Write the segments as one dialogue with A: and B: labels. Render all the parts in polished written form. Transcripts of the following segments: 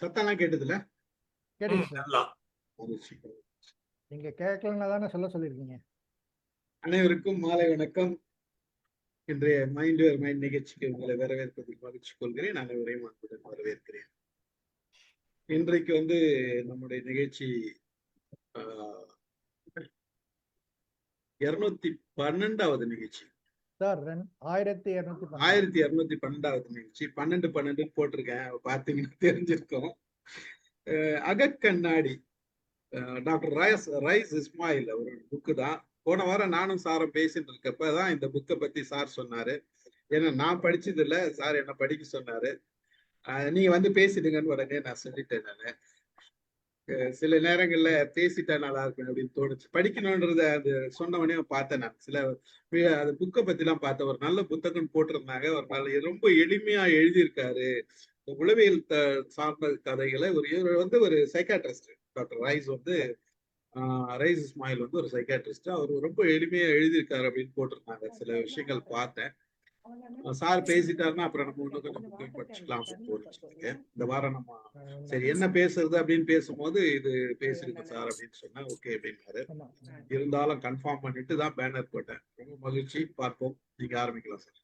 A: சத்தம்லாம் கேட்டதுல
B: கேட்டுச்சு சார்.
C: நல்லா
B: நீங்க கேட்கலன்னா தானே சொல்லியிருக்கீங்க.
A: அனைவருக்கும் மாலை வணக்கம். இன்றைய மைண்ட் யுவர் மைண்ட் நிகழ்ச்சிக்கு உங்களை வரவேற்பதில் மகிழ்ச்சி கொள்கிறேன். அனைவரையும் அன்புடன் வரவேற்கிறேன். இன்றைக்கு நம்முடைய நிகழ்ச்சி 212வது நிகழ்ச்சி
B: சார். 1212
A: 1212வது நிகழ்ச்சி. 12 போட்டிருக்கேன், பார்த்தீங்கன்னா தெரிஞ்சிருக்கோம். அகக்கண்ணாடி, டாக்டர் ரைஸ் இஸ்மாயில் ஒரு புக்கு தான். போன வாரம் நானும் சாரும் பேசிட்டு இருக்கப்பதான் இந்த புக்கை பத்தி சார் சொன்னாரு. ஏன்னா நான் படிச்சது இல்லை, சார் என்ன படிக்க சொன்னாரு. நீங்க பேசிடுங்கன்னு உடனே நான் சொல்லிட்டேன். நானு சில நேரங்கள்ல பேசிட்டா நல்லா இருக்கும் அப்படின்னு தோணுச்சு. படிக்கணும்ன்றத அது சொன்னவனே பார்த்தேன். நான் சில அது புக்கை பத்தி எல்லாம் பார்த்தேன். ஒரு நல்ல புத்தகம் போட்டிருந்தாங்க. ஒரு நல்ல ரொம்ப எளிமையா எழுதியிருக்காரு. உளவியல் சார்ந்த கதைகளை ஒரு சைக்காட்ரிஸ்ட் டாக்டர் ரைஸ் இஸ்மாயில் ஒரு சைக்காட்ரிஸ்ட். அவர் ரொம்ப எளிமையா எழுதியிருக்காரு அப்படின்னு போட்டிருந்தாங்க. சில விஷயங்கள் பார்த்தேன். சார் பேசிட்டாருன்னா அப்புறம் நம்ம இன்னும் கொஞ்சம் புத்தகம் படிச்சுக்கலாம் தோணுச்சு. இந்த வாரம் நம்ம சரி என்ன பேசுறது அப்படின்னு பேசும்போது இது பேசிருக்கு சார் அப்படின்னு சொன்னா ஓகே அப்படின்னாரு. இருந்தாலும் கன்ஃபார்ம் பண்ணிட்டு தான் பேனர் போட்டேன். ரொம்ப மகிழ்ச்சி. பார்ப்போம். நீங்க ஆரம்பிக்கலாம் சார்.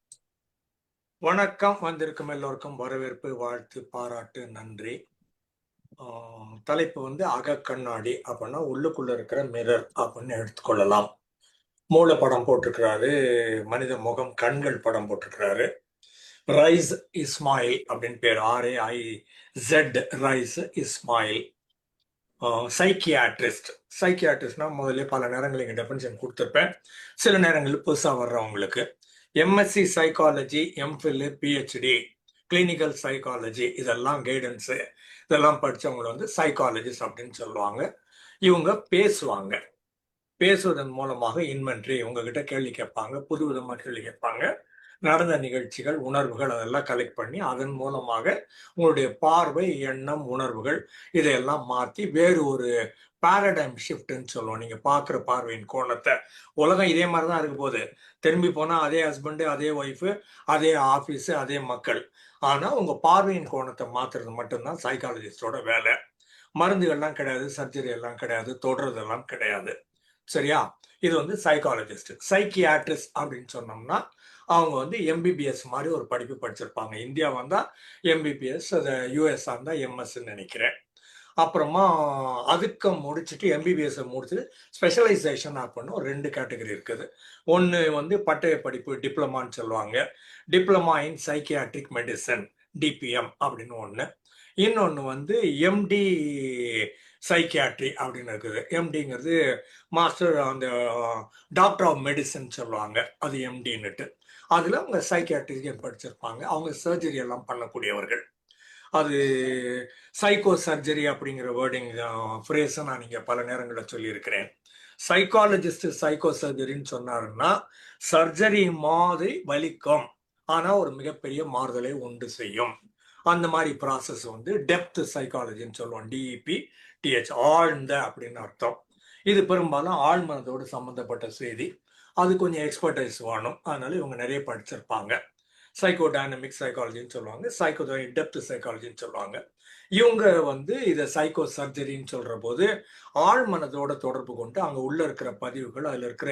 C: வணக்கம். வந்திருக்கும் எல்லோருக்கும் வரவேற்பு, வாழ்த்து, பாராட்டு, நன்றி. தலைப்பு அகக்கண்ணாடி அப்படின்னா உள்ளுக்குள்ள இருக்கிற மிரர் அப்படின்னு எடுத்துக்கொள்ளலாம். மூளை படம் போட்டிருக்கிறாரு, மனித முகம், கண்கள் படம் போட்டிருக்கிறாரு. ரைஸ் இஸ்மாயில் அப்படின்னு பேர், RAIZ, ரைஸ் இஸ்மாயில். சைக்கியாட்ரிஸ்ட்னா முதல்ல பல நேரங்கள் இங்கே டெஃபினிஷன் கொடுத்துருப்பேன். சில நேரங்களில் புதுசாக வர்றவங்களுக்கு MSc psychology, MPhil, PhD, clinical psychology, இதெல்லாம் கைடன்ஸு, இதெல்லாம் படித்தவங்களை சைக்காலஜிஸ்ட் அப்படின்னு சொல்லுவாங்க. இவங்க பேசுவதன் மூலமாக இன்வென்ட்ரி, உங்ககிட்ட கேள்வி கேட்பாங்க, புது விதமாக கேள்வி கேட்பாங்க. நடந்த நிகழ்ச்சிகள், உணர்வுகள் அதெல்லாம் கலெக்ட் பண்ணி அதன் மூலமாக உங்களுடைய பார்வை, எண்ணம், உணர்வுகள் இதையெல்லாம் மாற்றி வேறு ஒரு பேரடைம் ஷிஃப்ட்னு சொல்லுவோம். நீங்கள் பார்க்குற பார்வையின் கோணத்தை, உலகம் இதே மாதிரி தான் இருக்க போகுது. திரும்பி போனால் அதே ஹஸ்பண்டு, அதே ஒய்ஃபு, அதே ஆஃபீஸு, அதே மக்கள். ஆனால் உங்கள் பார்வையின் கோணத்தை மாற்றுறது மட்டும்தான் சைக்காலஜிஸ்டோட வேலை. மருந்துகள்லாம் கிடையாது, சர்ஜரி எல்லாம் கிடையாது, தொடுறதெல்லாம் கிடையாது. சரியா? இது சைக்காலஜிஸ்ட். சைக்கியாட்ரிஸ்ட் அப்படின்னு சொன்னோம்னா அவங்க MBBS மாதிரி ஒரு படிப்பு படிச்சிருப்பாங்க. இந்தியா வந்தால் MBBS, அது US இருந்தால் MSன்னு நினைக்கிறேன். அப்புறமா அதுக்கு முடிச்சுட்டு MBBS முடிச்சுட்டு ஸ்பெஷலைசேஷன் அப்படின்னு ஒரு 2 கேட்டகரி இருக்குது. ஒன்று பட்டய படிப்பு, டிப்ளமான்னு சொல்லுவாங்க. Diploma in psychiatric medicine, DPM அப்படின்னு ஒன்று. இன்னொன்று MD சைக்கியாட்ரி அப்படின்னு இருக்குது. MDங்கிறது மாஸ்டர் அந்த டாக்டர் ஆஃப் மெடிசன் சொல்லுவாங்க, அது MDன்னுட்டு. அதில் அவங்க சைக்கியாட்ரிக்கு படிச்சிருப்பாங்க. அவங்க சர்ஜரி எல்லாம் பண்ணக்கூடியவர்கள். அது சைக்கோ சர்ஜரி அப்படிங்கிற வேர்டிங் ஃப்ரேஸை நான் இங்கே பல நேரங்களில் சொல்லியிருக்கிறேன். சைக்காலஜிஸ்ட் சைக்கோ சர்ஜரின்னு சொன்னாருன்னா சர்ஜரி மாதிரி வலிக்கும், ஆனால் ஒரு மிகப்பெரிய மாறுதலை உண்டு செய்யும். அந்த மாதிரி ப்ராசஸ் டெப்த் சைக்காலஜின்னு சொல்லுவோம். DEPTH, ஆழ்ந்த அப்படின்னு அர்த்தம். இது பெரும்பாலும் ஆழ்மனதோடு சம்மந்தப்பட்ட செய்தி. அது கொஞ்சம் எக்ஸ்பர்டைஸ் வேணும். அதனால இவங்க நிறைய படிச்சிருப்பாங்க. சைக்கோ டைனமிக் சைக்காலஜின்னு சொல்லுவாங்க, டெப்த் சைக்காலஜின்னு சொல்லுவாங்க. இவங்க இதை சைக்கோ சர்ஜரின்னு சொல்கிற போது ஆழ்மனதோட தொடர்பு கொண்டு அங்கே உள்ள இருக்கிற பதிவுகள், அதில் இருக்கிற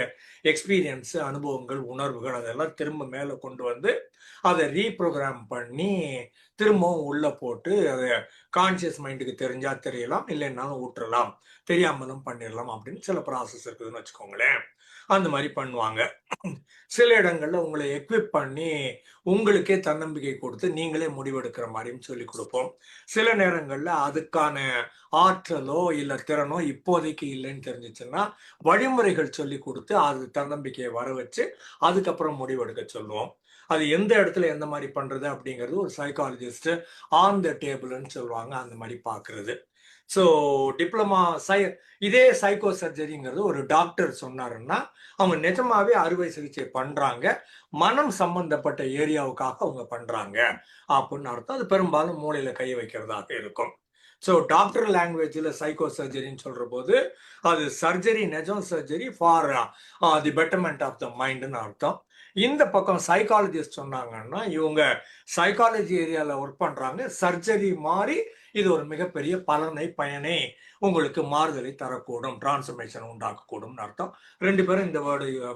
C: எக்ஸ்பீரியன்ஸு, அனுபவங்கள், உணர்வுகள் அதெல்லாம் திரும்ப மேலே கொண்டு அதை ரீப்ரோக்ராம் பண்ணி திரும்பவும் உள்ளே போட்டு அதை கான்சியஸ் மைண்டுக்கு தெரிஞ்சால் தெரியலாம், இல்லைன்னாலும் விட்டுறலாம், தெரியாமலும் பண்ணிடலாம் அப்படின்னு சில ப்ராசஸ் இருக்குதுன்னு வச்சுக்கோங்களேன். அந்த மாதிரி பண்ணுவாங்க. சில இடங்கள்ல உங்களை எக்விப் பண்ணி உங்களுக்கே தன்னம்பிக்கை கொடுத்து நீங்களே முடிவெடுக்கிற மாதிரியும் சொல்லி கொடுப்போம். சில நேரங்கள்ல அதுக்கான ஆற்றலோ இல்லை திறனோ இப்போதைக்கு இல்லைன்னு தெரிஞ்சிச்சுன்னா வழிமுறைகள் சொல்லி கொடுத்து அது தன்னம்பிக்கையை வர வச்சு அதுக்கப்புறம் முடிவெடுக்க சொல்லுவோம். அது எந்த இடத்துல எந்த மாதிரி பண்றது அப்படிங்கிறது ஒரு சைக்காலஜிஸ்ட் ஆன் த டேபிள்னு சொல்லுவாங்க, அந்த மாதிரி பார்க்கறது. ஸோ டிப்ளமா இதே சைக்கோ சர்ஜரிங்கிறது ஒரு டாக்டர் சொன்னாருன்னா அவங்க நிஜமாவே அறுவை சிகிச்சை பண்றாங்க, மனம் சம்பந்தப்பட்ட ஏரியாவுக்காக அவங்க பண்றாங்க அப்படின்னு அர்த்தம். அது பெரும்பாலும் மூளையில கை வைக்கிறதாக இருக்கும். ஸோ டாக்டர் லாங்குவேஜில் சைக்கோ சர்ஜரின்னு சொல்ற போது அது சர்ஜரி, நிஜம் surgery for the betterment of the மைண்டுன்னு அர்த்தம். இந்த பக்கம் சைக்காலஜிஸ்ட் சொன்னாங்கன்னா இவங்க சைக்காலஜி ஏரியாவில் ஒர்க் பண்றாங்க, சர்ஜரி மாதிரி இது ஒரு மிகப்பெரிய பயனை உங்களுக்கு மாறுதலை தரக்கூடும், டிரான்ஸ்ஃபர்மேஷன் உண்டாக்கக்கூடும் அர்த்தம். 2 பேரும் இந்த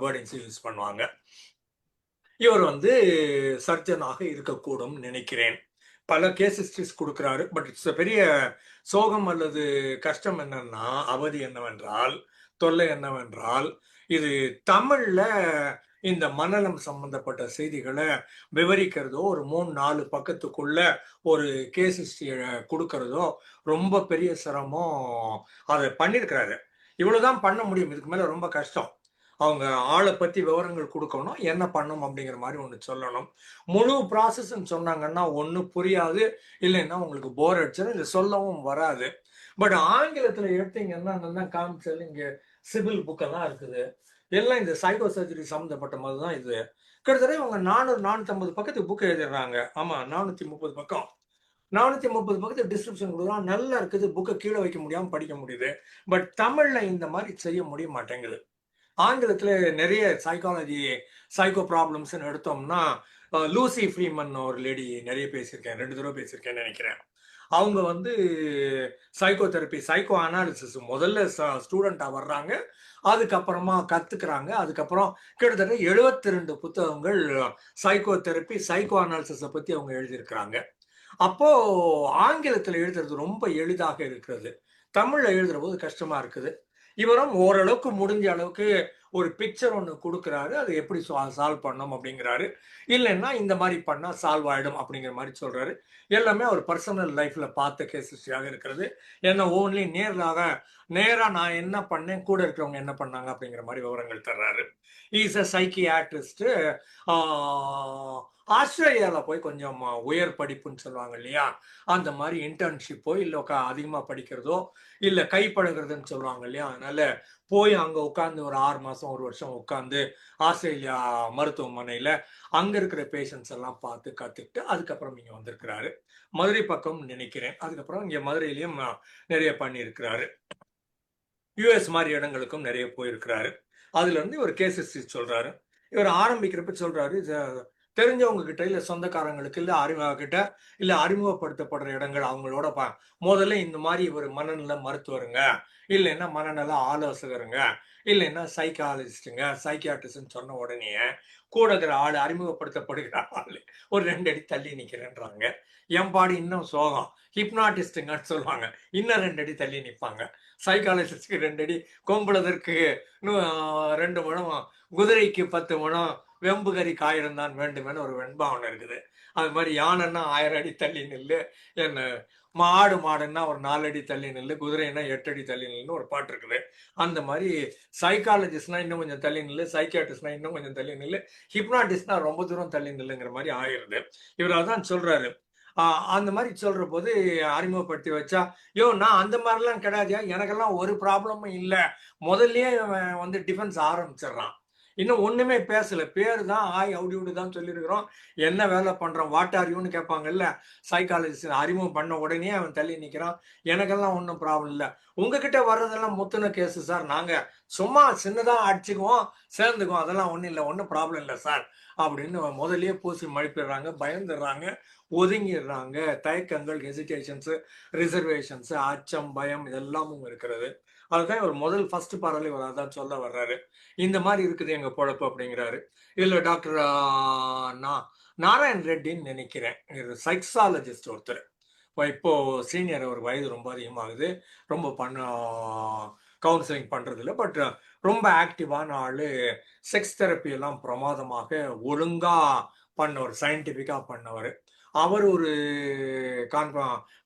C: வேர்டிங்ஸ் யூஸ் பண்ணுவாங்க. இவர் வந்து சர்ஜனாக இருக்கக்கூடும் நினைக்கிறேன். பல கேஸ் ஹிஸ்டரிஸ் கொடுக்கிறாரு. பட் இட்ஸ் பெரிய சோகம் அல்லது கஷ்டம் என்னன்னா, அவதி என்னவென்றால், தொல்லை என்னவென்றால், இது தமிழ்ல இந்த மனநலம் சம்பந்தப்பட்ட செய்திகளை விவரிக்கிறதோ ஒரு 3-4 பக்கத்துக்குள்ள ஒரு கேஸ் ஹிஸ்டரியை கொடுக்கறதோ ரொம்ப பெரிய சிரமம். அதை பண்ணியிருக்கிறாரு. இவ்வளவுதான் பண்ண முடியும். இதுக்கு மேல ரொம்ப கஷ்டம். அவங்க ஆளை பத்தி விவரங்கள் கொடுக்கணும், என்ன பண்ணும் அப்படிங்கிற மாதிரி ஒன்று சொல்லணும். முழு ப்ராசஸ்ன்னு சொன்னாங்கன்னா ஒன்று புரியாது, இல்லைன்னா உங்களுக்கு போர் அடிச்சிடும், இல்லை சொல்லவும் வராது. பட் ஆங்கிலத்தில் எடுத்தீங்கன்னா நல்லா காமிச்சது இங்கே சிவில் புக்கெல்லாம் இருக்குது. எல்லாம் இந்த சைக்கோ சர்ஜரி சம்மந்தப்பட்ட மாதிரி தான் இது. கிட்டத்தட்ட இவங்க 400-450 பக்கத்துக்கு புக் எழுதிடுறாங்க. ஆமாம், 430 பக்கம். 430 பக்கத்துக்கு டிஸ்கிரிப்ஷன் கொடுக்குறான். நல்லா இருக்குது, புக்கை கீழே வைக்க முடியாமல் படிக்க முடியுது. பட் தமிழில் இந்த மாதிரி செய்ய முடிய மாட்டேங்குது. ஆங்கிலத்தில் நிறைய சைக்கோ ப்ராப்ளம்ஸ்ன்னு எடுத்தோம்னா, லூசி ஃப்ரீமன் ஒரு லேடி நிறைய பேசியிருக்கேன், 2 தடவை பேசியிருக்கேன்னு நினைக்கிறேன். அவங்க வந்து சைக்கோ தெரப்பி, சைக்கோ அனாலிசிஸ் முதல்ல ஸ்டூடெண்ட்டாக வர்றாங்க, அதுக்கப்புறமா கற்றுக்குறாங்க. அதுக்கப்புறம் கிட்டத்தட்ட 72 புத்தகங்கள் சைக்கோ தெரப்பி, சைக்கோ அனாலிசிஸை பற்றி அவங்க எழுதியிருக்கிறாங்க. அப்போ ஆங்கிலத்தில் எழுதுறது ரொம்ப எளிதாக இருக்கிறது, தமிழில் எழுதுற போது கஷ்டமா இருக்குது. இவரும் ஓரளவுக்கு முடிஞ்ச அளவுக்கு ஒரு பிக்சர் ஒன்று கொடுக்குறாரு, அது எப்படி சால்வ் பண்ணணும் அப்படிங்கிறாரு. இல்லைன்னா இந்த மாதிரி பண்ணால் சால்வ் ஆகிடும் அப்படிங்கிற மாதிரி சொல்றாரு. எல்லாமே அவர் பர்சனல் லைஃப்ல பார்த்த கேசஸாக இருக்கிறது. ஏன்னா ஓன்லி நேராக நான் என்ன பண்ணேன், கூட இருக்கிறவங்க என்ன பண்ணாங்க அப்படிங்கிற மாதிரி விவரங்கள் தர்றாரு. Is a psychiatrist. ஆஸ்திரேலியாவில் போய் கொஞ்சம் உயர் படிப்புன்னு சொல்லுவாங்க இல்லையா, அந்த மாதிரி இன்டர்ன்ஷிப்போ இல்லை அதிகமாக படிக்கிறதோ இல்லை கைப்பழகிறதுன்னு சொல்லுவாங்க இல்லையா, அதனால போய் அங்கே உட்காந்து ஒரு 6 மாதம் 1 வருஷம் உட்காந்து ஆஸ்திரேலியா மருத்துவமனையில் அங்கே இருக்கிற பேஷண்ட்ஸ் எல்லாம் பார்த்து கற்றுக்கிட்டு அதுக்கப்புறம் இங்கே வந்திருக்கிறாரு. மதுரை பக்கம் நினைக்கிறேன். அதுக்கப்புறம் இங்கே மதுரையிலையும் நிறைய பண்ணியிருக்கிறாரு. யூஎஸ் மாதிரி இடங்களுக்கும் நிறைய போயிருக்கிறாரு. அதுலேருந்து இவர் கேஸ் ஹிஸ்டரி சொல்கிறாரு. இவர் ஆரம்பிக்கிறப்ப சொல்கிறாரு, தெரிஞ்சவங்க கிட்ட இல்லை சொந்தக்காரங்களுக்கு இல்லை கிட்ட இல்லை அறிமுகப்படுத்தப்படுற இடங்கள் அவங்களோட முதல்ல இந்த மாதிரி ஒரு மனநல மருத்துவருங்க, இல்லைன்னா மனநல ஆலோசகருங்க, இல்லைன்னா சைக்காலஜிஸ்டுங்க, சைக்கியாட்ரிஸ்ட்னு சொன்ன உடனே கூட இருக்கிற ஆள், அறிமுகப்படுத்தப்படுகிற ஆள் ஒரு 2 அடி தள்ளி நிற்கிறேன்றாங்க. என் பாடி இன்னும் சோகம், ஹிப்னாட்டிஸ்டுங்கன்னு சொல்லுவாங்க, இன்னும் 2 அடி தள்ளி நிற்பாங்க. சைக்காலஜிஸ்டுக்கு 2 அடி, கொம்புளதற்கு 2 முழம், குதிரைக்கு 10 முழம், வெம்பு கறி காயிரம் தான் வேண்டுமென்னு ஒரு வெண்பாவனை இருக்குது. அது மாதிரி யானைன்னா 1000 அடி தள்ளி நில்லு, என்ன மாடுன்னா ஒரு 4 அடி தள்ளி நில்லு, குதிரைன்னா 8 அடி தள்ளி நில்லுன்னு ஒரு பாட்டு இருக்குது. அந்த மாதிரி சைக்காலஜிஸ்ட்னா இன்னும் கொஞ்சம் தள்ளி நில்லு, சைக்கியாட்ரிஸ்ட்னா இன்னும் கொஞ்சம் தள்ளி நில்லு, ஹிப்னாட்டிஸ்ட்னா ரொம்ப தூரம் தள்ளி நில்லுங்கிற மாதிரி ஆயிடுது. இவர் அதான் சொல்றாரு. அந்த மாதிரி சொல்ற போது அறிமுகப்படுத்தி வச்சா, நான் அந்த மாதிரிலாம் கிடையாதுயா, எனக்கெல்லாம் ஒரு ப்ராப்ளமும் இல்லை, முதல்லயே வந்து டிஃபென்ஸ் ஆரம்பிச்சிடறான். இன்னும் ஒண்ணுமே பேசல, பேரு தான் ஆய் அவுடி தான் சொல்லியிருக்கிறோம், என்ன வேலை பண்றோம், வாட் ஆர் யூன்னு கேட்பாங்கல்ல சைக்காலஜிஸ்ட். அறிமுகம் பண்ண உடனே அவன் தள்ளி நிற்கிறான், எனக்கெல்லாம் ஒன்றும் ப்ராப்ளம் இல்லை, உங்ககிட்ட வர்றதெல்லாம் முத்தின கேஸு சார், நாங்க சும்மா சின்னதாக அடிச்சுக்குவோம், சேர்ந்துக்குவோம், அதெல்லாம் ஒன்றும் இல்லை, ஒன்றும் ப்ராப்ளம் இல்லை சார் அப்படின்னு முதல்லயே பூசி மழுப்பிடுறாங்க, பயந்துடுறாங்க, ஒதுங்கிடுறாங்க. தயக்கங்கள், ஹெசிடேஷன்ஸு, ரிசர்வேஷன்ஸு, அச்சம், பயம் இதெல்லாமும் இருக்கிறது. அதுதான் ஒரு ஃபர்ஸ்ட் பாடல இவர் அதான் சொல்ல வர்றாரு. இந்த மாதிரி இருக்குது எங்க பொழப்பு அப்படிங்கிறாரு. இதுல டாக்டர் நாராயண் ரெட்டின்னு நினைக்கிறேன், சைக்காலஜிஸ்ட் ஒருத்தர். இப்போ சீனியர், ஒரு வயது ரொம்ப அதிகமாகுது, ரொம்ப கவுன்சிலிங் பண்றது இல்லை, பட் ரொம்ப ஆக்டிவான ஆளு. செக்ஸ் தெரப்பி எல்லாம் பிரமாதமாக ஒழுங்கா பண்ணவர், சயின்டிபிக்கா பண்ணவர். அவர் ஒரு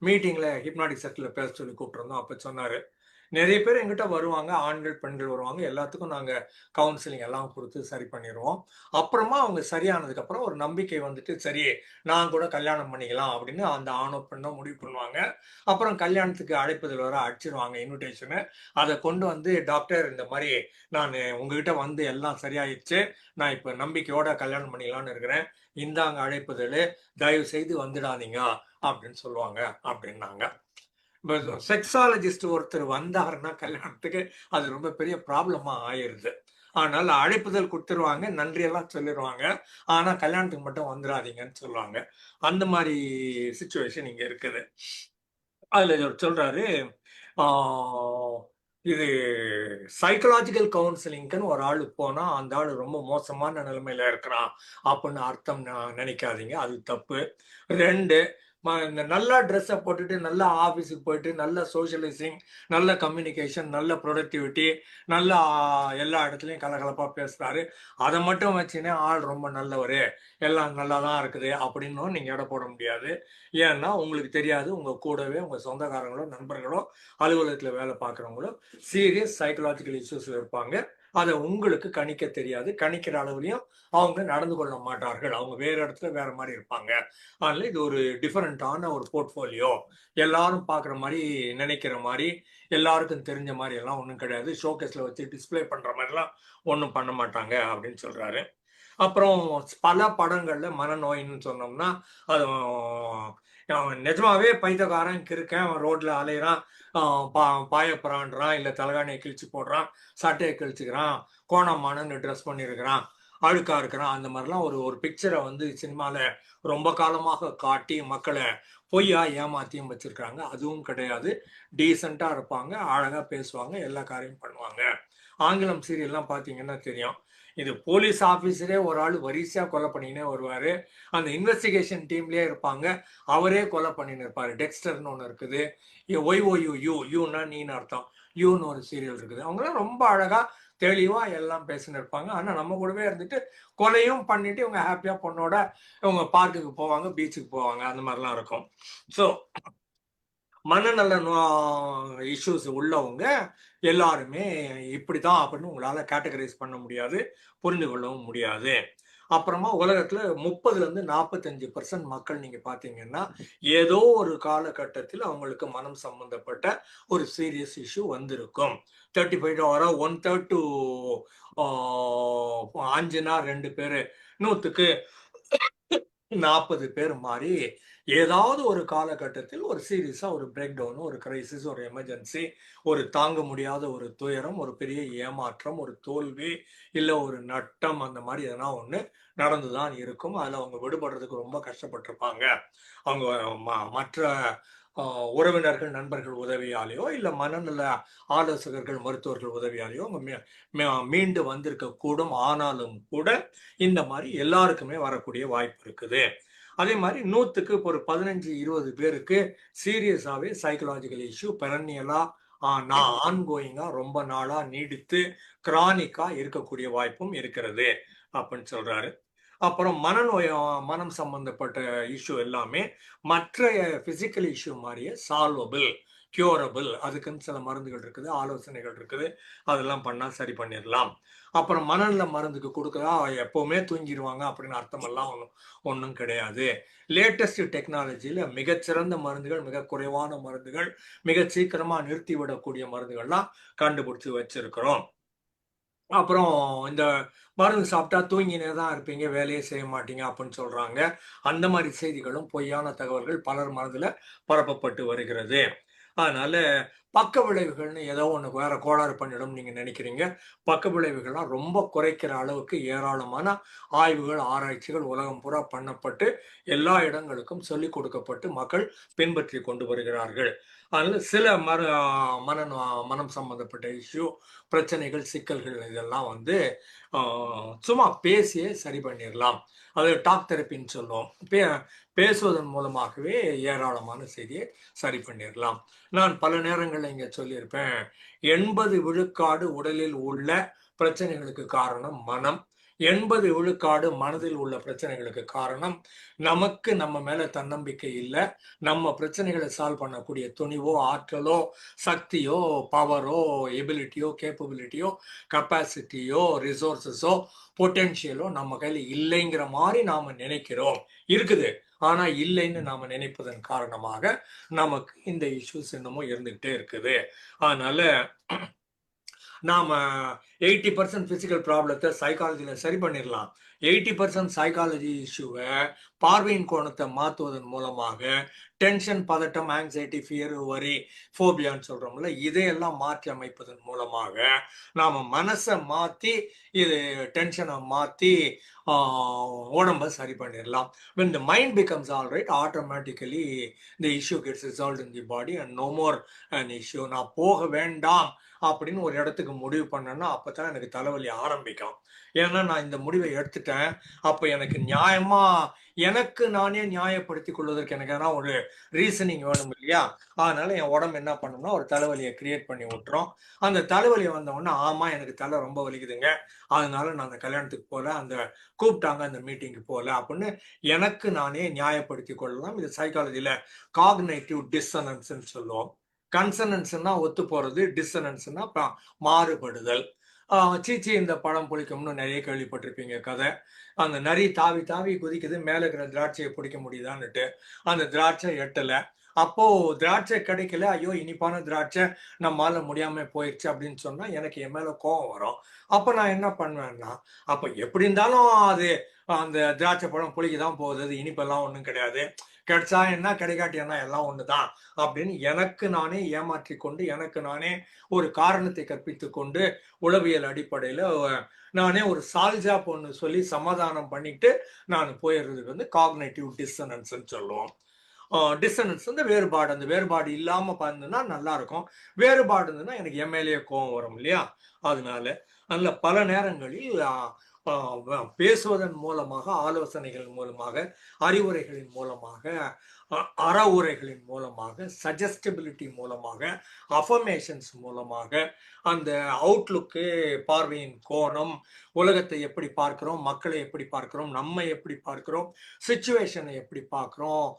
C: மீட்டிங்ல ஹிப்னாட்டிக் சர்க்கிள் பேச சொல்லி கூப்பிட்டுருந்தோம். அப்ப சொன்னாரு, நிறைய பேர் எங்கிட்ட வருவாங்க, ஆண்கள் பெண்கள் வருவாங்க, எல்லாத்துக்கும் நாங்க கவுன்சிலிங் எல்லாம் கொடுத்து சரி பண்ணிடுவோம். அப்புறமா அவங்க சரியானதுக்கு அப்புறம் ஒரு நம்பிக்கை வந்துட்டு, சரி நான் கூட கல்யாணம் பண்ணிக்கலாம் அப்படின்னு அந்த ஆணோ பெண்ணோ முடிவு பண்ணுவாங்க. அப்புறம் கல்யாணத்துக்கு அழைப்பதில் வர அடிச்சிருவாங்க இன்விடேஷனு. அதை கொண்டு வந்து, டாக்டர் இந்த மாதிரி நான் உங்ககிட்ட வந்து எல்லாம் சரியாயிடுச்சு, நான் இப்போ நம்பிக்கையோட கல்யாணம் பண்ணிக்கலாம்னு இருக்கிறேன், இந்தாங்க அழைப்புதல், தயவு செய்து வந்துடாதீங்க அப்படின்னு சொல்லுவாங்க அப்படின்னாங்க. செக்ஸாலஜிஸ்ட் ஒருத்தர் வந்தாருன்னா கல்யாணத்துக்கு அது ரொம்ப பெரிய ப்ராப்ளமா ஆயிருது. ஆனால் அழைப்புதல் கொடுத்துருவாங்க, நன்றியெல்லாம் சொல்லிடுவாங்க, ஆனா கல்யாணத்துக்கு மட்டும் வந்துடாதீங்கன்னு சொல்லுவாங்க. அந்த மாதிரி சிச்சுவேஷன் இங்க இருக்குது. அதுல இவர் சொல்றாரு, ஆஹ் இது சைக்கலாஜிக்கல் கவுன்சிலிங்க்குன்னு ஒரு ஆளு போனா அந்த ஆளு ரொம்ப மோசமான நிலைமையில இருக்கிறான் அப்படின்னு அர்த்தம் நினைக்காதீங்க, அது தப்பு. 2, இந்த நல்ல ட்ரெஸ்ஸை போட்டுட்டு நல்ல ஆஃபீஸுக்கு போயிட்டு நல்ல சோஷியலைசிங், நல்ல கம்யூனிகேஷன், நல்ல ப்ரொடக்டிவிட்டி, நல்ல எல்லா இடத்துலையும் கலகலப்பாக பேசுறாரு, அதை மட்டும் வச்சுன்னே ஆள் ரொம்ப நல்லவர், எல்லாம் நல்லா தான் இருக்குது அப்படின்னும் நீங்கள் எடை போட முடியாது. ஏன்னா உங்களுக்கு தெரியாது, உங்கள் கூடவே உங்கள் சொந்தக்காரங்களோ நண்பர்களோ அலுவலகத்தில் வேலை பார்க்குறவங்களோ சீரியஸ் சைக்கலாஜிக்கல் இஷ்யூஸில் இருப்பாங்க. அதை உங்களுக்கு கணிக்க தெரியாது, கணிக்கிற அளவுலையும் அவங்க நடந்து கொள்ள மாட்டார்கள், அவங்க வேறு இடத்துல வேற மாதிரி இருப்பாங்க. அதனால இது ஒரு டிஃபரெண்டான ஒரு போர்ட்ஃபோலியோ, எல்லாரும் பார்க்குற மாதிரி நினைக்கிற மாதிரி எல்லாருக்கும் தெரிஞ்ச மாதிரி எல்லாம் ஒன்றும் கிடையாது, ஷோகேஸில் வச்சு டிஸ்பிளே பண்ணுற மாதிரிலாம் ஒன்றும் பண்ண மாட்டாங்க அப்படின்னு சொல்கிறாரு. அப்புறம் பல படங்கள்ல மனநோயின்னு சொன்னோம்னா அது அவன் நிஜமாவே பைத்தியக்காரன் கிறுக்கன், அவன் ரோட்ல அலையிறான், பாயப்புறான்றான், இல்லை தலகாணியை கிழிச்சு போடுறான், சட்டையை கிழிச்சுக்கிறான், கோணமானன்னு ட்ரெஸ் பண்ணியிருக்கிறான், அழுக்கா இருக்கிறான், அந்த மாதிரிலாம் ஒரு ஒரு பிக்சரை வந்து சினிமால ரொம்ப காலமாக காட்டி மக்களை பொய்யா ஏமாத்தியும் வச்சிருக்காங்க. அதுவும் கிடையாது, டீசெண்டா இருப்பாங்க, அழகா பேசுவாங்க, எல்லா காரியம் பண்ணுவாங்க. ஆங்கிலம் சீரியல்லாம் பார்த்தீங்கன்னா தெரியும், இது போலீஸ் ஆஃபீஸரே ஒரு ஆள் வரிசையா கொலை பண்ணினே வருவாரு, அந்த இன்வெஸ்டிகேஷன் டீம்லயே இருப்பாங்க, அவரே கொலை பண்ணின்னு இருப்பாரு. டெக்ஸ்டர்னு ஒன்று இருக்குது, ஒய்ஓயு, யூன்னா நீன்னு அர்த்தம், யூன்னு ஒரு சீரியல் இருக்குது. அவங்களாம் ரொம்ப அழகா தெளிவா எல்லாம் பேசின்னு இருப்பாங்க. ஆனா நம்ம கூடவே இருந்துட்டு கொலையும் பண்ணிட்டு இவங்க ஹாப்பியா பொண்ணோட இவங்க பார்க்குக்கு போவாங்க, பீச்சுக்கு போவாங்க, அந்த மாதிரிலாம் இருக்கும். ஸோ மனநல இஷ்யூஸ் உள்ளவங்க எல்லாருமே இப்படிதான் அப்படின்னு உங்களால கேட்டகரைஸ் பண்ண முடியாது, புரிந்து கொள்ளவும் முடியாது. அப்புறமா உலகத்துல 30-45% மக்கள் நீங்க பாத்தீங்கன்னா ஏதோ ஒரு காலகட்டத்தில் அவங்களுக்கு மனம் சம்பந்தப்பட்ட ஒரு சீரியஸ் இஷ்யூ வந்திருக்கும். 35 வர 1/3 to 5னா 2 பேரு 100க்கு 40 பேர் மாதிரி ஏதாவது ஒரு காலகட்டத்தில் ஒரு சீரியஸா ஒரு பிரேக் டவுன், ஒரு கிரைசிஸ், ஒரு எமர்ஜென்சி, ஒரு தாங்க முடியாத ஒரு துயரம், ஒரு பெரிய ஏமாற்றம், ஒரு தோல்வி, இல்ல ஒரு நட்டம், அந்த மாதிரி எதனா ஒண்ணு நடந்துதான் இருக்கும். அதுல அவங்க விடுபடுறதுக்கு ரொம்ப கஷ்டப்பட்டிருப்பாங்க. அவங்க மற்ற உறவினர்கள் நண்பர்கள் உதவியாலேயோ இல்ல மனநல ஆலோசகர்கள் மருத்துவர்கள் உதவியாலேயோ அவங்க மீண்டு வந்திருக்க கூடும். ஆனாலும் கூட இந்த மாதிரி எல்லாருக்குமே வரக்கூடிய வாய்ப்பு இருக்குது. அதே மாதிரி 100க்கு ஒரு 15-20 பேருக்கு சீரியஸாவே சைக்கலாஜிக்கல் இஷ்யூ பெரனியலா ஆன்கோயிங்கா ரொம்ப நாளா நீடித்து கிரானிக்கா இருக்கக்கூடிய வாய்ப்பும் இருக்கிறது அப்படின்னு சொல்றாரு. அப்புறம் மனநோய், மனம் சம்பந்தப்பட்ட இஷ்யூ எல்லாமே மற்ற பிசிக்கல் இஷ்யூ மாதிரியே சால்வபிள், கியூரபிள், அதுக்குன்னு சில மருந்துகள் இருக்குது, ஆலோசனைகள் இருக்குது, அதெல்லாம் பண்ணா சரி பண்ணிடலாம். அப்புறம் மனநல மருந்துக்கு கொடுக்குறா எப்பவுமே தூங்கிடுவாங்க அப்படின்னு அர்த்தமெல்லாம் ஒன்றும் கிடையாது. லேட்டஸ்ட் டெக்னாலஜியில மிகச்சிறந்த மருந்துகள், மிக குறைவான மருந்துகள், மிக சீக்கிரமா நிறுத்தி விடக்கூடிய மருந்துகள்லாம் கண்டுபிடிச்சு வச்சிருக்கிறோம். அப்புறம் இந்த மருந்து சாப்பிட்டா தூங்கினே தான் இருப்பீங்க, வேலையே செய்ய மாட்டீங்க அப்படின்னு சொல்றாங்க. அந்த மாதிரி செய்திகளும் பொய்யான தகவல்கள் பலர் மனதுல பரப்பப்பட்டு வருகிறது. அதனால பக்க விளைவுகள்னு ஏதோ ஒன்று வேற கோளாறு பண்ணிடும் நீங்க நினைக்கிறீங்க. பக்க விளைவுகள்லாம் ரொம்ப குறைக்கிற அளவுக்கு ஏராளமான ஆய்வுகள், ஆராய்ச்சிகள் உலகம் பூரா பண்ணப்பட்டு எல்லா இடங்களுக்கும் சொல்லிக் கொடுக்கப்பட்டு மக்கள் பின்பற்றி கொண்டு வருகிறார்கள். அதனால சில மனம் சம்பந்தப்பட்ட இஷ்யூ, பிரச்சனைகள், சிக்கல்கள் இதெல்லாம் வந்து சும்மா பேசியே சரி பண்ணிடலாம். அது டாக் தெரப்பின்னு சொல்லுவோம். பேசுவதன் மூலமாகவே ஏராளமான செய்தியை சரி பண்ணிடலாம். நான் பல நேரங்களில் இங்க சொல்லியிருப்பேன், 80 விழுக்காடு உடலில் உள்ள பிரச்சனைகளுக்கு காரணம் மனம், 80 விழுக்காடு மனதில் உள்ள பிரச்சனைகளுக்கு காரணம் நமக்கு நம்ம மேல தன்னம்பிக்கை இல்லை, நம்ம பிரச்சனைகளை சால்வ் பண்ணக்கூடிய துணிவோ, ஆற்றலோ, சக்தியோ, பவரோ, எபிலிட்டியோ, கேப்பபிலிட்டியோ, கெப்பாசிட்டியோ, ரிசோர்ஸஸோ, பொட்டென்ஷியலோ நம்ம கையில இல்லைங்கிற மாதிரி நாம நினைக்கிறோம். இருக்குது, ஆனா இல்லைன்னு நாம நினைப்பதன் காரணமாக நமக்கு இந்த இஷ்யூஸ் இன்னமும் இருந்துகிட்டே இருக்குது. அதனால நாம 80% பிசிக்கல் ப்ராப்ளத்தை சைக்காலஜில சரி பண்ணிடலாம். 80% சைக்காலஜி இஷ்யூவை பார்வையின் கோணத்தை மாற்றுவதன் மூலமாக டென்ஷன், பதட்டம், ஆங்ஸைட்டி, ஃபியர், வரி, ஃபோபியான்னு சொல்றோம்ல, இதையெல்லாம் மாற்றி அமைப்பதன் மூலமாக நாம மனசை மாத்தி இது டென்ஷனை மாத்தி உடம்ப சரி பண்ணிடலாம். when the mind becomes all right, automatically the issue gets resolved in the body and no more an issue. நான் போக வேண்டாம் அப்படின்னு ஒரு இடத்துக்கு முடிவு பண்ணேன்னா அப்பதான் எனக்கு தலைவலி ஆரம்பிக்கும். ஏன்னா நான் இந்த முடிவை எடுத்துட்டேன். அப்ப எனக்கு நியாயமா எனக்கு நானே நியாயப்படுத்திக் கொள்வதற்கு எனக்கு எதனா ஒரு ரீசனிங் வேணும் இல்லையா? அதனால என் உடம்பு என்ன பண்ணும்னா ஒரு தலைவலியை கிரியேட் பண்ணி விட்டுரும். அந்த தலைவலி வந்த உடனே ஆமா எனக்கு தலை ரொம்ப வலிக்குதுங்க, அதனால நான் அந்த கல்யாணத்துக்கு போல, அந்த கூப்பிட்டாங்க அந்த மீட்டிங்க்கு போல அப்படின்னு எனக்கு நானே நியாயப்படுத்திக் கொள்ளலாம். இது சைக்காலஜில காக்னைட்டிவ் டிஸ்சனன்ஸ்ன்னு சொல்லுவோம். கன்சனன்ஸ்னா ஒத்து போறது, டிஸ்சனன்ஸ்னா மாறுபடுதல். சீச்சி இந்த பழம் புளிக்கும்னு நிறைய கேள்விப்பட்டிருப்பீங்க கதை. அந்த நரி தாவி தாவி குதிக்குது, மேல இருக்கிற திராட்சையை பிடிக்க முடியுதான்னுட்டு. அந்த திராட்சை எட்டல. அப்போ திராட்சை கிடைக்கல, ஐயோ இனிப்பான திராட்சை நம்மால முடியாம போயிடுச்சு அப்படின்னு சொன்னா எனக்கு என் மேல கோபம் வரும். அப்ப நான் என்ன பண்ணுவேன்னா, அப்ப எப்படி இருந்தாலும் அது அந்த திராட்சை பழம் புளிக்கதான் போகுது, அது இனிப்பெல்லாம் ஒண்ணும் கிடையாது, கிடைச்சா என்ன கிடைக்காட்டி என்ன எல்லாம் ஒண்ணுதான் அப்படின்னு எனக்கு நானே ஏமாற்றி கொண்டு எனக்கு நானே ஒரு காரணத்தை கற்பித்து கொண்டு உளவியல் அடிப்படையில நானே ஒரு சால்ஜாப் ஒன்று சொல்லி சமாதானம் பண்ணிட்டு நான் போயிடுறதுக்கு வந்து காக்னேட்டிவ் டிஸ்சனன்ஸ்ன்னு சொல்லுவோம். டிஸ்சனன்ஸ் வந்து வேறுபாடு. அந்த வேறுபாடு இல்லாம பண்ணா நல்லா இருக்கும். வேறுபாடு இருந்ததுன்னா எனக்கு எம்எல்ஏ கோவம் வரும் இல்லையா? அதனால பல நேரங்களில் பேசுவதன் மூலமாக, ஆலோசனைகள் மூலமாக, அறிவுரைகளின் மூலமாக, அறவுரைகளின் மூலமாக, சஜஸ்டபிலிட்டி மூலமாக, அஃபர்மேஷன்ஸ் மூலமாக, அந்த அவுட்லுக்கு, பார்வையின் கோணம், உலகத்தை எப்படி பார்க்கிறோம், மக்களை எப்படி பார்க்கிறோம், நம்ம எப்படி பார்க்கிறோம், சிச்சுவேஷனை எப்படி பார்க்கிறோம்,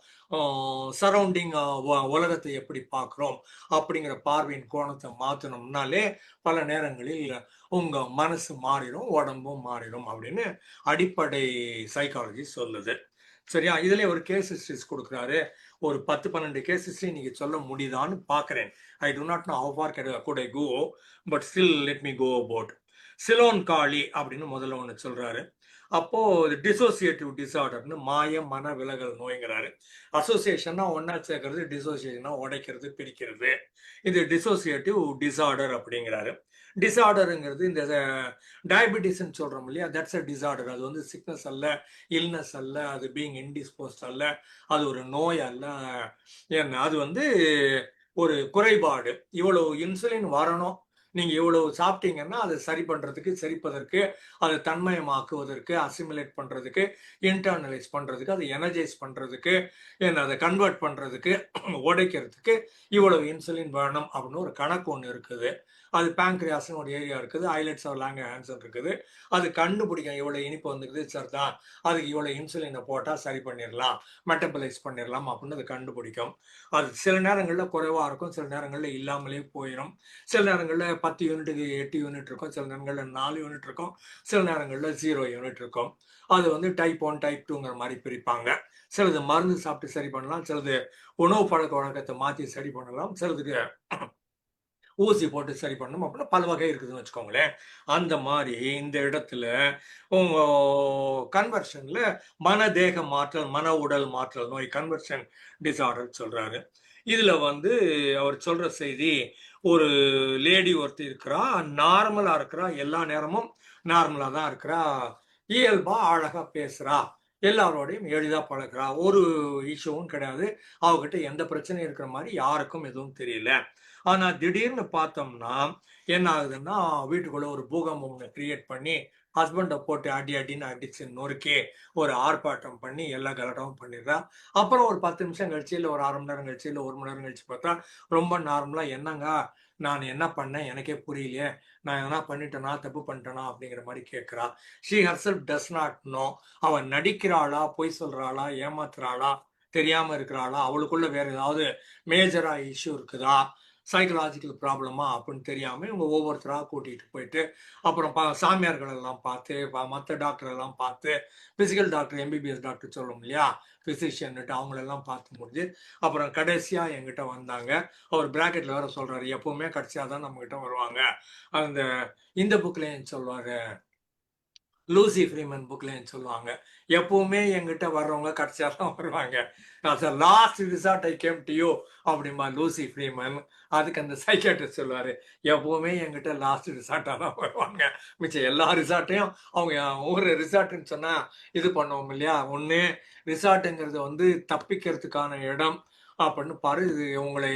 C: சரௌண்டிங் உலகத்தை எப்படி பார்க்கிறோம் அப்படிங்கிற பார்வையின் கோணத்தை மாற்றணும்னாலே பல நேரங்களில் உங்க மனசு மாறிடும், உடம்பும் மாறிடும் அப்படின்னு அடிப்படை சைக்காலஜி சொல்லுது. சரியா? இதுல ஒரு கேஸ் ஹிஸ்டரிஸ் கொடுக்குறாரு. ஒரு 10-12 கேஸ் ஹிஸ்டரி நீங்க சொல்ல முடியுதான்னு பாக்குறேன். I do not know how far could I go, but still let me go about. Ceylon Kali அப்படின்னு முதல்ல ஒண்ணு சொல்றாரு. அப்போ டிசோசியேட்டிவ் டிசார்டர்னு மாய மன விலகல் நோய்ங்கிறாரு. அசோசியேஷன்னா ஒன்னா சேர்க்கறது, டிசோசியேஷனா உடைக்கிறது, பிரிக்கிறது. இது டிசோசியேட்டிவ் டிசார்டர் அப்படிங்கிறாரு. டிசார்டருங்கிறது இந்த டயபிட்டிஸ்ன்னு சொல்றோம் இல்லையா, தட்ஸ் அ டிசார்டர். அது வந்து சிக்னஸ் அல்ல, இல்னஸ் அல்ல, அது பீங் இன்டிஸ்போஸ்ட் அல்ல, அது ஒரு நோய் அல்ல. ஏன்னா அது வந்து ஒரு குறைபாடு. இவ்வளவு இன்சுலின் வரணும், நீங்க இவ்வளவு சாப்பிட்டீங்கன்னா அதை சரி பண்றதுக்கு, செரிப்பதற்கு, அதை தன்மயமாக்குவதற்கு, அசிமுலேட் பண்றதுக்கு, இன்டர்னலைஸ் பண்றதுக்கு, அதை எனர்ஜைஸ் பண்றதுக்கு, அதை கன்வெர்ட் பண்றதுக்கு, உடைக்கிறதுக்கு இவ்வளவு இன்சுலின் வேணும் அப்படின்னு ஒரு கணக்கு ஒன்று இருக்குது. அது பேங்க்ரியாஸ்னு ஒரு ஏரியா இருக்குது, ஐலட்ஸ் ஆஃப் லாங்கர்ஹான்ஸ் இருக்குது. அது கண்டுபிடிக்கும் இவ்வளவு இனிப்பு வந்துக்குது, சரிதான், அதுக்கு இவ்வளவு இன்சுலினை போட்டா சரி பண்ணிடலாம், மெட்டபலைஸ் பண்ணிடலாம் அப்படின்னு அது கண்டுபிடிக்கும். அது சில நேரங்களில் குறைவா இருக்கும், சில நேரங்களில் இல்லாமலே போயிடும். சில நேரங்களில் 10 யூனிட்டுக்கு 8 யூனிட் இருக்கும், சில நேரங்களில் 4 யூனிட் இருக்கும், சில நேரங்களில் 0 யூனிட் இருக்கும். அது வந்து டைப் 1 டைப் 2ங்கிற மாதிரி பிரிப்பாங்க. சிலது மருந்து சாப்பிட்டு சரி பண்ணலாம், சிலது உணவு பழக்க வழக்கத்தை மாற்றி சரி பண்ணலாம், சிலதுக்கு ஊசி போட்டு சரி பண்ணணும் அப்படின்னா பல வகை இருக்குதுன்னு வச்சுக்கோங்களேன். அந்த மாதிரி இந்த இடத்துல உங்க கன்வர்ஷன்ல மனதேக மாற்றல், மன உடல் மாற்றல் நோய், கன்வர்ஷன் டிசார்டர் சொல்றாரு. இதுல வந்து அவர் சொல்ற செய்தி, ஒரு லேடி ஒருத்தி இருக்கிறா, நார்மலா இருக்கிறா, எல்லா நேரமும் நார்மலா தான் இருக்கிறா, இயல்பா அழகா பேசுறா, எல்லாரோடையும் எளிதா பழகுறா, ஒரு இஷ்யூவும் கிடையாது, அவகிட்ட எந்த பிரச்சனையும் இருக்கிற மாதிரி யாருக்கும் எதுவும் தெரியல. ஆனா திடீர்னு பார்த்தோம்னா என்ன ஆகுதுன்னா, வீட்டுக்குள்ள ஒரு பூகம்பம் ஒன்று கிரியேட் பண்ணி ஹஸ்பண்டை போட்டு அடின்னு அடிச்சு நொறுக்கி ஒரு ஆர்ப்பாட்டம் பண்ணி எல்லா கலட்டமும் பண்ணிடுறா. அப்புறம் ஒரு 10 நிமிஷம் கழிச்சு, இல்லை ஒரு 1/2 மணி நேரம் கழிச்சு, இல்லை 1 மணி நேரம் கழிச்சு பார்த்தா ரொம்ப நார்மலா, என்னங்க நான் என்ன பண்ணேன் எனக்கே புரியலையே, நான் எதனா பண்ணிட்டேனா, தப்பு பண்ணிட்டேனா அப்படிங்கிற மாதிரி கேட்கிறா. She herself does not know. அவன் நடிக்கிறாளா, பொய் சொல்றாளா, ஏமாத்துறாளா, தெரியாம இருக்கிறாளா, அவளுக்குள்ள வேற ஏதாவது மேஜரா இஷ்யூ இருக்குதா, சைக்கலாஜிக்கல் ப்ராப்ளமா அப்படின்னு தெரியாம இவங்க ஒவ்வொருத்தராக கூட்டிகிட்டு போயிட்டு அப்புறம் சாமியார்கள் எல்லாம் பார்த்து, மற்ற டாக்டர் எல்லாம் பார்த்து, பிசிக்கல் டாக்டர், எம்பிபிஎஸ் டாக்டர் சொல்லும் இல்லையா, பிசிஷியன்னுட்டு, அவங்களெல்லாம் பார்த்து முடிஞ்சு அப்புறம் கடைசியா என்கிட்ட வந்தாங்க. அவர் பிராக்கெட்ல வேற சொல்றாரு, எப்பவுமே கடைசியா தான் நம்ம கிட்ட வருவாங்க. இந்த புக்ல சொல்லுவாரு, லூசி ஃப்ரீமன் புக்லன்னு சொல்லுவாங்க. எப்பவுமே என்கிட்ட வர்றவங்க கடைசியா தான் வருவாங்க. Last resort I came to you அப்படிம்பா லூசி ஃப்ரீமன். அதுக்கு அந்த சைக்கியாட்ரிஸ்ட் சொல்லுவாரு, எப்பவுமே என்கிட்ட லாஸ்ட் ரிசார்ட்டா தான் வருவாங்க. மிச்சம் எல்லா ரிசார்ட்டையும் அவங்க ஒரு ரிசார்ட்னு சொன்னா இது பண்ணுவோம் இல்லையா? ஒண்ணு ரிசார்ட்டுங்கிறது வந்து தப்பிக்கிறதுக்கான இடம் அப்படின்னு பாரு, இது உங்களை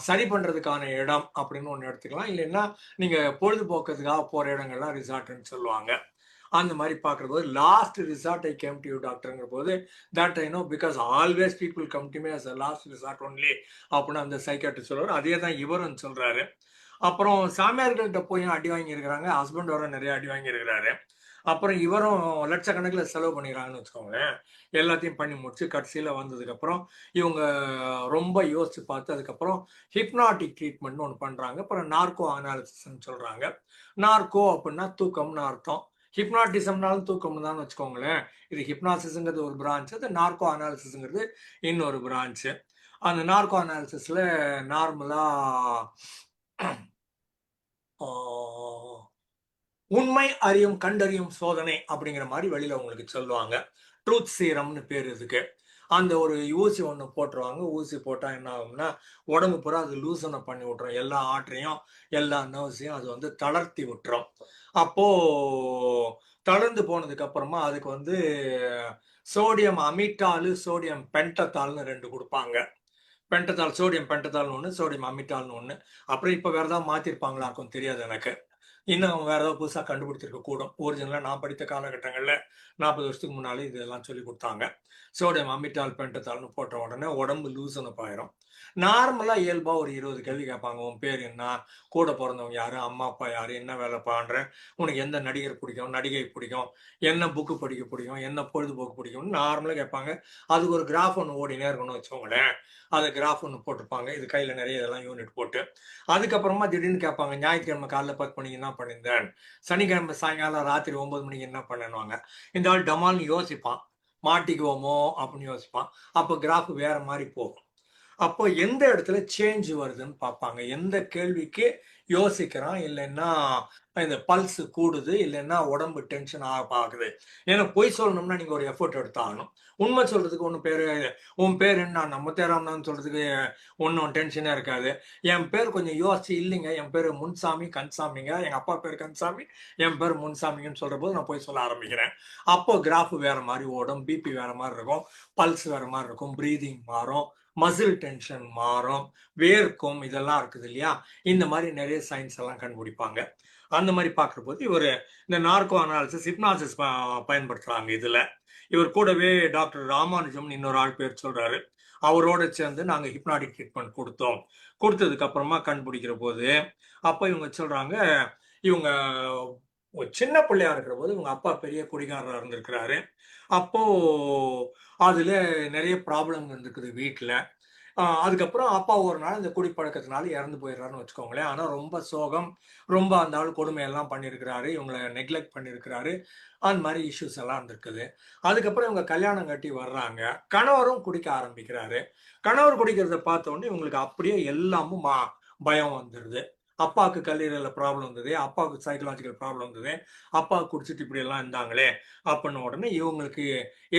C: சரி பண்றதுக்கான இடம் அப்படின்னு ஒண்ணு எடுத்துக்கலாம். இல்லைன்னா நீங்க பொழுதுபோக்குறதுக்காக போற இடங்கள்லாம் ரிசார்ட்னு சொல்லுவாங்க. அந்த மாதிரி பார்க்குற போது last resort I came to you டாக்டர்ங்கிற போது that I know because always people come to me as a last resort only அப்படின்னு அந்த சைக்காட்ரிஸ்ட் சொல்றாரு. அதே தான் இவரும் சொல்றாரு. அப்புறம் சாமியார்கள்ட்ட போய் அடி வாங்கியிருக்கிறாங்க, ஹஸ்பண்டோட நிறைய அடி வாங்கியிருக்கிறாரு. அப்புறம் இவரும் லட்சக்கணக்கில் செலவு பண்ணிக்கிறாங்கன்னு வச்சுக்கோங்களேன். எல்லாத்தையும் பண்ணி முடிச்சு கடைசியில் வந்ததுக்கப்புறம் இவங்க ரொம்ப யோசிச்சு பார்த்து அதுக்கப்புறம் ஹிப்னாட்டிக் ட்ரீட்மெண்ட்னு ஒன்று பண்ணுறாங்க. அப்புறம் நார்கோ அனாலிசிஸ்ன்னு சொல்கிறாங்க. நார்கோ அப்படின்னா தூக்கம்னு அர்த்தம். ஹிப்னாட்டிசம்னாலும் தூக்கம்னு தான் வச்சுக்கோங்களேன். இது ஹிப்னாசிஸ்ங்கிறது ஒரு பிரான்ச், அது நார்கோ அனாலிசிஸ்ங்கிறது இன்னொரு பிரான்ச்சு. அந்த நார்கோ அனாலிசிஸ்ல நார்மலா உண்மை அறியும் கண்டறியும் சோதனை அப்படிங்கிற மாதிரி வெளியில உங்களுக்கு சொல்லுவாங்க. ட்ரூத் சீரம்னு பேர் இதுக்கு. அந்த ஒரு ஊசி ஒன்று போட்டுருவாங்க. ஊசி போட்டா என்ன ஆகும்னா உடம்பு பூரா அது லூசனை பண்ணி விட்டுரும். எல்லா ஆற்றையும் எல்லா நர்வ்ஸையும் அது வந்து தளர்த்தி விட்டுரும். அப்போ தளர்ந்து போனதுக்கு அப்புறமா அதுக்கு வந்து சோடியம் அமிட்டாலு சோடியம் பென்டத்தால்னு 2 கொடுப்பாங்க. பென்டத்தால் சோடியம் பென்டத்தால்னு ஒன்று, சோடியம் அமிட்டால்னு ஒன்று. அப்புறம் இப்போ வேற ஏதாவது மாத்திருப்பாங்களாக்கும் தெரியாது எனக்கு. இன்னும் வேற ஏதாவது புதுசாக கண்டுபிடிச்சிருக்க கூடும். ஒரிஜினலாக நான் படித்த காலகட்டங்களில் 40 வருஷத்துக்கு முன்னாலே இதெல்லாம் சொல்லி கொடுத்தாங்க. சோடியம் அமிட்டால் பென்டத்தால்னு போட்ட உடனே உடம்பு லூசனப் ஆயிரும். நார்மலாக இயல்பாக ஒரு 20 கேள்வி கேட்பாங்க. உன் பேர் என்ன, கூட பிறந்தவங்க யாரு, அம்மா அப்பா யாரு, என்ன வேலை பண்ற, உனக்கு எந்த நடிகர் பிடிக்கும், நடிகை பிடிக்கும், என்ன புக்கு படிக்க பிடிக்கும், என்ன பொழுதுபோக்கு பிடிக்கும்னு நார்மலாக கேட்பாங்க. அதுக்கு ஒரு கிராஃப் ஒன்று ஓடினே இருக்கணும்னு வச்சுக்கோங்களேன். அதை கிராஃப் ஒன்று போட்டிருப்பாங்க. இது கையில் நிறைய இதெல்லாம் யூனிட் போட்டு அதுக்கப்புறமா திடீர்னு கேட்பாங்க, ஞாயிற்றுக்கிழமை காலைல 10 மணிக்கு என்ன பண்ணியிருந்தேன், சனிக்கிழமை சாயங்காலம் ராத்திரி 9 மணிக்கு என்ன பண்ணணுவாங்க. இந்த ஆள் டமால்னு யோசிப்பான், மாட்டிக்குவோமோ அப்படின்னு யோசிப்பான். அப்போ கிராஃப் வேற மாதிரி போகும். அப்போ எந்த இடத்துல சேஞ்ச் வருதுன்னு பார்ப்பாங்க. எந்த கேள்விக்கு யோசிக்கிறான், இல்லைன்னா இந்த பல்ஸ் கூடுது, இல்லைன்னா உடம்பு டென்ஷன் ஆகுது. ஏன்னா பொய் சொல்லணும்னா நீங்க ஒரு எஃபர்ட் எடுத்தாகணும். உண்மை சொல்றதுக்கு ஒன்றும் பேரு உன் பேர் என்ன நம்ம தேராமனான்னு சொல்றதுக்கு ஒன்றும் டென்ஷனே இருக்காது. என் பேர் கொஞ்சம் யோசிச்சு, இல்லைங்க என் பேர் முன்சாமி கன்சாமிங்க, எங்க அப்பா பேர் கன்சாமி, என் பேர் முன்சாமிங்கன்னு சொல்ற போது நான் போய் சொல்ல ஆரம்பிக்கிறேன். அப்போ கிராஃப் வேற மாதிரி ஓடும், பிபி வேற மாதிரி இருக்கும், பல்ஸ் வேற மாதிரி இருக்கும், பிரீதிங் மாறும், மசில் டென்ஷன் மாறும், வேர்க்கும், இதெல்லாம் இருக்குது இல்லையா. இந்த மாதிரி நிறைய சயின்ஸ் எல்லாம் கண்டுபிடிப்பாங்க. அந்த மாதிரி பார்க்குற போது இவர் இந்த நார்கோ அனாலிசிஸ் ஹிப்னாசிஸ் பயன்படுத்துறாங்க. இதுல இவர் கூடவே டாக்டர் ராமானுஜம்னு இன்னொரு ஆள் பேர் சொல்றாரு. அவரோட சேர்ந்து நாங்கள் ஹிப்னாட்டிக் ட்ரீட்மெண்ட் கொடுத்தோம். கொடுத்ததுக்கு அப்புறமா கண்டுபிடிக்கிற போது அப்போ இவங்க சொல்றாங்க, இவங்க சின்ன பிள்ளையா இருக்கிற போது இவங்க அப்பா பெரிய குடிகாரராக இருந்திருக்கிறாரு. அப்போ அதுல நிறைய ப்ராப்ளம் இருந்திருக்குது வீட்டில். அதுக்கப்புறம் அப்பா ஒரு நாள் இந்த குடிப்பழக்கத்தினால இறந்து போயிடுறாருன்னு வச்சுக்கோங்களேன். ஆனால் ரொம்ப சோகம், ரொம்ப அந்த ஆள் கொடுமையெல்லாம் பண்ணியிருக்கிறாரு, இவங்களை நெக்லெக்ட் பண்ணியிருக்கிறாரு, அந்த மாதிரி இஷ்யூஸ் எல்லாம் இருந்திருக்குது. அதுக்கப்புறம் இவங்க கல்யாணம் கட்டி வர்றாங்க, கணவரும் குடிக்க ஆரம்பிக்கிறாரு. கணவர் குடிக்கிறத பார்த்த உடனே இவங்களுக்கு அப்படியே எல்லாமும் பயம் வந்துடுது. அப்பாவுக்கு கல்லீரலில் ப்ராப்ளம் இருந்தது, அப்பாவுக்கு சைக்கலாஜிக்கல் ப்ராப்ளம் இருந்தது, அப்பா குடிச்சிட்டு இப்படி எல்லாம் இருந்தாங்களே அப்படின்னு உடனே இவங்களுக்கு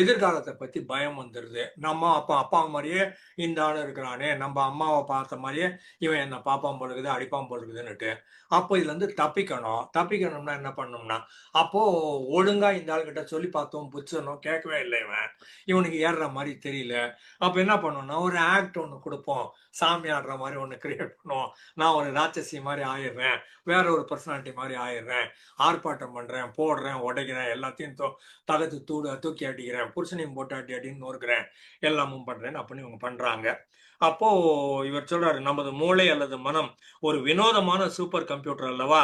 C: எதிர்காலத்தை பத்தி பயம் வந்துடுது. நம்ம அப்பா மாதிரியே இந்த ஆள் இருக்கிறானே, நம்ம அம்மாவை பார்த்த மாதிரியே இவன் என்ன பாப்பான் போடுக்குது, அடிப்பான் போடுக்குதுன்னுட்டு. அப்போ இதுல இருந்து தப்பிக்கணும்னா என்ன பண்ணணும்னா, அப்போ ஒழுங்கா இந்த ஆள்கிட்ட சொல்லி பார்த்தோம், புச்சனும் கேட்கவே இல்லை, இவனுக்கு ஏறுற மாதிரி தெரியல. அப்ப என்ன பண்ணணும்னா ஒரு ஆக்ட் ஒன்று கொடுப்போம், சாமி ஆடுற மாதிரி ஒன்று கிரியேட் பண்ணுவோம். நான் ஒரு ராட்சசி மாதிரி ஆயிடுறேன், வேற ஒரு பர்சனாலிட்டி மாதிரி ஆயிடுறேன், ஆர்ப்பாட்டம் பண்றேன், போடுறேன், உடைக்கிறேன், எல்லாத்தையும் தகத்து தூக்கி அடிக்கிறேன், புருஷனையும் போட்டு அடின்னு நோறுக்கிறேன், எல்லாமும் பண்றேன்னு அப்படின்னு இவங்க பண்றாங்க. அப்போ இவர் சொல்றாரு, நமது மூளை அல்லது மனம் ஒரு வினோதமான சூப்பர் கம்ப்யூட்டர் அல்லவா.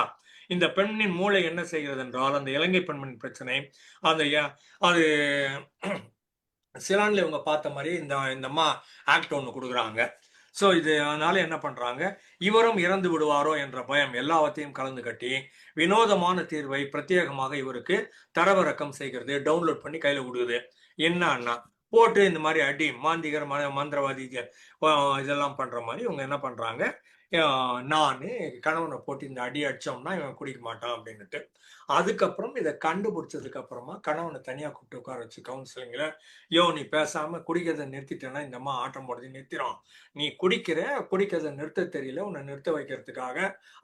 C: இந்த பெண்ணின் மூளை என்ன செய்கிறது என்றால், அந்த இலங்கை பெண்மணின் பிரச்சனை அந்த அது சிலான்ல இவங்க பார்த்த மாதிரி இந்த அம்மா ஆக்ட் ஒன்று கொடுக்குறாங்க. ஸோ இது அதனால என்ன பண்றாங்க, இவரும் இறந்து விடுவாரோ என்ற பயம் எல்லாவற்றையும் கலந்து கட்டி வினோதமான தீர்வை பிரத்யேகமாக இவருக்கு தரவிறக்கம் செய்கிறது, டவுன்லோட் பண்ணி கையில விடுது. என்னன்னா போட்டு இந்த மாதிரி அடி மாந்திகர் மந்திரவாதி இதெல்லாம் பண்ற மாதிரி இவங்க என்ன பண்றாங்க, நானு கணவனை போட்டு இந்த அடி அடிச்சோம்னா இவன் குடிக்க மாட்டான் அப்படின்னுட்டு. அதுக்கப்புறம் இதை கண்டுபிடிச்சதுக்கு அப்புறமா கணவனை தனியா கூப்பிட்டு உட்கார வச்சு கவுன்சிலிங்ல, நீ பேசாம குடிக்கிறதை நிறுத்திட்டேன்னா இந்த அம்மா ஆட்டம் போடுறது நிறுத்திடும். நீ குடிக்கிறதை நிறுத்த தெரியல, உன்னை நிறுத்த வைக்கிறதுக்காக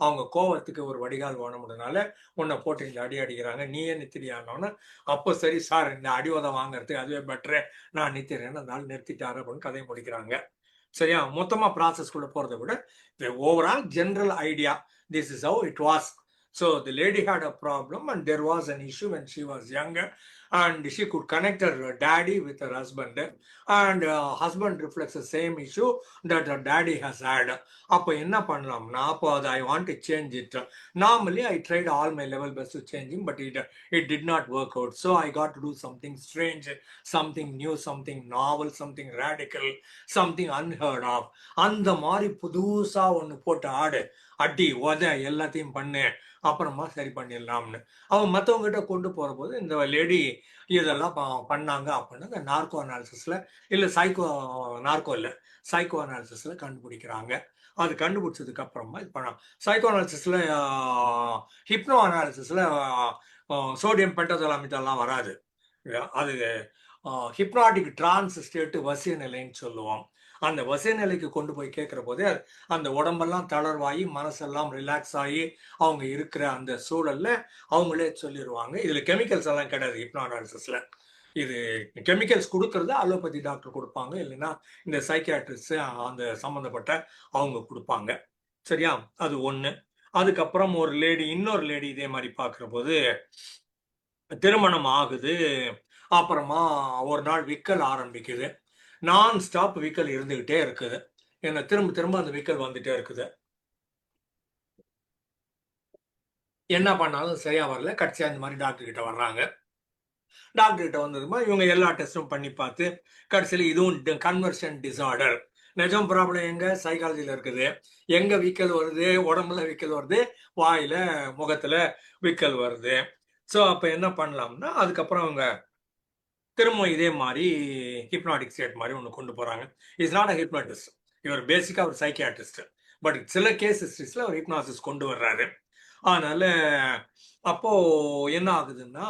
C: அவங்க கோவத்துக்கு ஒரு வடிகால் வேணும்ன்றதுனால உன்னை போட்டு இந்த அடி அடிக்கிறாங்க, நீயே நிறுத்திடியானோன்னு. அப்போ சரி சார், இந்த அடிவதம் வாங்குறதுக்கு அதுவே பெட்டரு, நான் நிறுத்திடுறேன்னு அந்த ஆள் நிறுத்திட்டாரு அப்படின்னு கதையை முடிக்கிறாங்க. சரியா? மொத்தமா ப்ராசஸ்குள்ள போறதை விட the overall general idea, this is how it was. So the lady had a problem and there was an issue when she was younger, and she could connect her daddy with her husband, and husband reflects the same issue that her daddy has had. அப்போ என்ன பண்ணலாம்னா, அப்போ அது I want to change it. Normally I tried all my level best to change him, but it did not work out. So I got to do something strange, something new, something novel, something radical, something unheard of. அந்த மாதிரி புதுசா ஒண்ணு போட்டு ஆடு, அடி உத எல்லாத்தையும் பண்ணு, அப்புறமா சரி பண்ணிடலாம்னு அவன் மற்றவங்க கிட்ட கொண்டு போற போது இந்த லேடி இதெல்லாம் பண்ணாங்க அப்படின்னு இந்த நார்கோ அனாலிசிஸ்ல இல்லை சைக்கோ அனாலிசிஸ்ல கண்டுபிடிக்கிறாங்க. அது கண்டுபிடிச்சதுக்கு அப்புறமா இது பண்ணலாம். சைக்கோ அனாலிசிஸ்ல ஹிப்னோ அனாலிசிஸ்ல சோடியம் பென்டோசலாமிதெல்லாம் வராது. அது ஹிப்னாட்டிக் டிரான்ஸ் ஸ்டேட் வசிய நிலைன்னு சொல்லுவோம். அந்த வசிய நிலைக்கு கொண்டு போய் கேட்கிற போதே அந்த உடம்பெல்லாம் தளர்வாகி மனசெல்லாம் ரிலாக்ஸ் ஆகி அவங்க இருக்கிற அந்த சூழல்ல அவங்களே சொல்லிடுவாங்க. இதுல கெமிக்கல்ஸ் எல்லாம் கிடையாது ஹிப்னோ அனாலிசிஸ்ல. இது கெமிக்கல்ஸ் கொடுக்கறது அலோபதி டாக்டர் கொடுப்பாங்க, இல்லைன்னா இந்த சைக்கியாட்ரிஸ்ட் அந்த சம்மந்தப்பட்ட அவங்க கொடுப்பாங்க. சரியா? அது ஒண்ணு. அதுக்கப்புறம் இன்னொரு லேடி இதே மாதிரி பார்க்குற போது திருமணம் ஆகுது. அப்புறமா ஒரு நாள் விக்கல் ஆரம்பிக்குது. நான் ஸ்டாப் விக்கல் இருந்துகிட்டே இருக்குது. என்ன திரும்ப திரும்ப அந்த விக்கல் வந்துட்டே இருக்குது. என்ன பண்ணாலும் சரியா வரல. கடைசியா இந்த மாதிரி டாக்டர் கிட்ட வர்றாங்க. டாக்டர் கிட்ட வந்ததுமா இவங்க எல்லா டெஸ்டும் பண்ணி பார்த்து கடைசியில் இதுவும் கன்வர்ஷன் டிசார்டர். நிஜம் ப்ராப்ளம் எங்க? சைக்காலஜில இருக்குது. எங்க விக்கல் வருது? உடம்புல விக்கல் வருது, வாயில முகத்துல விக்கல் வருது. ஸோ அப்ப என்ன பண்ணலாம்னா அதுக்கப்புறம் அவங்க திரும்ப இதே மாதிரி ஹிப்னாட்டிக் ஸ்டேட் மாதிரி ஒன்று கொண்டு போறாங்க. இஸ் நாட் அ ஹிப்னாட்டிஸ்ட், இவர் பேசிக்கா ஒரு சைக்கியாட்ரிஸ்ட். பட் சில கேஸ் ஹிஸ்டரிஸ்ல அவர் ஹிப்னாசிஸ் கொண்டு வர்றாரு. அதனால அப்போ என்ன ஆகுதுன்னா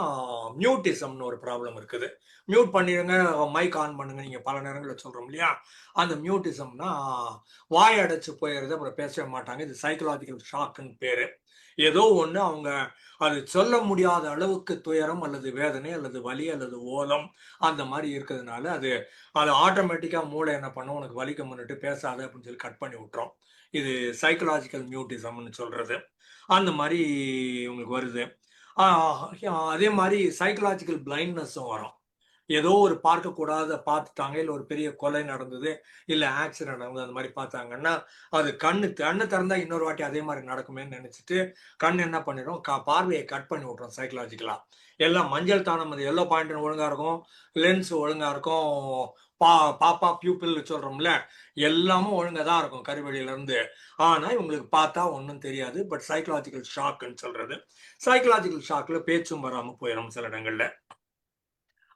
C: மியூட்டிசம்னு ஒரு ப்ராப்ளம் இருக்குது. மியூட் பண்ணிடுங்க, மைக் ஆன் பண்ணுங்க, நீங்க பல நேரங்களில் சொல்றோம் இல்லையா? அந்த மியூட்டிசம்னா வாய் அடைச்சு போயிடுறது, அப்புறம் பேசவே மாட்டாங்க. இது சைக்கலாஜிக்கல் ஷாக்குன்னு பேரு. ஏதோ ஒண்ணு அவங்க அது சொல்ல முடியாத அளவுக்கு துயரம் அல்லது வேதனை அல்லது வலி அல்லது ஓலம் அந்த மாதிரி இருக்கிறதுனால அது ஆட்டோமேட்டிக்கா மூளை என்ன பண்ணும், உனக்கு வலிக்க முன்னிட்டு பேசாத அப்படின்னு சொல்லி கட் பண்ணி விட்டுரும். இது சைக்கலாஜிக்கல் மியூட்டிசம்னு சொல்றது. அந்த மாதிரி உங்களுக்கு வருது. அதே மாதிரி சைக்கலாஜிக்கல் பிளைண்ட்னஸும் வரும். ஏதோ ஒரு பார்க்கக்கூடாத பார்த்துட்டாங்க, இல்லை ஒரு பெரிய கொலை நடந்தது, இல்லை ஆக்சிடென்ட் நடந்தது, அந்த மாதிரி பார்த்தாங்கன்னா அது கண்ணு திறந்தா இன்னொரு வாட்டி அதே மாதிரி நடக்குமேன்னு நினைச்சிட்டு கண் என்ன பண்ணிடும், பார்வையை கட் பண்ணி விட்றோம். சைக்கலாஜிக்கலா எல்லாம் மஞ்சள் தானம், அது எல்லோ பாயிண்ட் ஒழுங்கா இருக்கும், லென்ஸ் ஒழுங்கா இருக்கும், பாப்பா பியூப்பிள் சொல்றோம்ல, எல்லாமும் ஒழுங்கா தான் இருக்கும் கருவெளியில இருந்து. ஆனா இவங்களுக்கு பார்த்தா ஒன்றும் தெரியாது. பட் சைக்கலாஜிக்கல் ஷாக்குன்னு சொல்றது. சைக்கலாஜிக்கல் ஷாக்ல பேச்சும் வராம போயிடும் சில இடங்கள்ல.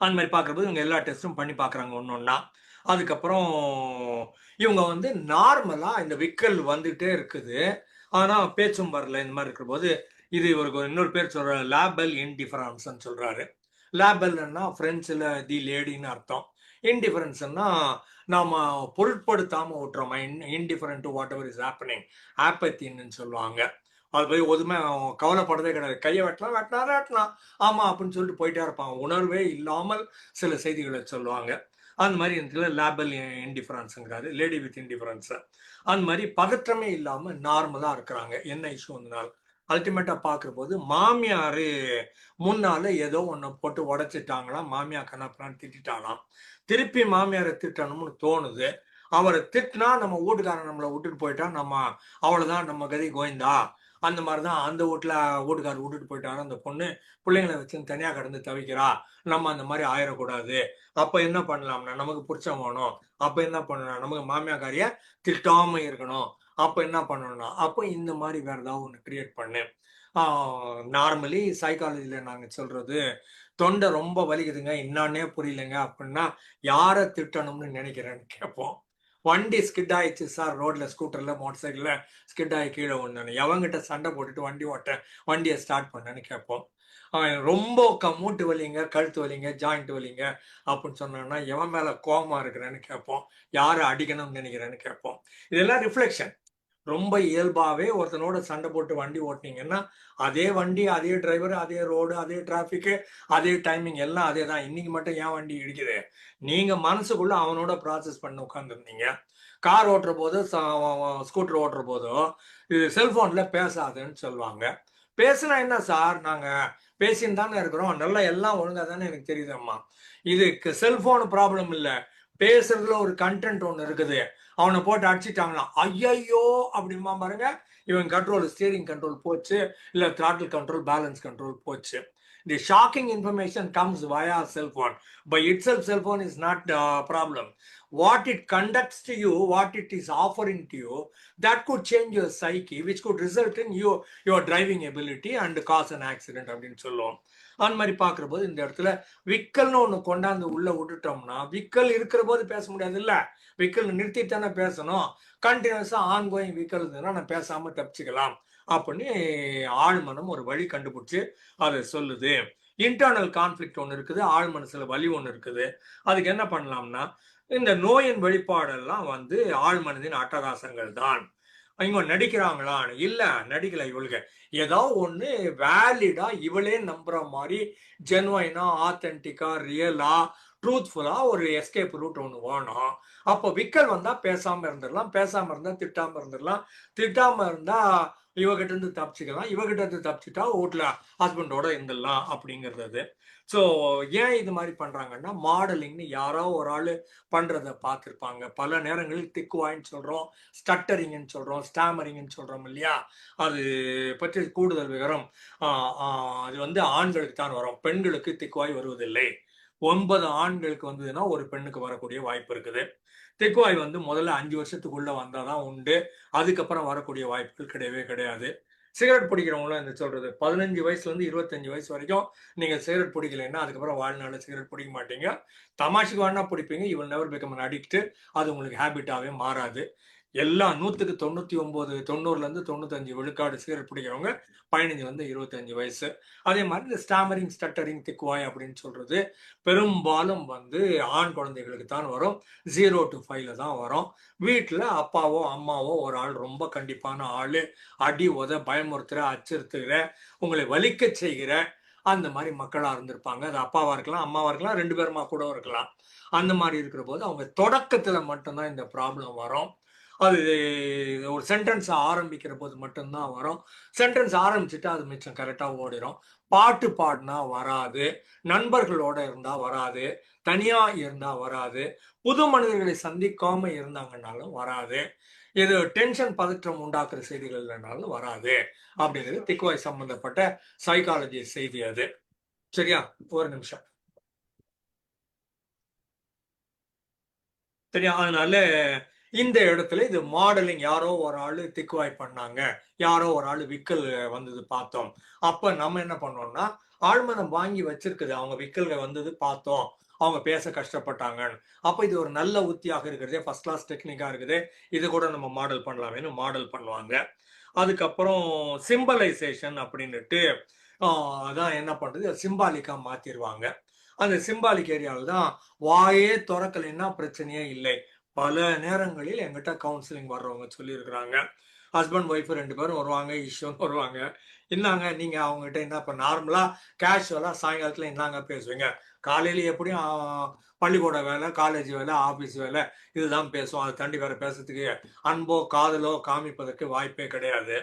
C: அந்த மாதிரி பார்க்குறப்போது இவங்க எல்லா டெஸ்ட்டும் பண்ணி பார்க்குறாங்க ஒன்று ஒன்றா. அதுக்கப்புறம் இவங்க நார்மலாக இந்த விக்கல் வந்துகிட்டே இருக்குது, ஆனால் பேச்சும் வரல. இந்த மாதிரி இருக்கிற போது இது இவருக்கு இன்னொரு பேர் சொல்கிற லேபல் இன்டிஃபரன்ஸ்ன்னு சொல்கிறாரு. லேபல்னா ஃப்ரெண்ட்ஸில் தி லேடின்னு அர்த்தம். இன்டிஃபரன்ஸ்னா நாம் பொருட்படுத்தாமல் விட்டுறோம். Indifferent to whatever is happening, ஆப்பத்தின்னு சொல்லுவாங்க. அது போய் ஒதுமே கவலைப்படுறதே கிடையாது. கையை வெட்டலாம் ஆமா அப்படின்னு சொல்லிட்டு போயிட்டே இருப்பாங்க. உணர்வே இல்லாமல் சில செய்திகளை சொல்லுவாங்க. அந்த மாதிரி இடத்துல லேபல் இன்டிஃபரன்ஸுங்கிறாரு, லேடி வித் இன்டிஃபரன்ஸ். அந்த மாதிரி பதற்றமே இல்லாம நார்மலா இருக்கிறாங்க. என்ன இஷ்யூ வந்தனால அல்டிமேட்டா பாக்குற போது மாமியாரு முன்னால ஏதோ ஒண்ணு போட்டு உடைச்சிட்டாங்களாம். மாமியார் கண்ணாப்பண்ணான்னு திட்டாலாம். திருப்பி மாமியாரை திட்டணும்னு தோணுது. அவரை திட்டினா நம்ம வீட்டுக்காரன் நம்மளை விட்டுட்டு போயிட்டா நம்ம அவ்வளவுதான், நம்ம கதி கோயந்தா. அந்த மாதிரிதான் அந்த வீட்டுக்காரர் விட்டுட்டு போயிட்டாரு. அந்த பொண்ணு பிள்ளைங்களை வச்சு தனியா கடந்து தவிக்கிறா. நம்ம அந்த மாதிரி ஆயிடக்கூடாது. அப்ப என்ன பண்ணலாம்னா நமக்கு புடிச்சம் வேணும். அப்ப என்ன பண்ணணும், நமக்கு மாமியாக்காரிய திட்டாம இருக்கணும். அப்ப என்ன பண்ணணும்னா அப்ப இந்த மாதிரி வேற ஏதாவது ஒண்ணு கிரியேட் பண்ணு. நார்மலி சைக்காலஜில நாங்க சொல்றது, தொண்டை ரொம்ப வலிக்குதுங்க, என்னான்னே புரியலைங்க அப்படின்னா யாரை திட்டணும்னு நினைக்கிறேன்னு கேட்போம். வண்டி ஸ்கிட் ஆயிடுச்சு சார், ரோட்ல ஸ்கூட்டர்ல மோட்டர் சைக்கிள்ல ஸ்கிட் ஆகி கீழே விழுந்தானு. எவங்கிட்ட சண்டை போட்டுட்டு வண்டியை ஸ்டார்ட் பண்ணேன்னு கேட்போம். அவன் ரொம்ப மூட்டு வலிங்க, கழுத்து வலிங்க, ஜாயிண்ட் வலிங்க அப்படின்னு சொன்னான்னா எவன் மேல கோபமா இருக்கிறேன்னு கேட்போம். யாரை அடிக்கணும்னு நினைக்கிறேன்னு கேட்போம். இதெல்லாம் ரிஃப்ளெக்ஷன். ரொம்ப இயல்பாவே ஒருத்தனோட சண்டை போட்டு வண்டி ஓட்டினீங்கன்னா அதே வண்டி, அதே டிரைவர், அதே ரோடு, அதே டிராபிக், அதே டைமிங் எல்லாம் அதே தான். இன்னைக்கு மட்டும் ஏன் வண்டி இடிக்குது? நீங்க மனசுக்குள்ள அவனோட ப்ராசஸ் பண்ண உட்காந்துருந்தீங்க. கார் ஓட்டுற போதோ ஸ்கூட்டர் ஓட்டுற போதோ இது செல்போன்ல பேசாதுன்னு சொல்லுவாங்க. பேசுனா என்ன சார், நாங்க பேசின்னு தானே இருக்கிறோம், நல்லா எல்லாம் ஒழுங்கா தானே எனக்கு தெரியுதம்மா. இதுக்கு செல்போன் ப்ராப்ளம் இல்ல, பேசுறதுல ஒரு கண்டென்ட் ஒண்ணு இருக்குது. அவனை போட்டு அடிச்சிட்டாங்கன்னா ஐயையோ அப்படிமா பாருங்க, இவன் கண்ட்ரோல், ஸ்டீரிங் கண்ட்ரோல் போச்சு, இல்ல throttle கண்ட்ரோல், பேலன்ஸ் கண்ட்ரோல் போச்சு. The shocking information comes via cell phone. By itself, cell phone is not a problem. What it conducts to you, what it is offering to you, that could change your psyche, which could result in your driving ability and cause an accident அப்படின்னு சொல்லுவோம். அந்த மாதிரி பார்க்குற போது இந்த இடத்துல விக்கல்னு ஒன்று கொண்டாந்து உள்ள விட்டுட்டோம்னா, விக்கல் இருக்கிற போது பேச முடியாது இல்ல, விக்கல் நிறுத்திட்டு தானே பேசணும். கண்டினியூஸா ஆன்கோயிங் விக்கல் இருந்ததுன்னா நான் பேசாம தப்பிச்சுக்கலாம் அப்படின்னு ஆழ்மனம் ஒரு வழி கண்டுபிடிச்சு அதை சொல்லுது. இன்டர்னல் கான்ஃபிளிக்ட் ஒன்று இருக்குது, ஆழ் மனசுல வலி ஒன்று இருக்குது. அதுக்கு என்ன பண்ணலாம்னா, இந்த நோயின் வெளிப்பாடெல்லாம் வந்து ஆழ்மனதின் அட்டகாசங்கள் தான். இவங்க நடிக்கிறாங்களா? இல்ல, நடிக்கல. இவளுக்கு ஏதோ ஒண்ணு வேலிடா இவளே நம்புற மாதிரி ஜென்வைனா, ஆத்தென்டிக்கா, ரியலா, ட்ரூத்ஃபுல்லா ஒரு எஸ்கேப் ரூட் ஒண்ணு வேணும். அப்போ விக்கல் வந்தா பேசாம இருந்துடலாம், பேசாம இருந்தா திட்டாம இருந்துடலாம், திட்டாம இருந்தா இவகிட்ட இருந்து தப்பிச்சுக்கலாம், இவகிட்ட இருந்து தப்பிச்சுட்டா வீட்டுல ஹஸ்பண்டோட இருந்துடலாம் அப்படிங்கிறது. ஸோ ஏன் இது மாதிரி பண்றாங்கன்னா, மாடலிங்னு யாரோ ஒரு ஆளு பண்றதை பார்த்துருப்பாங்க. பல நேரங்களில் திக்குவாயின்னு சொல்றோம், ஸ்டட்டரிங்னு சொல்றோம், ஸ்டாமரிங்னு சொல்றோம் இல்லையா? அது பற்றி கூடுதல் விவரம் அது வந்து ஆண்களுக்கு தான் வரும், பெண்களுக்கு திக்குவாய் வருவதில்லை. 9 ஆண்களுக்கு வந்ததுன்னா ஒரு பெண்ணுக்கு வரக்கூடிய வாய்ப்பு இருக்குது. திக்குவாய் வந்து முதல்ல 5 வருஷத்துக்குள்ள வந்தாதான் உண்டு. அதுக்கப்புறம் வரக்கூடிய வாய்ப்புகள் கிடையவே கிடையாது. சிகரெட் பிடிக்கிறவங்களும் என்ன சொல்றது, 15 வயசுல இருந்து 25 வயசு வரைக்கும் நீங்க சிகரெட் பிடிக்கலைன்னா அதுக்கப்புறம் வாழ்நாள சிகரெட் பிடிக்க மாட்டீங்க. தமாஷுக்கு வேணா பிடிப்பீங்க. You will never become an addict. அது உங்களுக்கு ஹேபிட்டாவே மாறாது. எல்லா 100க்கு 99, 90ல இருந்து 95 விழுக்காடு சிகரெட் பிடிக்கிறவங்க 15 வந்து 25 வயசு. அதே மாதிரி இந்த ஸ்டாமரிங், ஸ்டட்டரிங், திக்குவாய் அப்படின்னு சொல்றது பெரும்பாலும் வந்து ஆண் குழந்தைகளுக்கு தான் வரும். 0 to 5ல தான் வரும். வீட்டுல அப்பாவோ அம்மாவோ ஒரு ஆள் ரொம்ப கண்டிப்பான ஆளு, அடி உத, பயமுறுத்துற, அச்சுறுத்துகிற, உங்களை வலிக்க செய்கிற அந்த மாதிரி மக்களா இருந்திருப்பாங்க. அது அப்பாவா இருக்கலாம், அம்மாவா இருக்கலாம், 2 பேருமா கூட இருக்கலாம். அந்த மாதிரி இருக்கிற போது அவங்க தொடக்கத்துல மட்டும்தான் இந்த ப்ராப்ளம் வரும். அது ஒரு சென்டென்ஸ் ஆரம்பிக்கிற போது மட்டும்தான் வரும். சென்டென்ஸ் ஆரம்பிச்சுட்டு அது மிச்சம் கரெக்டா ஓடிடும். பாட்டு பாடினா வராது, நண்பர்களோட இருந்தா வராது, தனியா இருந்தா வராது, புது மனிதர்களை சந்திக்காம இருந்தாங்கன்னாலும் வராது, இது டென்ஷன், பதற்றம் உண்டாக்குற செய்திகள் இல்லைனாலும் வராது அப்படிங்கிறது திக்குவாய் சம்பந்தப்பட்ட சைக்காலஜி செய்தி. அது சரியா? ஒரு நிமிஷம். சரியா? அதனால இந்த இடத்துல இது மாடலிங், யாரோ ஒரு ஆளு திக்குவாய் பண்ணாங்க, யாரோ ஒரு ஆளு விக்கல் வந்தது பார்த்தோம். அப்ப நம்ம என்ன பண்ணோம்னா, ஆழ்மனம் வாங்கி வச்சிருக்குது, அவங்க விக்கல்கள் வந்தது பார்த்தோம், அவங்க பேச கஷ்டப்பட்டாங்கன்னு. அப்ப இது ஒரு நல்ல உத்தியாக இருக்கிறதே, ஃபர்ஸ்ட் கிளாஸ் டெக்னிக்கா இருக்குது, இது கூட நம்ம மாடல் பண்ணலாமேன்னு மாடல் பண்ணுவாங்க. அதுக்கப்புறம் சிம்பலைசேஷன் அப்படின்னுட்டு அதான் என்ன பண்றது, சிம்பாலிக்கா மாத்திருவாங்க. அந்த சிம்பாலிக் ஏரியாவில் தான் வாயே திறக்கலைன்னா பிரச்சனையே இல்லை. பல நேரங்களில் எங்கிட்ட கவுன்சிலிங் வர்றவங்க சொல்லியிருக்கிறாங்க, ஹஸ்பண்ட் ஒய்ஃப் 2 பேரும் வருவாங்க, ஈஸ்வரன் வருவாங்க. என்னங்க நீங்க அவங்ககிட்ட என்ன இப்போ நார்மலா கேஷுவலா சாயங்காலத்துல என்னங்க பேசுவீங்க? காலையில எப்படியும் பள்ளிக்கூட வேலை, காலேஜ் வேலை, ஆபீஸ் வேலை இதுதான் பேசுவோம். அதை தாண்டி வேற பேசுறதுக்கு அன்போ காதலோ காமிப்பதற்கு வாய்ப்பே கிடையாது.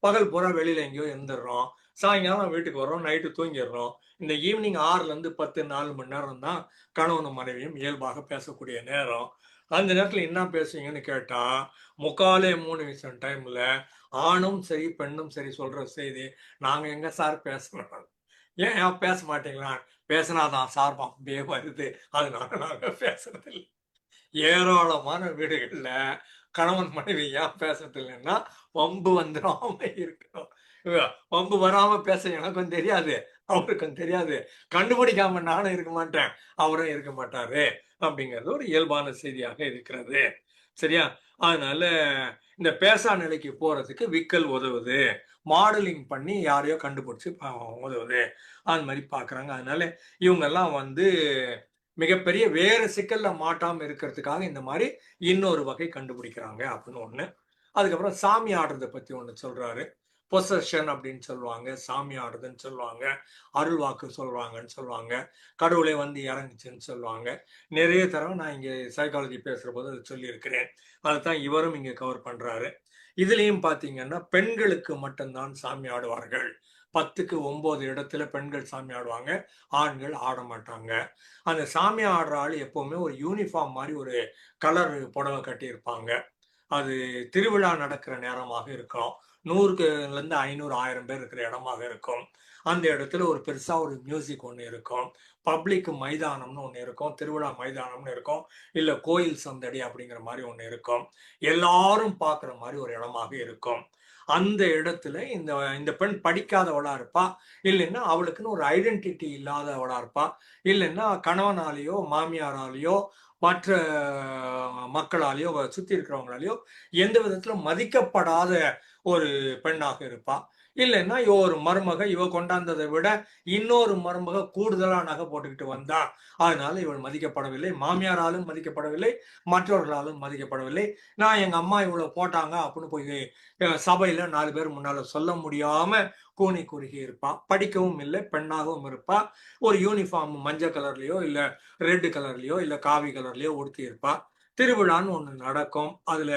C: பகல் பூரா வெளியில எங்கேயோ இருந்துடுறோம், சாயங்காலம் வீட்டுக்கு வர்றோம், நைட்டு தூங்கிடுறோம். இந்த ஈவினிங் 6ல இருந்து 10, 4 மணி நேரம் தான் கணவனும் மனைவியும் இயல்பாக பேசக்கூடிய நேரம். அந்த நேரத்துல என்ன பேசுவீங்கன்னு கேட்டா, 3:45 டைம்ல ஆணும் சரி பெண்ணும் சரி சொல்ற செய்தி, நாங்க எங்க சார் பேசணும்? ஏன் பேச மாட்டீங்களா? பேசினாதான் சார் அப்படியே வருது, அதனால நாங்க பேசுறது இல்லை. ஏராளமான வீடுகள்ல கணவன் மனைவி ஏன் பேசுறது இல்லைன்னா, வம்பு வந்துடாம இருக்கணும். வம்பு வராம பேச எனக்கும் தெரியாது, அவருக்கும் தெரியாது, கண்டுபிடிக்காம நானும் இருக்க மாட்டேன், அவரும் இருக்க மாட்டாரு அப்படிங்கிறது ஒரு இயல்பான செய்தியாக இருக்கிறது. சரியா? அதனால இந்த பேசா நிலைக்கு போறதுக்கு விக்கல் உதவுது. மாடலிங் பண்ணி யாரையோ கண்டுபிடிச்சு உதவுது. அது மாதிரி பார்க்குறாங்க. அதனால இவங்கெல்லாம் வந்து மிகப்பெரிய வேற சிக்கல்ல மாட்டாம இருக்கிறதுக்காக இந்த மாதிரி இன்னொரு வகை கண்டுபிடிக்கிறாங்க அப்படின்னு ஒண்ணு. அதுக்கப்புறம் சாமி ஆடுறத பத்தி ஒண்ணு சொல்றாரு. பொசஷன் அப்படின்னு சொல்லுவாங்க. சாமி ஆடுறதுன்னு சொல்லுவாங்க. அருள்வாக்கு சொல்றாங்கன்னு சொல்லுவாங்க. கடவுளே வந்து இறங்குச்சுன்னு சொல்லுவாங்க. நிறைய தடவை நான் இங்க சைக்காலஜி பேசுற போது அதை சொல்லியிருக்கிறேன். அதைத்தான் இவரும் இங்க கவர் பண்றாரு. இதுலயும் பாத்தீங்கன்னா பெண்களுக்கு மட்டும்தான் சாமி ஆடுவார்கள். 10க்கு 9 இடத்துல பெண்கள் சாமி ஆடுவாங்க. ஆண்கள் ஆட மாட்டாங்க. அந்த சாமி ஆடுற ஆள் எப்பவுமே ஒரு யூனிஃபார்ம் மாதிரி ஒரு கலர் புடவை கட்டியிருப்பாங்க. அது திருவிழா நடக்கிற நேரமாக இருக்கும். 100லேருந்து 500, 1000 பேர் இருக்கிற இடமாக இருக்கும். அந்த இடத்துல ஒரு பெருசா ஒரு மியூசிக் ஒண்ணு இருக்கும். பப்ளிக் மைதானம்னு ஒண்ணு இருக்கும். திருவிழா மைதானம்னு இருக்கும். இல்ல கோயில் சந்தடி அப்படிங்கிற மாதிரி ஒண்ணு இருக்கும். எல்லாரும் பார்க்குற மாதிரி ஒரு இடமாக இருக்கும். அந்த இடத்துல இந்த இந்த பெண் படிக்காதவளா இருப்பா. இல்லைன்னா அவளுக்குன்னு ஒரு ஐடென்டிட்டி இல்லாதவளா இருப்பா. இல்லைன்னா கணவனாலேயோ மாமியாராலேயோ மற்ற மக்களாலேயோ சுத்தி இருக்கிறவங்களாலேயோ எந்த விதத்திலும் மதிக்கப்படாத ஒரு பெண்ணாக இருப்பா. இல்லைன்னா இவ ஒரு மருமக, இவ கொண்டாந்ததை விட இன்னொரு மருமக கூடுதலா நகை போட்டுக்கிட்டு வந்தா, அதனால இவள் மதிக்கப்படவில்லை. மாமியாராலும் மதிக்கப்படவில்லை, மற்றவர்களாலும் மதிக்கப்படவில்லை. நான் எங்க அம்மா இவ்வளவு போட்டாங்க அப்படின்னு போய் சபையில 4 பேர் முன்னால சொல்ல முடியாம கூனி குறுகி இருப்பா. படிக்கவும் இல்லை, பெண்ணாகவும் இருப்பா. ஒரு யூனிஃபார்ம் மஞ்சள் கலர்லயோ இல்ல ரெட் கலர்லயோ இல்ல காவி கலர்லயோ உடுத்தி இருப்பா. திருவிழான்னு ஒண்ணு நடக்கும். அதுல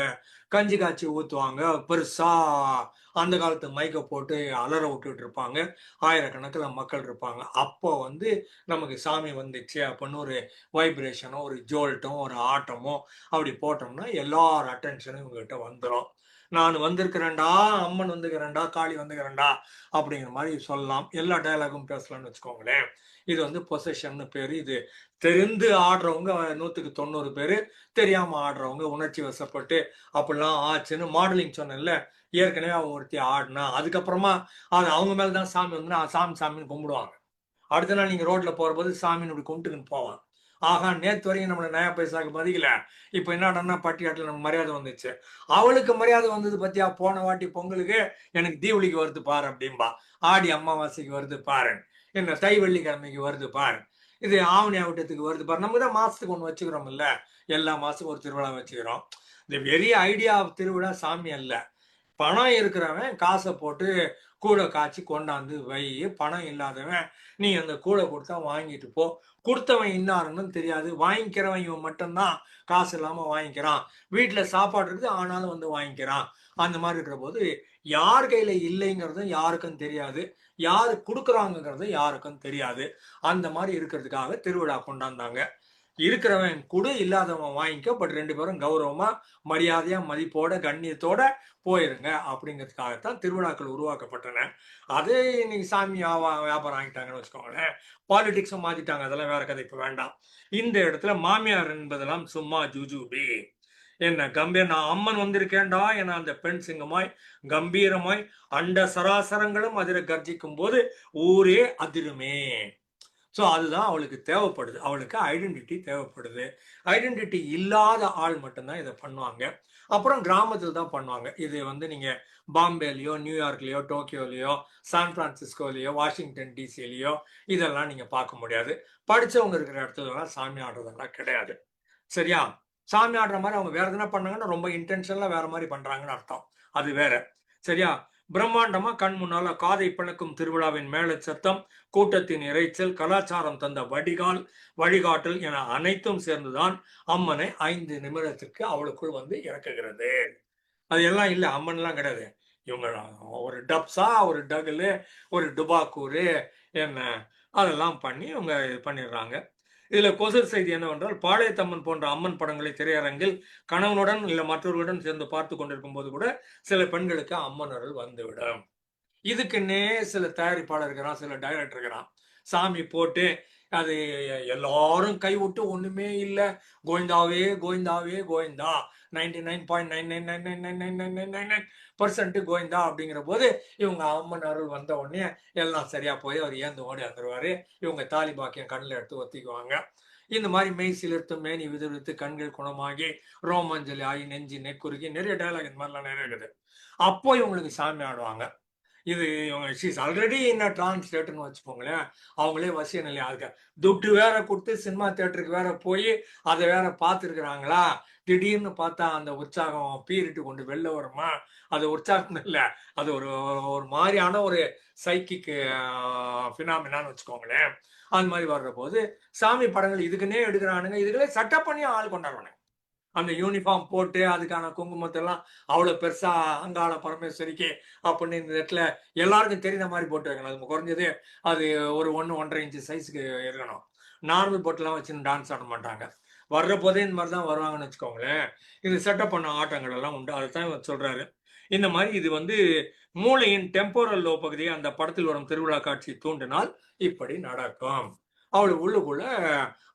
C: கஞ்சி காய்ச்சி ஊத்துவாங்க. பெருசா அந்த காலத்து மைக்க போட்டு அலற விட்டுட்டு இருப்பாங்க. ஆயிரக்கணக்கில் மக்கள் இருப்பாங்க. அப்போ வந்து நமக்கு சாமி வந்துச்சு அப்படின்னு ஒரு வைப்ரேஷனோ ஒரு ஜோல்ட்டும் ஒரு ஆட்டமோ அப்படி போட்டோம்னா எல்லார் அட்டென்ஷனும் இவங்ககிட்ட வந்துடும். நான் வந்திருக்கிறேன்டா, அம்மன் வந்துக்கிறேன்டா, காளி வந்துக்கிறேன்டா அப்படிங்கிற மாதிரி சொல்லலாம். எல்லா டயலாகும் பேசலாம்னு வச்சுக்கோங்களேன். இது வந்து பொசஷன்னு பேரு. இது தெரிந்து ஆடுறவங்க 100க்கு 90 பேரு, தெரியாம ஆடுறவங்க உணர்ச்சி வசப்பட்டு அப்படிலாம் ஆச்சுன்னு மாடலிங் சொன்னேன்ல. ஏற்கனவே அவங்க ஒருத்தி ஆடினா அதுக்கப்புறமா அது அவங்க மேலதான் சாமி வந்து சாமி சாமின்னு கும்பிடுவாங்க. அடுத்த நாள் நீங்க ரோட்ல போறபோது சாமின்னு இப்படி கும்பிட்டுன்னு போவான். ஆகா நேத்து வரைக்கும் நம்மள நயா பைசாக்கு மதிக்கல, இப்ப என்னடான்னா பட்டியாட்டில் நமக்கு மரியாதை வந்துச்சு. அவளுக்கு மரியாதை வந்தது பத்தியா போன வாட்டி பொங்கலுக்கு எனக்கு தீபாவளிக்கு வருது பாரு அப்படின்பா. ஆடி அமாவாசைக்கு வருது பாரு, என்ன தை வெள்ளிக்கிழமைக்கு வருது பாரு, இது ஆவணி ஆவட்டத்துக்கு வருது பாரு. நம்ம தான் மாசத்துக்கு ஒண்ணு வச்சுக்கிறோம் இல்ல, எல்லா மாசத்துக்கும் ஒரு திருவிழா வச்சுக்கிறோம். இந்த வெரி ஐடியா ஆஃப் திருவிழா சாமி அல்ல. பணம் இருக்கிறவன் காசை போட்டு கூடை காய்ச்சி கொண்டாந்து வை. பணம் இல்லாதவன் நீ அந்த கூடை கொடுத்தா வாங்கிட்டு போ. கொடுத்தவன் இன்னாருன்னு தெரியாது, வாங்கிக்கிறவன் இவன் மட்டும்தான் காசு இல்லாம வாங்கிக்கிறான். வீட்டுல சாப்பாடு இருக்குது ஆனாலும் வந்து வாங்கிக்கிறான். அந்த மாதிரி இருக்கிற போது யார் கையில இல்லைங்கிறதும் யாருக்கும் தெரியாது, யாரு கொடுக்குறாங்கிறது யாருக்கும் தெரியாது. அந்த மாதிரி இருக்கிறதுக்காக திருவிழா கொண்டாந்தாங்க. இருக்கிறவன் கூட இல்லாதவன் வாங்கிக்க, பட் 2 பேரும் கௌரவமா மரியாதையா மதிப்போட கண்ணியத்தோட போயிருங்க அப்படிங்கிறதுக்காகத்தான் திருவிழாக்கள் உருவாக்கப்பட்டன. அதே இன்னைக்கு சாமி வியாபாரம் ஆகிட்டாங்கன்னு வச்சுக்கோங்களேன். பாலிடிக்ஸும் மாத்திட்டாங்க, அதெல்லாம் வேற கதை, இப்ப வேண்டாம். இந்த இடத்துல மாமியார் என்பதெல்லாம் சும்மா ஜுஜுபி. என்ன கம்பீர், நான் அம்மன் வந்திருக்கேன்டா என அந்த பெண் சிங்கமாய் கம்பீரமாய் அண்ட சராசரங்களும் அதிர கர்ஜிக்கும் போது ஊரே அதிருமே. ஸோ அதுதான் அவளுக்கு தேவைப்படுது. அவளுக்கு ஐடென்டிட்டி தேவைப்படுது. ஐடென்டிட்டி இல்லாத ஆள் மட்டும்தான் இதை பண்ணுவாங்க. அப்புறம் கிராமத்தில் தான் பண்ணுவாங்க. இது வந்து நீங்க பாம்பேலையோ நியூயார்க்லயோ டோக்கியோலையோ சான் பிரான்சிஸ்கோலையோ வாஷிங்டன் டிசிலையோ இதெல்லாம் நீங்க பார்க்க முடியாது. படிச்சவங்க இருக்கிற இடத்துலலாம் சாமி ஆடுறதெல்லாம் கிடையாது. சரியா? சாமி ஆடுற மாதிரி அவங்க வேற எதுனா பண்ணாங்கன்னா ரொம்ப இன்டென்ஷனலா வேற மாதிரி பண்றாங்கன்னு அர்த்தம். அது வேற. சரியா? பிரம்மாண்டமா கண் முன்னால காதை பிளக்கும் திருவிழாவின் மேல சத்தம், கூட்டத்தின் இறைச்சல், கலாச்சாரம் தந்த வழிகாட்டல் என அனைத்தும் சேர்ந்துதான் அம்மனை 5 நிமிடத்திற்கு அவளுக்குள் வந்து இறக்குகிறது. அது எல்லாம் இல்ல, அம்மன் எல்லாம் கிடையாது. இவங்க ஒரு டப்ஸா, ஒரு டகுலு, ஒரு டுபாக்கூரு, என்ன அதெல்லாம் பண்ணி இவங்க பண்ணிடுறாங்க. இதுல கொசர் செய்தி என்னவென்றால், பாளையத்தம்மன் போன்ற அம்மன் படங்களை திரையரங்கில் கணவனுடன் இல்ல மற்றவர்களுடன் சேர்ந்து பார்த்து கொண்டிருக்கும் போது கூட சில பெண்களுக்கு அம்மன் அருள் வந்துவிடும். இதுக்குன்னே சில தயாரிப்பாளர் இருக்கிறான், சில டைரக்டர் இருக்கிறான். சாமி போட்டு அது எல்லாரும் கைவிட்டு ஒண்ணுமே இல்ல, கோவிந்தாவே கோவிந்தாவே கோவிந்தா, 99.9999999% கோவிந்தா அப்படிங்கிற போது இவங்க அம்மன் அருள் வந்த உடனே எல்லாம் சரியா போய் அவர் ஏந்து ஓடி வந்துருவாரு. இவங்க தாலி பாக்கியம் கண்ணில் எடுத்து ஒத்திக்குவாங்க. இந்த மாதிரி மெய் சிலிர்த்து மேனி விதிர்த்து கண்கள் குணமாகி ரோமாஞ்சலி ஆகி நெஞ்சு நெக்குருகி நிறைய டயலாக் இந்த மாதிரிலாம் நிறைய இருக்குது. அப்போ இவங்களுக்கு சாமி ஆடுவாங்க. இது இவங்க ஷீஸ் ஆல்ரெடி என்ன டிரான்ஸ்லேட்டர்னு வச்சுக்கோங்களேன். அவங்களே வசிய நிலை ஆளுக்க துட்டு வேற கொடுத்து சினிமா தியேட்டருக்கு வேற போய் அதை வேற பார்த்துருக்குறாங்களா. திடீர்னு பார்த்தா அந்த உற்சாகம் பீரிட்டு கொண்டு வெளில வருமா? அது உற்சாகம் இல்லை, அது ஒரு ஒரு மாதிரியான ஒரு சைக்கிக் ஃபினாமினான்னு வச்சுக்கோங்களேன். அது மாதிரி வர்ற போது சாமி படங்கள் இதுக்குன்னே எடுக்கிறானுங்க. இதுகளே செட்டப் பண்ணி ஆள் கொண்டாடுவானுங்க. அந்த யூனிஃபார்ம் போட்டு அதுக்கான குங்குமத்தெல்லாம் அவ்வளவு பெருசா அங்காள பரமேஸ்வரிக்கு அப்படின்னு இந்த இடத்துல எல்லாருக்கும் தெரிந்த மாதிரி போட்டு வைக்கணும். அது குறைஞ்சது அது ஒரு 1-1.5 இன்ச்சு சைஸுக்கு இருக்கணும். நார்மல் போட்டுலாம் வச்சு டான்ஸ் ஆட மாட்டாங்க. வர்ற போதே இந்த மாதிரி தான் வருவாங்கன்னு வச்சுக்கோங்களேன். இது செட்டப் பண்ண ஆட்டங்கள் எல்லாம் உண்டு. அதைத்தான் இவர் சொல்றாரு. இந்த மாதிரி இது வந்து மூளையின் டெம்போரல் லோ பகுதியை அந்த படத்தில் வரும் திருவிழா காட்சி தூண்டினால் இப்படி நடக்கும். அவளுக்கு உள்ளுக்குள்ள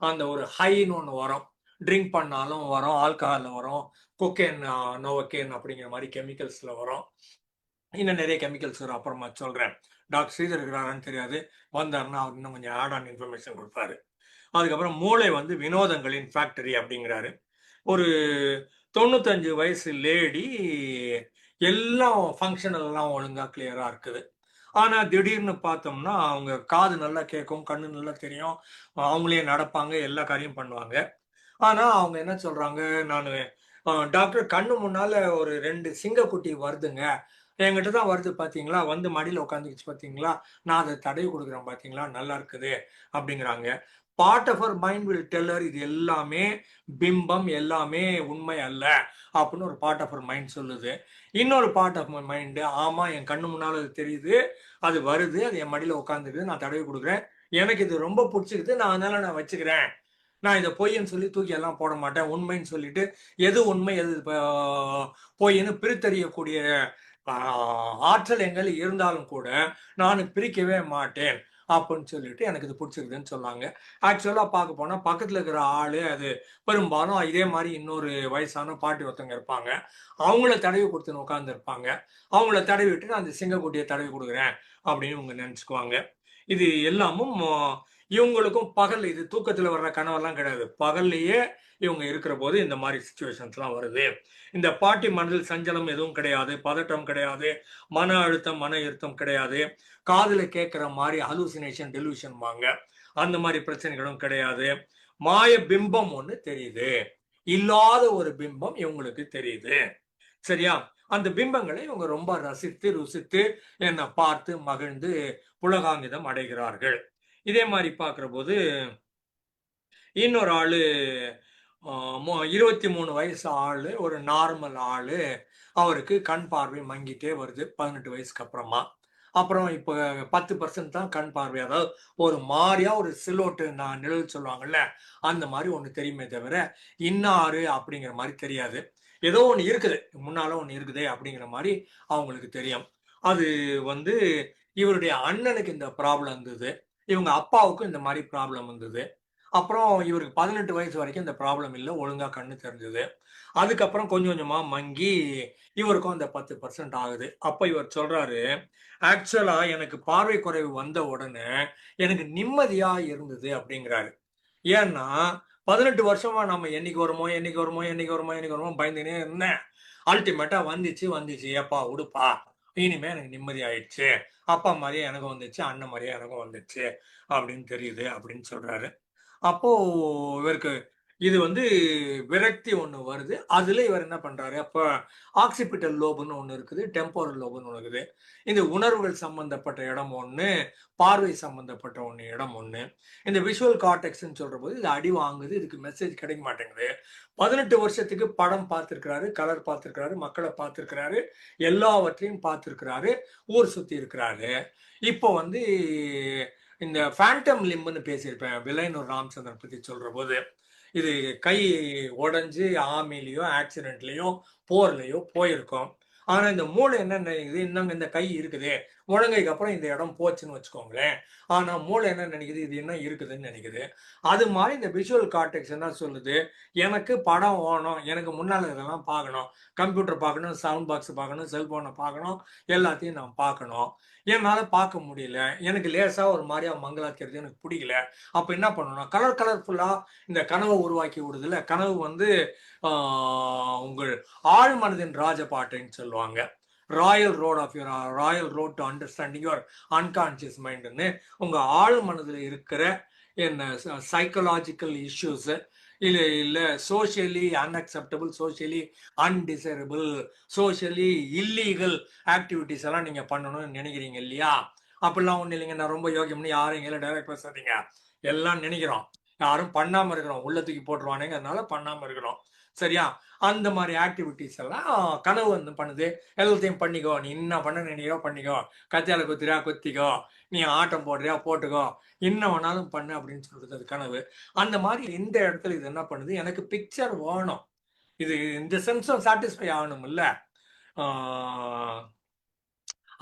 C: அந்த ஒரு ஹைன்னு ஒன்று வரும். ட்ரிங்க் பண்ணாலும் வரும், ஆல்கஹாலில் வரும், கொக்கேன் நோவக்கேன் அப்படிங்கிற மாதிரி கெமிக்கல்ஸில் வரும். இன்னும் நிறைய கெமிக்கல்ஸ் வரும், அப்புறமா சொல்கிறேன். டாக்டர் ஸ்ரீதர் இருக்கிறாரான்னு தெரியாது, வந்தாருன்னா அவர் இன்னும் கொஞ்சம் ஆட் ஆன் இன்ஃபர்மேஷன் கொடுப்பாரு. அதுக்கப்புறம் மூளை வந்து வினோதங்களின் ஃபேக்டரி அப்படிங்கிறாரு. ஒரு 95 வயசு லேடி எல்லாம் ஃபங்க்ஷனெல்லாம் ஒழுங்காக கிளியராக இருக்குது. ஆனால் திடீர்னு பார்த்தோம்னா அவங்க காது நல்லா கேட்கும், கண்ணு நல்லா தெரியும், அவங்களே நடப்பாங்க, எல்லா காரியம் பண்ணுவாங்க. ஆனா அவங்க என்ன சொல்றாங்க, நான் டாக்டர் கண்ணு முன்னால ஒரு 2 சிங்கக்குட்டி வருதுங்க, என்கிட்ட தான் வருது பாத்தீங்களா, வந்து மடியில உட்காந்துக்கிச்சு பாத்தீங்களா, நான் அதை தடவி கொடுக்குறேன் பாத்தீங்களா, நல்லா இருக்குது அப்படிங்கிறாங்க. Part of our mind will tell her இது எல்லாமே பிம்பம், எல்லாமே உண்மை அல்ல அப்படின்னு ஒரு பார்ட் ஆஃப் அவர் மைண்ட் சொல்லுது. இன்னொரு பார்ட் ஆஃப் மை மைண்டு, ஆமா என் கண்ணு முன்னால அது தெரியுது, அது வருது, அது என் மடியில உட்காந்துக்குது, நான் தடவி கொடுக்குறேன், எனக்கு இது ரொம்ப பிடிச்சிக்குது, நான் அதனால நான் வச்சுக்கிறேன், நான் இதை பொய்ன்னு சொல்லி தூக்கி எல்லாம் போட மாட்டேன், உண்மைன்னு சொல்லிட்டு எது உண்மை எது பொய்ன்னு பிரித்தறியக்கூடிய ஆற்றல் எங்கள் இருந்தாலும் கூட நான் பிரிக்கவே மாட்டேன் அப்படின்னு சொல்லிட்டு எனக்கு இது பிடிச்சிருக்குதுன்னு சொன்னாங்க. ஆக்சுவலா பார்க்க போனா பக்கத்துல இருக்கிற ஆளு அது பெரும்பாலும் இதே மாதிரி இன்னொரு வயசான பாட்டி ஒருத்தவங்க இருப்பாங்க, அவங்கள தடவி கொடுத்துன்னு உட்கார்ந்து இருப்பாங்க. அவங்கள தடவி விட்டு நான் அந்த சிங்கக்குட்டியை தடவி கொடுக்குறேன் அப்படின்னு இவங்க நினைச்சுக்குவாங்க. இது எல்லாமும் இவங்களுக்கும் பகல், இது தூக்கத்துல வர்ற கனவெல்லாம் கிடையாது, பகல்லையே இவங்க இருக்கிற போது இந்த மாதிரி சிச்சுவேஷன்ஸ்லாம் வருது. இந்த பாட்டி மனதில் சஞ்சலம் எதுவும் கிடையாது, பதட்டம் கிடையாது, மன அழுத்தம் மன இருத்தம் கிடையாது, காதுல கேட்கிற மாதிரி ஹலூசினேஷன் டெலூஷன் வாங்க அந்த மாதிரி பிரச்சனைகளும் கிடையாது. மாய பிம்பம் ஒண்ணு தெரியுது, இல்லாத ஒரு பிம்பம் இவங்களுக்கு தெரியுது. சரியா? அந்த பிம்பங்களை இவங்க ரொம்ப ரசித்து ருசித்து என்னை பார்த்து மகிழ்ந்து புலகாங்கிதம் அடைகிறார்கள். இதே மாதிரி பார்க்குற போது இன்னொரு ஆளு 23 வயசு ஆளு, ஒரு நார்மல் ஆளு, அவருக்கு கண் பார்வை மங்கிட்டே வருது 18 வயசுக்கு அப்புறமா. அப்புறம் இப்போ 10% தான் கண் பார்வை, அதாவது ஒரு மாதிரியா ஒரு சிலோட்டு நான் நிழல் சொல்லுவாங்கல்ல அந்த மாதிரி ஒன்று தெரியுமே தவிர இன்னாரு அப்படிங்கிற மாதிரி தெரியாது. ஏதோ ஒன்று இருக்குது, முன்னால ஒன்று இருக்குது அப்படிங்கிற மாதிரி அவங்களுக்கு தெரியும். அது வந்து இவருடைய அண்ணனுக்கு இந்த ப்ராப்ளம் இருந்தது, இவங்க அப்பாவுக்கும் இந்த மாதிரி ப்ராப்ளம் இருந்தது. அப்புறம் இவருக்கு 18 வயசு வரைக்கும் இந்த ப்ராப்ளம் இல்லை, ஒழுங்கா கண்ணு தெரிஞ்சது. அதுக்கப்புறம் கொஞ்சம் கொஞ்சமா மங்கி இவருக்கும் அந்த 10% ஆகுது. அப்ப இவர் சொல்றாரு, ஆக்சுவலா எனக்கு பார்வை குறைவு வந்த உடனே எனக்கு நிம்மதியா இருந்தது அப்படிங்கிறாரு. ஏன்னா 18 வருஷமா நம்ம என்னைக்கு வருமோ என்னைக்கு வருமோ என்னைக்கு வருமோ என்னைக்கு வருமோ பயந்துனே இருந்தேன். அல்டிமேட்டா வந்துச்சு, ஏப்பா உடுப்பா, இனிமே எனக்கு நிம்மதி ஆயிடுச்சு, அப்பா மாதிரியே எனக்கும் வந்துச்சு, அண்ணன் மாதிரியே எனக்கும் வந்துச்சு அப்படின்னு தெரியுது அப்படின்னு சொல்றாரு. அப்போ இவருக்கு இது வந்து விரக்தி ஒண்ணு வருது. அதுல இவர் என்ன பண்றாரு, அப்ப ஆக்சிபிட்டல் லோபுன்னு ஒண்ணு இருக்குது, டெம்போரல் லோபுன்னு ஒண்ணு இருக்குது. இந்த உணர்வுகள் சம்பந்தப்பட்ட இடம் ஒண்ணு, பார்வை சம்பந்தப்பட்ட இடம் ஒண்ணு. இந்த விஷுவல் கார்டெக்ஸ்ன்னு சொல்ற போது இது அடி வாங்குது, இதுக்கு மெசேஜ் கிடைக்க மாட்டேங்குது. 18 வருஷத்துக்கு படம் பார்த்திருக்கிறாரு, கலர் பார்த்திருக்கிறாரு, மக்களை பார்த்திருக்கிறாரு, எல்லாவற்றையும் பார்த்திருக்கிறாரு, ஊர் சுத்தி இருக்கிறாரு. இப்போ வந்து இந்த ஃபேண்டம் லிம்னு பேசியிருப்பேன் விலையனூர் ராமச்சந்திரன் பத்தி சொல்ற போது, இது கை உடைஞ்சு ஆமிலையோ ஆக்சிடென்ட்லயோ போர்லயோ போயிருக்கோம். ஆனா இந்த மூளை என்ன நினைக்குது, இன்னும் இந்த கை இருக்குது, முழங்கைக்கு அப்புறம் இந்த இடம் போச்சுன்னு வச்சுக்கோங்களேன். ஆனா மூளை என்ன நினைக்குது, இது என்ன இருக்குதுன்னு நினைக்குது. அது மாதிரி இந்த விஷுவல் கார்டெக்ஸ் என்ன சொல்லுது, எனக்கு படம் ஓடணும், எனக்கு முன்னால இதெல்லாம் பார்க்கணும், கம்ப்யூட்டர் பார்க்கணும், சவுண்ட் பாக்ஸ் பார்க்கணும், செல்போனை பார்க்கணும், எல்லாத்தையும் நான் பார்க்கணும். என்னால பார்க்க முடியல, எனக்கு லேசா ஒரு மாதிரியா மங்கலாக்கிறது எனக்கு பிடிக்கல. அப்ப என்ன பண்ணணும், கலர்ஃபுல்லா இந்த கனவை உருவாக்கி விடுதுல. கனவு வந்து உங்கள் ஆழ் மனதின் ராஜபாட்டைன்னு சொல்லுவாங்க. Royal road to understanding your unconscious மைண்ட்னு உங்க ஆழ் மனதில் இருக்கிற என்ன சைக்கலாஜிக்கல் இஷ்யூஸ் இல்ல socially unacceptable, socially undesirable, socially illegal activities எல்லாம் நீங்க பண்ணணும்னு நினைக்கிறீங்க இல்லையா? அப்படிலாம் ஒண்ணு இல்லைங்க, நான் ரொம்ப யோகியம்னு யாரும் எங்களை டைரக்ட் பேசாதீங்க. எல்லாம் நினைக்கிறோம், யாரும் பண்ணாம இருக்கிறோம், உள்ள தூக்கி போட்டுருவானுங்கிறதுனால பண்ணாம இருக்கிறோம். சரியா? அந்த மாதிரி ஆக்டிவிட்டிஸ் எல்லாம் கனவு வந்து பண்ணுது. எல்லாத்தையும் பண்ணிக்கோ, நீ என்ன பண்ண நினைக்கோ பண்ணிக்கோ, கத்தியால குத்திரியா குத்திக்கோ, நீ ஆட்டம் போடுறியா போட்டுக்கோ, என்ன வேணாலும் பண்ணு அப்படின்னு சொல்றது அது கனவு. அந்த மாதிரி இந்த இடத்துல இது என்ன பண்ணுது, எனக்கு பிக்சர் வேணும், இது இந்த சென்ஸும் சாட்டிஸ்ஃபை ஆகணும் இல்ல.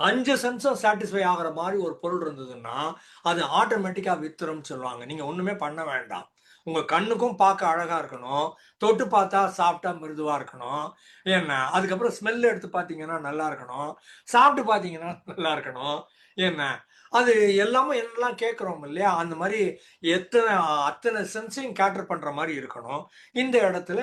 C: 5 சென்ஸும் சாட்டிஸ்ஃபை ஆகிற மாதிரி ஒரு பொருள் இருந்ததுன்னா அது ஆட்டோமேட்டிக்கா வித்துரும்னு சொல்லுவாங்க. நீங்க ஒண்ணுமே பண்ண வேண்டாம். உங்க கண்ணுக்கும் பார்க்க அழகா இருக்கணும், தொட்டு பார்த்தா சாப்பிட்டா மிருதுவா இருக்கணும், என்ன அதுக்கப்புறம் ஸ்மெல் எடுத்து பார்த்தீங்கன்னா நல்லா இருக்கணும், சாப்பிட்டு பார்த்தீங்கன்னா நல்லா இருக்கணும், என்ன அது எல்லாமே என்னெல்லாம் கேட்குறோம் இல்லையா, அந்த மாதிரி அத்தனை சென்ஸையும் கேட்டர் பண்ற மாதிரி இருக்கணும். இந்த இடத்துல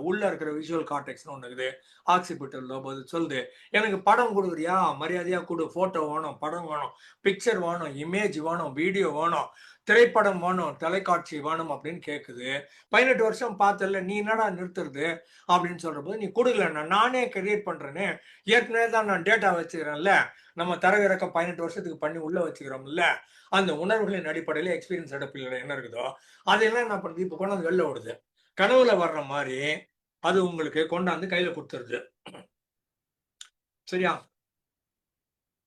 C: உள்ள இருக்கிற விஷுவல் கார்டெக்ஸ்னு ஒன்று இருக்குது, ஆக்சிபிட்டல் லோப். அது சொல்லுது, எனக்கு படம் கொடுக்குறியா, மரியாதையா கொடு, போட்டோ வேணும், படம் வேணும், பிக்சர் வேணும், இமேஜ் வேணும், வீடியோ வேணும், திரைப்படம் வேணும், தொலைக்காட்சி வேணும் அப்படின்னு கேட்குது. 18 வருஷம் பார்த்தல, நீ என்னடா நிறுத்துறது அப்படின்னு சொல்றபோது, நீ கொடுக்கல, நானே கிரியேட் பண்றேன்னு, ஏற்கனவே தான் நான் டேட்டா வச்சுக்கிறேன்ல, நம்ம தரவிறக்கம் 18 வருஷத்துக்கு பண்ணி உள்ள வச்சுக்கிறோம்ல, அந்த உணர்வுகளின் அடிப்படையில எக்ஸ்பீரியன்ஸ் அடிப்படையில் என்ன இருக்குதோ அதெல்லாம் என்ன பண்ணுது, இப்போ கொண்டாந்து வெளில விடுது. கனவுல வர்ற மாதிரி அது உங்களுக்கு கொண்டாந்து கையில கொடுத்துருது. சரியா?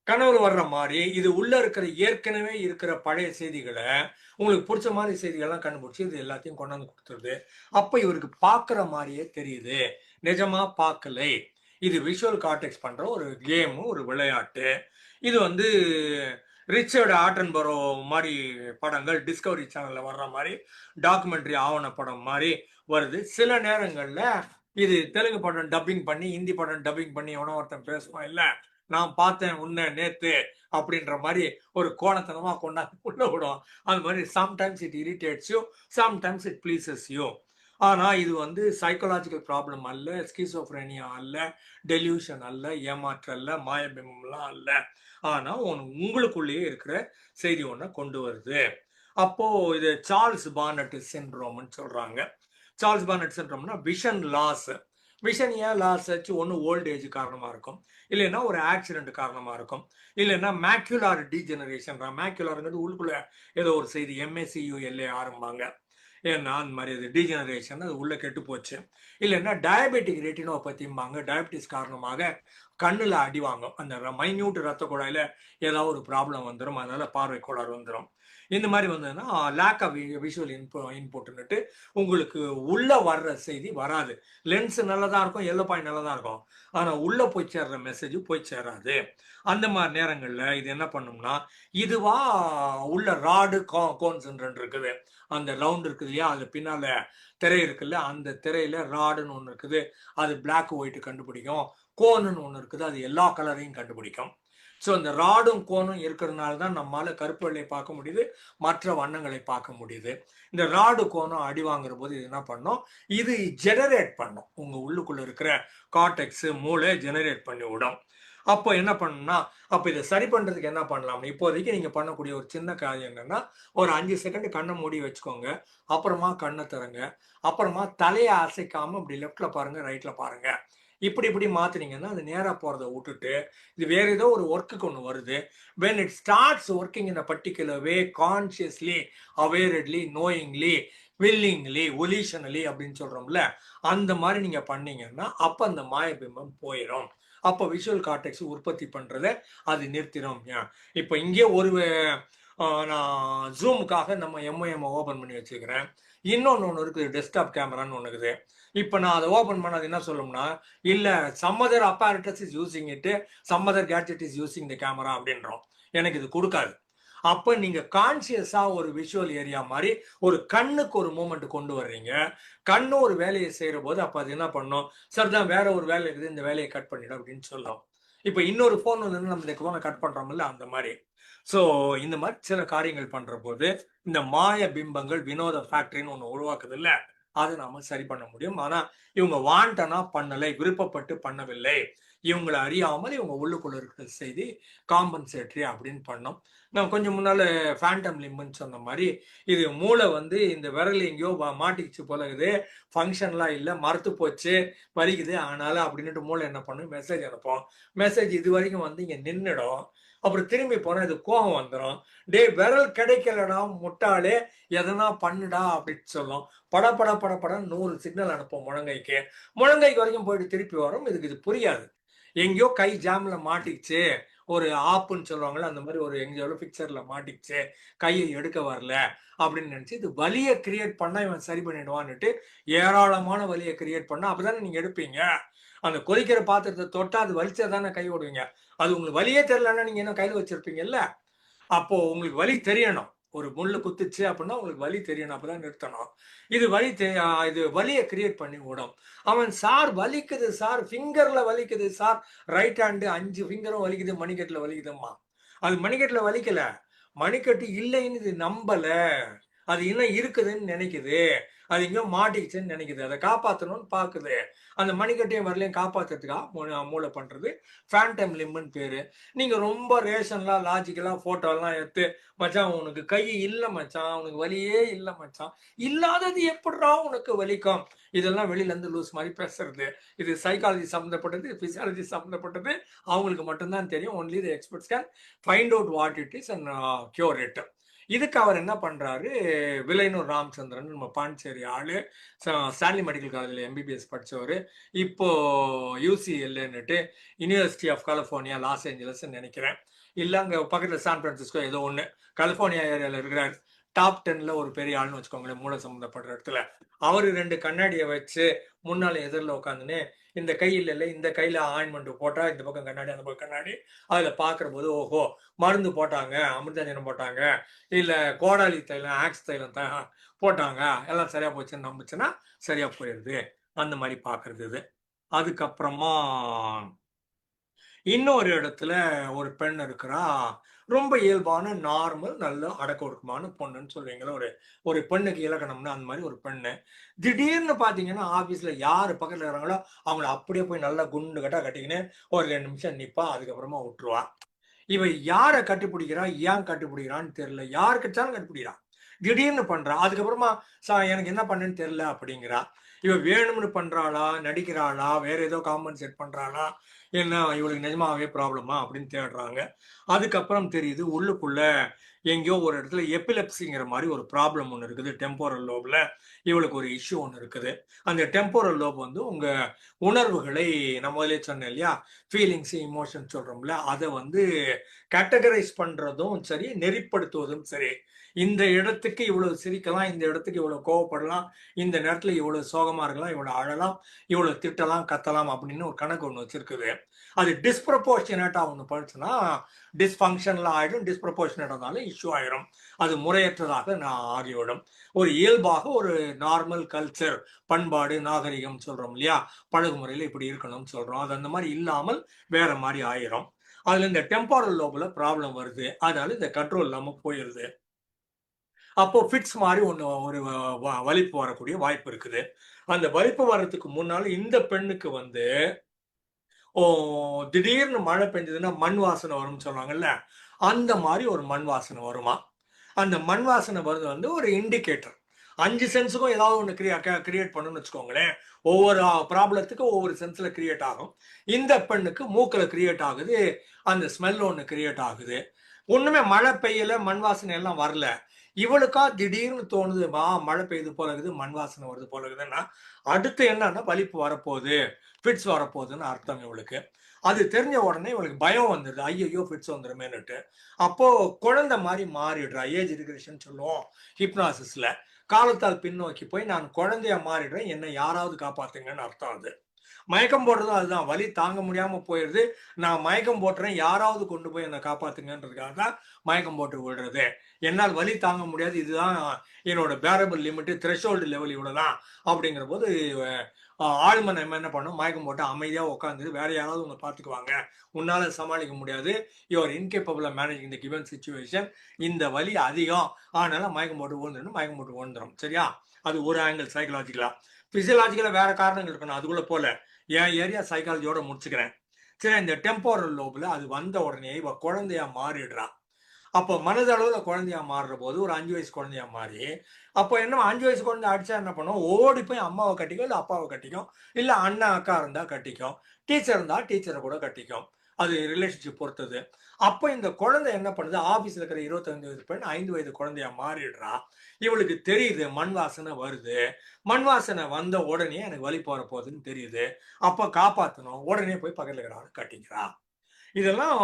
C: கனவுல வர்ற மாதிரி இது உள்ள இருக்கிற ஏற்கனவே இருக்கிற பழைய செய்திகளை, உங்களுக்கு பிடிச்ச மாதிரி செய்திகள்லாம் கண்டுபிடிச்சி இது எல்லாத்தையும் கொண்டாந்து கொடுத்துருது. அப்ப இவருக்கு பார்க்குற மாதிரியே தெரியுது, நிஜமா பார்க்கலை. இது விஷுவல் கார்டெக்ஸ் பண்ற ஒரு கேம், ஒரு விளையாட்டு. இது வந்து ரிச்சர்ட் ஆட்டன்பரோ மாதிரி படங்கள் டிஸ்கவரி சேனல்ல வர்ற மாதிரி டாக்குமெண்ட்ரி ஆவண படம் மாதிரி வருது. சில நேரங்கள்ல இது தெலுங்கு படம் டப்பிங் பண்ணி, ஹிந்தி படம் டப்பிங் பண்ணி எவனோ ஒருத்தன் பேசுவான் இல்ல, நான் பார்த்தேன் உன்னை நேத்து அப்படின்ற மாதிரி ஒரு கோணத்தனமா கொண்டாந்து உள்ள விடும். அது மாதிரி sometimes it irritates you, sometimes it pleases you. ஆனா இது வந்து சைக்கலாஜிக்கல் ப்ராப்ளம் அல்ல, ஸ்கிசோஃப்ரெனியா அல்ல, டெலியூஷன் அல்ல, ஏமாற்றல் அல்ல, மாயபிம்பம்லாம் அல்ல. ஆனா உங்களுக்குள்ளேயே இருக்கிற செய்தி ஒன்றை கொண்டு வருது. அப்போ இது சார்ல்ஸ் பார்னட் சிண்ட்ரோம்னு சொல்றாங்க. சார்ல்ஸ் பார்னட் சிண்ட்ரோம்னா விஷன் லாஸ். விஷன் ஏன் லாஸ் ஆச்சு? ஒன்று ஓல்ட் ஏஜ் காரணமா இருக்கும், இல்லைன்னா ஒரு ஆக்சிடென்ட் காரணமா இருக்கும், இல்லைன்னா மேக்யூலார் டீஜெனரேஷன். மேக்யூலாருங்கிறது உள்ளுக்குள்ள ஏதோ ஒரு செய்தி, MACULA ஆரம்பாங்க, ஏன்னா அந்த மாதிரி அது டீஜெனரேஷன், அது உள்ள கெட்டு போச்சு. இல்லைன்னா டயபெட்டிக் ரெட்டினோபதிம்பாங்க, டயபிட்டிஸ் காரணமாக கண்ணுல அடி வாங்கும், அந்த மைன்யூட் ரத்த குழாயில ஏதாவது ஒரு ப்ராப்ளம் வந்துடும், அதனால பார்வை கோளாறு வந்துடும். இந்த மாதிரி வந்ததுன்னா லேக் ஆஃப் விஷுவல் இன்புட்னுட்டு உங்களுக்கு உள்ள வர்ற செய்தி வராது. லென்ஸ் நல்லதா இருக்கும், எல்லோ பாயிண்ட் நல்லதா இருக்கும், ஆனா உள்ள போய் சேர்ற மெசேஜ் போய் சேராது. அந்த மாதிரி நேரங்கள்ல இது என்ன பண்ணும்னா, இதுவா உள்ள ராடு கோன்ஸ் இருக்குது, அந்த ரவுண்ட் இருக்குது இல்லையா, அது பின்னால திரை இருக்குல்ல, அந்த திரையில ராடுன்னு ஒன்று இருக்குது, அது பிளாக் ஒயிட் கண்டுபிடிக்கும், கோனுன்னு ஒன்று இருக்குது, அது எல்லா கலரையும் கண்டுபிடிக்கும். ஸோ இந்த ராடும் கோனும் இருக்கிறதுனால தான் நம்மளால கருப்பு வெள்ளையை பார்க்க முடியுது, மற்ற வண்ணங்களை பார்க்க முடியுது. இந்த ராடு கோனும் அடி வாங்குற போது இது என்ன பண்ணும், இது ஜெனரேட் பண்ணும், உங்க உள்ளுக்குள்ள இருக்கிற கார்டெக்ஸ் மூளை ஜெனரேட் பண்ணி விடும். அப்போ என்ன பண்ணணும்னா, அப்போ இதை சரி பண்றதுக்கு என்ன பண்ணலாம், இப்போதைக்கு நீங்க பண்ணக்கூடிய ஒரு சின்ன காரியம் என்னன்னா, ஒரு 5 செகண்ட் கண்ணை மூடி வச்சுக்கோங்க, அப்புறமா கண்ணை திறங்க, அப்புறமா தலையை அசைக்காம இப்படி லெஃப்ட்ல பாருங்க, ரைட்ல பாருங்க, இப்படி மாத்தினீங்கன்னா அது நேரா போறதை விட்டுட்டு இது வேற ஏதோ ஒரு ஒர்க்குக்கு ஒன்று வருது. when it starts working in a particular way, consciously, awaredly, knowingly, willingly, volitionally அப்படின்னு சொல்றோம்ல, அந்த மாதிரி நீங்க பண்ணீங்கன்னா அப்ப அந்த மாயபிம்பம் போயிடும். அப்போ விஷுவல் கார்டெக்ஸ் உற்பத்தி பண்றதை அது நிறுத்திடும். இப்போ இங்கே ஒரு நான் ஜூமுக்காக நம்ம எம்ஐஎம் ஓபன் பண்ணி வச்சுக்கிறேன். இன்னொன்னு ஒன்று இருக்குது, டெஸ்க்டாப் கேமரான்னு ஒன்று இருக்குது. இப்போ நான் அதை ஓபன் பண்ண அது என்ன சொல்லும்னா, இல்ல some other apparatus is using it, some other gadget is using the camera அப்படின்றோம். எனக்கு இது கொடுக்காது. அப்ப நீங்க கான்சியஸா ஒரு விஷுவல் ஏரியா மாதிரி ஒரு கண்ணுக்கு ஒரு மூமெண்ட் கொண்டு வர்றீங்க. கண்ணு ஒரு வேலையை செய்யற போது அப்ப அது என்ன பண்ணும், சார் தான் வேற ஒரு வேலை இருக்குது, இந்த வேலையை கட் பண்ணிடும் அப்படின்னு சொல்லும். இப்ப இன்னொரு போன் வந்து நம்ம இந்த போனை கட் பண்றோம்ல அந்த மாதிரி. சோ இந்த மாதிரி சில காரியங்கள் பண்ற போது இந்த மாய பிம்பங்கள் வினோத ஃபேக்டரின்னு ஒண்ணு உருவாக்குது இல்ல, அதை நாம சரி பண்ண முடியும். ஆனா இவங்க வாண்டனா பண்ணலை, விருப்பப்பட்டு பண்ணவில்லை, இவங்களை அறியாமல் இவங்க உள்ளுக்குள்ள இருக்கிற செய்தி காம்பன்சேட்டரி அப்படின்னு பண்ணோம். நான் கொஞ்சம் முன்னால ஃபேண்டம் லிம்ப்னு சொன்ன மாதிரி இது மூளை வந்து இந்த விரல் எங்கேயோ மாட்டிக்கிச்சு போல இருக்குது, ஃபங்க்ஷன்லாம் இல்லை, மறுத்து போச்சு, வலிக்குது, ஆனாலும் அப்படின்ட்டு மூளை என்ன பண்ணும், மெசேஜ் அனுப்போம். மெசேஜ் இது வரைக்கும் வந்து இங்க நின்றுடும். அப்புறம் திரும்பி போனா இது கோபம் வந்துடும். டே விரல் கிடைக்கலடா முட்டாளே, எதனா பண்ணுடா அப்படின்னு சொல்லும். பட 100 சிக்னல் அனுப்போம் முழங்கைக்கு. முழங்கைக்கு வரைக்கும் போயிட்டு திருப்பி வரும். இது புரியாது. எங்கேயோ கை ஜாம்ல மாட்டிக்கிச்சு, ஒரு ஆப்புன்னு சொல்லுவாங்கல்ல அந்த மாதிரி ஒரு எங்கேயோ பிக்சர்ல மாட்டிக்கிச்சு, கையை எடுக்க வரல அப்படின்னு நினைச்சு இது வலியை கிரியேட் பண்ணா இவன் சரி பண்ணிடுவான்னுட்டு ஏராளமான வலியை கிரியேட் பண்ணா அப்பதானே நீங்க எடுப்பீங்க. அந்த கொதிக்கிற பாத்திரத்தை தொட்டா அது வலிச்சா தானே கை விடுவீங்க. அது உங்களுக்கு வலியே தெரியலன்னா நீங்க என்ன கையில வச்சிருப்பீங்கல்ல. அப்போ உங்களுக்கு வலி தெரியணும். ஒரு முள்ளு குத்துச்சு அப்படின்னா உங்களுக்கு வலி தெரியணும், அப்பதான் நிறுத்தணும். இது இது வலியை கிரியேட் பண்ணி விடும். அவன் சார் வலிக்குது சார், ஃபிங்கர்ல வலிக்குது சார், ரைட் ஹேண்டு 5 ஃபிங்கரும் வலிக்குது, மணிக்கட்டுல வலிக்குதும்மா. அது மணிக்கட்டுல வலிக்கல, மணிக்கட்டு இல்லைன்னு இது நம்பல, அது இன்னும் இருக்குதுன்னு நினைக்குது, அது எங்கேயோ மாட்டிக்கிச்சுன்னு நினைக்குது, அதை காப்பாற்றணும்னு பாக்குது. அந்த மணிக்கட்டையும் வரலையும் காப்பாத்துறதுக்காக மூளை பண்றது ஃபேண்டம் லிம்ப்னு பேரு. நீங்க ரொம்ப ரேஷன்லாம் லாஜிக்கலா போட்டோலாம் எடுத்து, மச்சான் உனக்கு கை இல்ல மச்சான், உனக்கு வலியே இல்ல மச்சான், இல்லாதது எப்படிடா உனக்கு வலிக்கும், இதெல்லாம் வெளியில இருந்து லூஸ் மாதிரி பேசுறது. இது சைக்காலஜி சம்மந்தப்பட்டது, பிசியாலஜி சம்மந்தப்பட்டது, அவங்களுக்கு மட்டும்தான் தெரியும். Only the experts can find out what it is and cure it. இதுக்கு அவர் என்ன பண்றாரு, விலைனூர் ராமச்சந்திரன் நம்ம பாண்டிச்சேரி ஆளு, ஸ்டான்லி மெடிக்கல் காலேஜ்ல எம்பிபிஎஸ் படிச்சவர், இப்போ யூசிஎல்னுட்டு university of California Los Angeles நினைக்கிறேன், இல்ல அங்க பக்கத்துல சான் பிரான்சிஸ்கோ ஏதோ ஒண்ணு, கலிஃபோர்னியா ஏரியால இருக்கிறார். டாப் 10ல ஒரு பெரிய ஆள்னு வச்சுக்கோங்களேன் மூளை சம்பந்தப்படுற இடத்துல. அவரு 2 கண்ணாடியை வச்சு முன்னால எதிரில் உட்காந்துன்னு இந்த கையில் இல்லை, இந்த கையில ஆயின்மெண்ட் போட்டா இந்த பக்கம் கண்ணாடி அந்த பக்கம் கண்ணாடி, அதுல பாக்குற போது ஓஹோ மருந்து போட்டாங்க, அமிர்தாஞ்சனம் போட்டாங்க, இல்ல கோடாலி தைலம் ஆக்ஸ் தைலம் போட்டாங்க, எல்லாம் சரியா போச்சுன்னு நம்புச்சுன்னா சரியா போயிடுது. அந்த மாதிரி பாக்குறது இது. அதுக்கப்புறமா இன்னொரு இடத்துல ஒரு பெண் இருக்கிறா, ரொம்ப இயல்பான நார்மல் நல்ல அடக்க ஒடுக்கமான பொண்ணுன்னு சொல்லுவீங்களா, ஒரு பெண்ணுக்கு இலக்கணம்னா அந்த மாதிரி ஒரு பெண்ணு. திடீர்னு பாத்தீங்கன்னா ஆபீஸ்ல யாரு பக்கத்துல இருக்கிறாங்களோ அவங்கள அப்படியே போய் நல்லா குண்டு கட்டா கட்டிக்கின்னு ஒரு 2 நிமிஷம் நிப்பா, அதுக்கப்புறமா விட்டுருவா. இவ யாரை கட்டுப்பிடிக்கிறா, ஏன் கட்டுப்பிடிக்கிறான்னு தெரியல, யாரு கிடைச்சாலும் கட்டுப்பிடிக்கிறா, திடீர்னு பண்றா, அதுக்கப்புறமா எனக்கு என்ன பண்ணுன்னு தெரியல அப்படிங்கிறா. இவ வேணும்னு பண்றாளா, நடிக்கிறாளா, வேற ஏதோ காம்பன்சேட் பண்றாளா, என்ன இவளுக்கு நிஜமாவே ப்ராப்ளமா அப்படின்னு தேடுறாங்க. அதுக்கப்புறம் தெரியுது உள்ளுக்குள்ள எங்கேயோ ஒரு இடத்துல எபிலெப்சிங்கிற மாதிரி ஒரு ப்ராப்ளம் ஒன்று இருக்குது. டெம்போரல் லோப்ல இவளுக்கு ஒரு இஷ்யூ ஒன்று இருக்குது. அந்த டெம்போரல் லோப் வந்து உங்க உணர்வுகளை, நம்ம முதலே சொன்னேன் இல்லையா, ஃபீலிங்ஸ் இமோஷன் சொல்றோம்ல, அதை வந்து கேட்டகரைஸ் பண்றதும் சரி, நெறிப்படுத்துவதும் சரி. இந்த இடத்துக்கு இவ்வளவு சிரிக்கலாம், இந்த இடத்துக்கு இவ்வளவு கோவப்படலாம், இந்த நேரத்துல இவ்வளவு சோகமா இருக்கலாம், இவ்வளவு அழலாம், இவ்வளவு திட்டலாம், கத்தலாம் அப்படின்னு ஒரு கணக்கு ஒண்ணு வச்சிருக்குது. அது டிஸ்ப்ரப்போர்ஷனேட்டா ஒண்ணு படிச்சுன்னா டிஸ்பங்க்ஷன்ல ஆயிடும், டிஸ்ப்ரப்போர்ஷனேட்டா இருந்தாலும் இஷ்யூ ஆயிடும், அது முறையற்றதாக ஆகிவிடும். ஒரு இயல்பாக ஒரு நார்மல் கல்ச்சர், பண்பாடு, நாகரிகம் சொல்றோம் இல்லையா, பழகுமுறையில இப்படி இருக்கணும்னு சொல்றோம், அது அந்த மாதிரி இல்லாமல் வேற மாதிரி ஆயிரும். அதுல இந்த டெம்போரல் லோப்ல ப்ராப்ளம் வருது, அதனால இந்த கண்ட்ரோல் இல்லாம போயிருது. அப்போ ஃபிட்ஸ் மாதிரி ஒரு வலிப்பு வரக்கூடிய வாய்ப்பு இருக்குது. அந்த வலிப்பு வர்றதுக்கு முன்னால இந்த பெண்ணுக்கு வந்து திடீர்னு மழை பெஞ்சதுன்னா மண் வாசனை வரும்னு சொல்லுவாங்கல்ல, அந்த மாதிரி ஒரு மண் வாசனை வருமா. அந்த மண் வாசனை வருது வந்து ஒரு இண்டிகேட்டர். 5 சென்ஸுக்கும் ஏதாவது ஒன்று கிரியேட் பண்ணுன்னு வச்சுக்கோங்களேன். ஒவ்வொரு ப்ராப்ளத்துக்கும் ஒவ்வொரு சென்ஸ்ல கிரியேட் ஆகும். இந்த பெண்ணுக்கு மூக்கில் கிரியேட் ஆகுது, அந்த ஸ்மெல் ஒன்று கிரியேட் ஆகுது. ஒண்ணுமே மழை பெய்யல, மண் வாசனை எல்லாம் வரல, இவளுக்கா திடீர்னு தோணுது, மழை பெய்யுது போல இருக்குது, மண் வாசனை வருது போல இருக்குதுன்னா அடுத்து என்னன்னா வலிப்பு வரப்போகுது, ஃபிட்ஸ் வரப்போகுதுன்னு அர்த்தம் இவளுக்கு. அது தெரிஞ்ச உடனே இவளுக்கு பயம் வந்துடுது, ஐயோ ஃபிட்ஸ் வந்துருமேன்னுட்டு. அப்போ குழந்தை மாதிரி மாறிடுறா. ஏஜ் ரிக்ரெஷன் சொல்லுவோம் ஹிப்னாசிஸ்ல. காலத்தால் பின்னோக்கி போய் நான் குழந்தையா மாறிடுறேன், என்னை யாராவது காப்பாத்துங்கன்னு அர்த்தம். அது மயக்கம் போடுறதும் அதுதான். வலி தாங்க முடியாம போயிடுது, நான் மயக்கம் போட்டுறேன், யாராவது கொண்டு போய் என்னை காப்பாத்துங்கன்றதுக்காக தான் மயக்கம் போட்டு விடுறது. என்னால் வலி தாங்க முடியாது, இதுதான் என்னோட பேரபிள் லிமிட், த்ரெஷோல்டு லெவல் இவ்வளவுதான் அப்படிங்கிற போது ஆழ்மன் என்ன பண்ணும், மயக்கம் போட்டு அமைதியா உட்காந்து வேற யாராவது உன்னை பார்த்துக்குவாங்க, உன்னால சமாளிக்க முடியாது, you're incapable of managing the given situation, இந்த வலி அதிகம், அதனால மயக்கம் போட்டு விழுந்துடும், மயக்கம் போட்டு விழுந்துடும். சரியா? அது ஒரு ஆங்கிள் சைக்கலாஜிக்கலா. பிசியலாஜிக்கலா வேற காரணங்கள் இருக்கணும், அதுக்குள்ள போல என் ஏரியா சைக்காலஜியோட முடிச்சுக்கிறேன். சரி, இந்த டெம்போரல் லோப்ல அது வந்த உடனே இவ குழந்தையா மாறிடுறா. அப்போ மனதளவுல குழந்தையா மாறுற போது ஒரு 5 வயசு குழந்தையா மாறி, அப்போ என்ன 5 வயசு குழந்தை அடிச்சா என்ன பண்ணும், ஓடி போய் அம்மாவை கட்டிக்கும், இல்ல அப்பாவை கட்டிக்கும், இல்ல அண்ணன் அக்கா இருந்தா கட்டிக்கும், டீச்சர் இருந்தா டீச்சரை கூட கட்டிக்கும். அது ரிலேஷன்ஷிப் பொறுத்தது. அப்போ இந்த குழந்தை என்ன பண்ணுது, ஆபீஸ்ல இருக்கிற 25 வயசு பெண் 5 வயது குழந்தையா மாறிடுறா. இவளுக்கு தெரியுது மண் வாசனை வருது, மண் வாசனை வந்த உடனே எனக்கு வலி போற போகுதுன்னு தெரியுது, அப்ப காப்பாத்தணும், உடனே போய் பக்கத்துல இருக்கிற கட்டிக்கிறா. இதெல்லாம்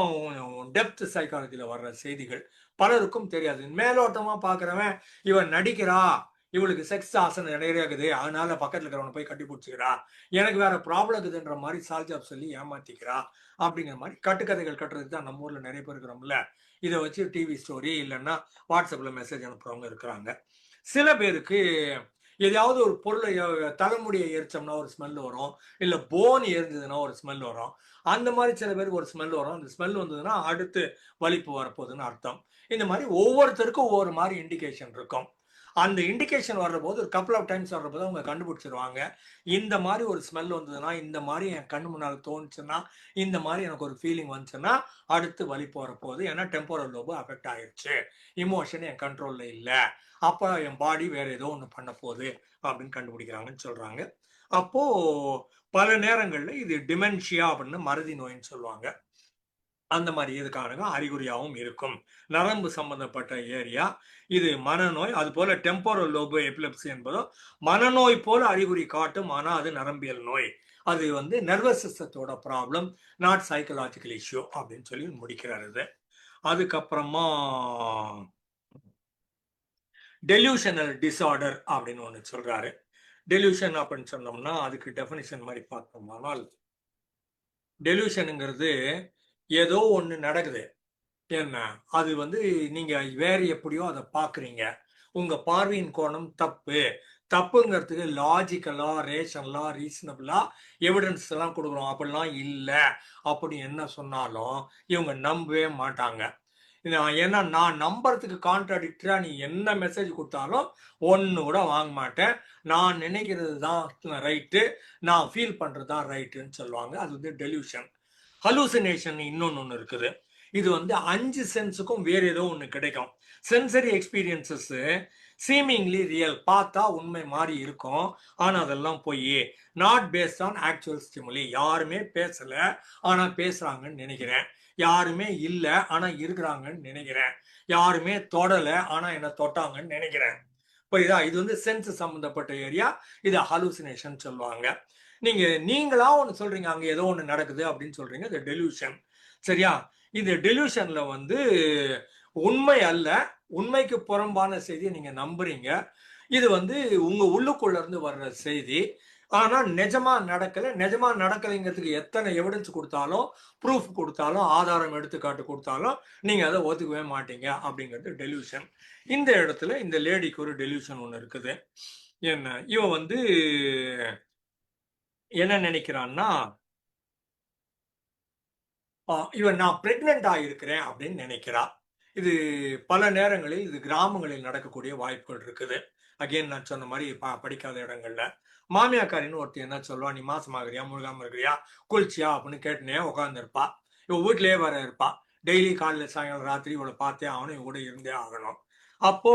C: டெப்த் சைக்காலஜில வர்ற செய்திகள். பலருக்கும் தெரியாது. மேலோட்டமா பாக்குறவன் இவன் நடிக்கிறா, இவளுக்கு செக்ஸ் ஆசனை நிறைய இருக்குது, அதனால பக்கத்துல இருக்கிறவனை போய் கட்டி பிடிச்சிக்கிறா, எனக்கு வேற ப்ராப்ளம் இருக்குதுன்ற மாதிரி சால்ஜாப் சொல்லி ஏமாத்திக்கிறா அப்படிங்கிற மாதிரி கட்டுக்கதைகள் கட்டுறதுக்கு தான் நம்ம ஊர்ல நிறைய பேர் இருக்கிறோம்ல. இதை வச்சு டிவி ஸ்டோரி இல்லைன்னா வாட்ஸ்அப்ல மெசேஜ் அனுப்புறவங்க இருக்கிறாங்க. சில பேருக்கு ஏதாவது ஒரு பொருளை தலைமுடியை எரிச்சோம்னா ஒரு ஸ்மெல் வரும், இல்ல போன் எரிஞ்சதுன்னா ஒரு ஸ்மெல் வரும். அந்த மாதிரி சில பேருக்கு ஒரு ஸ்மெல் வரும். அந்த ஸ்மெல் வந்ததுன்னா அடுத்து வலிப்பு வரப்போகுதுன்னு அர்த்தம். இந்த மாதிரி ஒவ்வொருத்தருக்கும் ஒவ்வொரு மாதிரி இண்டிகேஷன் இருக்கும். அந்த இண்டிகேஷன் வர்ற போது ஒரு கப்பல் ஆஃப் டைம்ஸ் வர்ற போது அவங்க கண்டுபிடிச்சிருவாங்க, இந்த மாதிரி ஒரு ஸ்மெல் வந்ததுன்னா, இந்த மாதிரி என் கண்ணு முன்னால் தோணுச்சுன்னா, இந்த மாதிரி எனக்கு ஒரு ஃபீலிங் வந்துச்சுன்னா அடுத்து வலிப்பு வரப்போகுது, ஏன்னா டெம்போரல் லோபு அஃபெக்ட் ஆயிடுச்சு, இமோஷன் என் கண்ட்ரோல்ல இல்லை, அப்போ என் பாடி வேற ஏதோ ஒன்று பண்ண போகுது அப்படின்னு கண்டுபிடிக்கிறாங்கன்னு சொல்றாங்க. அப்போ பல நேரங்கள்ல இது டிமென்ஷியா அப்படின்னு மறதி நோயின்னு சொல்லுவாங்க. அந்த மாதிரி இதுக்கான அறிகுறியாகவும் இருக்கும். நரம்பு சம்பந்தப்பட்ட ஏரியா இது மனநோய். அது போல டெம்போரல் லோபு எபிலெப்சி என்பதும் மனநோய் போல அறிகுறி காட்டும், ஆனா அது நரம்பியல் நோய். அது நர்வஸ் சிஸ்டத்தோட ப்ராப்ளம், நாட் சைக்கலாஜிக்கல் இஷ்யூ அப்படின்னு சொல்லி முடிக்கிறாரு. அதுக்கப்புறமா டெலியூஷனல் டிசார்டர் அப்படின்னு ஒன்று சொல்றாரு. டெலியூஷன் அப்படின்னு சொன்னோம்னா அதுக்கு டெஃபினிஷன் மாதிரி பார்த்தோம்னால், டெலியூஷனுங்கிறது ஏதோ ஒன்று நடக்குது, என்ன அது நீங்க வேற எப்படியோ அதை பாக்குறீங்க, உங்க பார்வையின் கோணம் தப்பு, தப்புங்கிறதுக்கு லாஜிக்கலா ரேஷனலா ரீசனபிளா எவிடன்ஸ் எல்லாம் கொடுக்குறோம், அப்படிலாம் இல்லை அப்படி என்ன சொன்னாலும் இவங்க நம்பவே மாட்டாங்க. ஏன்னா நான் நம்புறதுக்கு கான்ட்ராடிக்டரா நீ என்ன மெசேஜ் கொடுத்தாலும் ஒன்னு கூட வாங்க மாட்டேன், நான் நினைக்கிறது தான் ரைட்டு, நான் ஃபீல் பண்றது தான் ரைட்டுன்னு சொல்லுவாங்க. அது டெலியூஷன். ஹலூசினேஷன் இன்னொன்னு இருக்குது. இது 5 சென்ஸுக்கும் வேற ஏதோ ஒன்று கிடைக்கும். சென்சரி எக்ஸ்பீரியன்சஸ் சீமிங்லி ரியல், பார்த்தா உண்மை மாதிரி இருக்கும், ஆனா அதெல்லாம் போய் not based on actual stimuli. யாருமே பேசல ஆனா பேசுறாங்கன்னு நினைக்கிறேன், யாருமே இல்லை ஆனா இருக்கிறாங்கன்னு நினைக்கிறேன், யாருமே தொடலை ஆனா என்ன தொட்டாங்கன்னு நினைக்கிறேன். புரியுதா? இது சென்ஸ் சம்பந்தப்பட்ட ஏரியா, இது ஹலூசினேஷன் சொல்லுவாங்க. நீங்களா ஒன்று சொல்றீங்க, அங்க ஏதோ ஒன்று நடக்குது அப்படின்னு சொல்றீங்க, இது டெலியூஷன். சரியா? இந்த டெலியூஷன்ல உண்மை அல்ல, உண்மைக்கு புறம்பான செய்தியை நீங்க நம்புறீங்க. இது உங்க உள்ளுக்குள்ள இருந்து வர்ற செய்தி, ஆனா நிஜமா நடக்கல. நிஜமா நடக்கலைங்கிறதுக்கு எத்தனை எவிடன்ஸ் கொடுத்தாலும், ப்ரூஃப் கொடுத்தாலும், ஆதாரம் எடுத்துக்காட்டு கொடுத்தாலும் நீங்க அதை ஒத்துக்கவே மாட்டீங்க அப்படிங்கிறது டெலியூஷன். இந்த இடத்துல இந்த லேடிக்கு ஒரு டெலியூஷன் ஒன்று இருக்குது. என்ன இவன் என்ன நினைக்கிறான்னா, இவன் நான் பிரெக்னென்ட் ஆகியிருக்கிறேன் அப்படின்னு நினைக்கிறா. இது பல நேரங்களில் இது கிராமங்களில் நடக்கக்கூடிய வாய்ப்புகள் இருக்குது. அகைன் நான் சொன்ன மாதிரி படிக்காத இடங்கள்ல மாமியாக்காரின்னு ஒருத்தர் என்ன சொல்லுவா, நீ மாசமாகறியா முழுகாம இருக்கிறியா குளிச்சியா அப்படின்னு கேட்டுனே உட்காந்துருப்பா. இவன் வீட்லயே வர இருப்பா, டெய்லி காலையில் சாயங்காலம் ராத்திரி இவளை பார்த்தே ஆகணும், இவன் கூட இருந்தே ஆகணும். அப்போ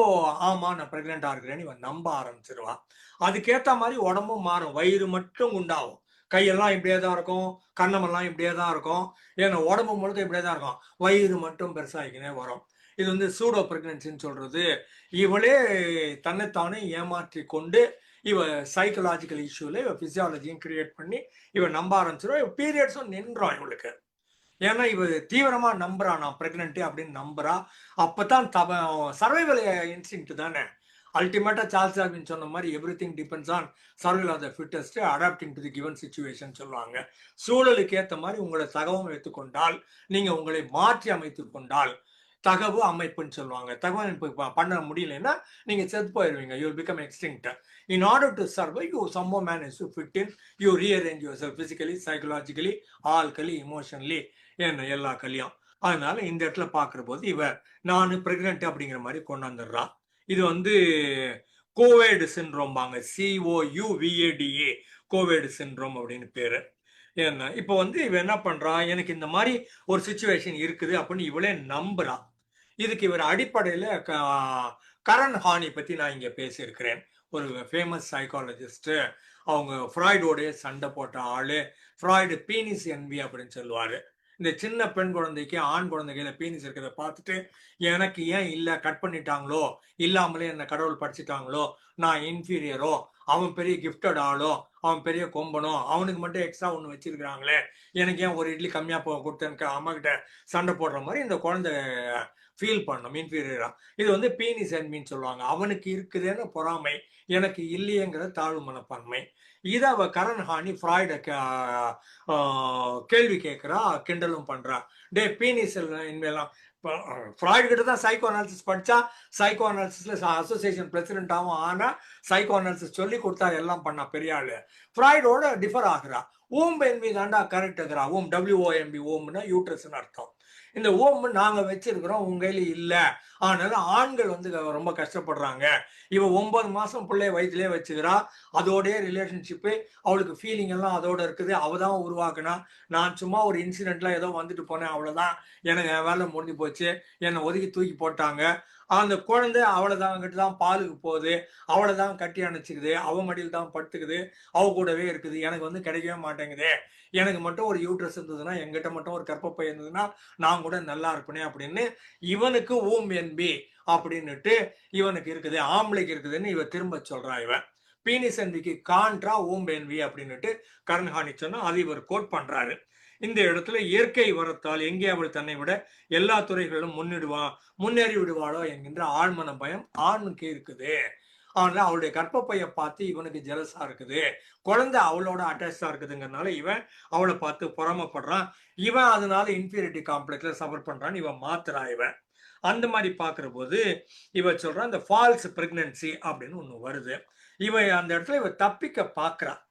C: ஆமா நான் பிரெக்னெண்டா இருக்கிறேன்னு இவன் நம்ப ஆரம்பிச்சிருவான். அதுக்கேற்ற மாதிரி உடம்பும் மாறும், வயிறு மட்டும் உண்டாகும், கையெல்லாம் இப்படியே தான் இருக்கும், கண்ணமெல்லாம் இப்படியே தான் இருக்கும், ஏன்னா உடம்பு முழுக்க இப்படியே தான் இருக்கும், வயிறு மட்டும் பெருசாகிக்கினே வரும். இது வந்து சூடோ பிரெக்னன்சின்னு சொல்றது. இவளே தன்னைத்தானே ஏமாற்றி கொண்டு இவ சைக்கலாஜிக்கல் இஷ்யூல இவ பிசியாலஜியும் கிரியேட் பண்ணி இவ நம்ப ஆரம்பிச்சிடும். பீரியட்ஸும் நின்றோம் இவளுக்கு. ஏன்னா இவ தீவிரமா நம்புறா, நான் பிரெக்னன்ட் அப்படின்னு நம்புறா. அப்பதான் சர்வைவல் இன்ஸ்டிங்க்ட் தானே. அல்டிமேட்டா சார்ல்ஸ் டார்வின் சொன்ன மாதிரி everything depends on survival of the fittest adapting to the given situation சொல்லுவாங்க. சூழலுக்கு ஏற்ற மாதிரி உங்களை தகவமைத்து கொண்டால், நீங்க உங்களை மாற்றி அமைத்து கொண்டால், தகவு அமைப்புன்னு சொல்லுவாங்க. தகவல் அமைப்பு பண்ண முடியலன்னா நீங்க செத்து போயிருவீங்க. You will become extinct. In order to survive you சம்மோ manage to fit in, you rearrange your self physically, psychologically, alkali, emotionally, என்ன எல்லா கலியும். அதனால இந்த இடத்துல பாக்குற போது இவ நான் பிரெக்னன்ட் அப்படிங்கிற மாதிரி கொண்டாந்துடுறான். இது வந்து கோவேடு சிண்ட்ரோம்பாங்க. COUVADA, கோவேடு சிண்ட்ரோம் அப்படின்னு பேரு. என்ன இப்போ வந்து இவ என்ன பண்றா, எனக்கு இந்த மாதிரி ஒரு சுச்சுவேஷன் இருக்குது அப்படின்னு இவளே நம்புறா. இதுக்கு இவர் அடிப்படையில கரண் ஹானி பத்தி நான் இங்க பேசியிருக்கிறேன். ஒரு ஃபேமஸ் சைக்காலஜிஸ்ட். அவங்க ஃப்ராய்டோடைய சண்டை போட்ட ஆளு. ஃப்ராய்டு பீனிஸ் என்வி அப்படின்னு சொல்லுவாரு. இந்த சின்ன பெண் குழந்தைக்கு ஆண் குழந்தைகள பீனிஸ் இருக்கிறத பார்த்துட்டு எனக்கு ஏன் இல்லை, கட் பண்ணிட்டாங்களோ, இல்லாமலே என்ன கடவுள் படிச்சுட்டாங்களோ, நான் இன்ஃபீரியரோ, அவன் பெரிய கிஃப்டட் ஆளோ, அவன் பெரிய கொம்பனோ, அவனுக்கு மட்டும் எக்ஸ்ட்ரா ஒன்று வச்சிருக்கிறாங்களே, எனக்கு ஏன் ஒரு இட்லி கம்மியா கொடுத்தேன்னு அம்மா கிட்ட சண்டை போடுற மாதிரி இந்த குழந்தை ஃபீல் பண்ணும் இன்ஃபீரியரா. இது வந்து பீனிஸ் என்வின்னு சொல்லுவாங்க. அவனுக்கு இருக்குதுன்னு பொறாமை, எனக்கு இல்லையேங்கிற தாழ்வு மனப்பான்மை. இதை அவ கரண் ஹானி ஃப்ராய்ட கேள்வி கேட்கிறா, கிண்டலும் பண்றா. டே பீனிஸ் இனிமேலாம் ஃப்ராய்டு கிட்ட தான் சைக்கோ அனாலிசிஸ் படிச்சா, சைக்கோ அனாலிசிஸ்ல அசோசியேஷன் பிரசிடென்டாகவும் ஆனா, சைக்கோ அனாலிசிஸ் சொல்லி கொடுத்தா எல்லாம் பண்ணா பெரிய ஆளு. ஃப்ராய்டோட டிஃபர் ஆகுறா. ஓம் என்பி தாண்டா கரெக்ட் இருக்கிறா. ஓம் WOMB, ஓம்னா யூட்ரஸ்ன்னு அர்த்தம். இந்த ஓம் நாங்க வச்சிருக்கிறோம், உங்க கையில இல்ல. அதனால ஆண்கள் வந்து ரொம்ப கஷ்டப்படுறாங்க. இவ 9 மாசம் பிள்ளைய வயிற்றுலயே வச்சுக்கிறா. அதோடய ரிலேஷன்ஷிப்பு, அவளுக்கு ஃபீலிங் எல்லாம் அதோட இருக்குது. அவ தான் உருவாக்குனா. நான் சும்மா ஒரு இன்சிடென்ட்ல ஏதோ வந்துட்டு போனேன், அவ்வளவுதான், எனக்கு என் வேலை முடிஞ்சு போச்சு, என்னை ஒதுக்கி தூக்கி போட்டாங்க. அந்த குழந்தை அவளைதான் கிட்ட தான் பாலுக்கு போகுது, அவளை தான் கட்டி அணைச்சிக்குது, அவ மடியில் தான் படுத்துக்குது, அவ கூடவே இருக்குது. எனக்கு வந்து கிடைக்கவே மாட்டேங்குது. எனக்கு மட்டும் ஒரு யூட்ரஸ் இருந்ததுன்னா, எங்கிட்ட மட்டும் ஒரு கர்ப்பப்பை இருந்ததுன்னா நான் கூட நல்லா இருப்பேனே அப்படின்னு இவனுக்கு ஓம் என்பி அப்படின்னுட்டு இவனுக்கு இருக்குது, ஆம்பளைக்கு இருக்குதுன்னு இவ திரும்ப சொல்றா. இவன் பீனிஸ் என்பிக்கு கான்ட்ரா ஓம் என்பி அப்படின்னுட்டு கரண்ஹானி சொன்னா அது இவர் கோட் பண்றாரு. இந்த இடத்துல இயற்கை வரத்தால் எங்கே அவள் தன்னை விட எல்லா துறைகளிலும் முன்னேறி விடுவாளோ என்கின்ற ஆழ்மன பயம் ஆணுக்கு இருக்குது. ஆனா அவளுடைய கர்ப்பப்பையை பார்த்து இவனுக்கு ஜெலஸா இருக்குது. குழந்தை அவளோட அட்டாச்சா இருக்குதுங்கிறதுனால இவன் அவளை பார்த்து பொறாமப்படுறான். இவன் அதனால இன்ஃபீரியாரிட்டி காம்ப்ளெக்ஸ்ல சஃபர் பண்றான். இவன் மாத்துறா. இவன் அந்த மாதிரி பாக்குற போது இவ சொல்றான் இந்த ஃபால்ஸ் பிரெக்னன்சி அப்படின்னு ஒண்ணு வருது. இவன் அந்த இடத்துல இவ தப்பிக்க பாக்குறான்.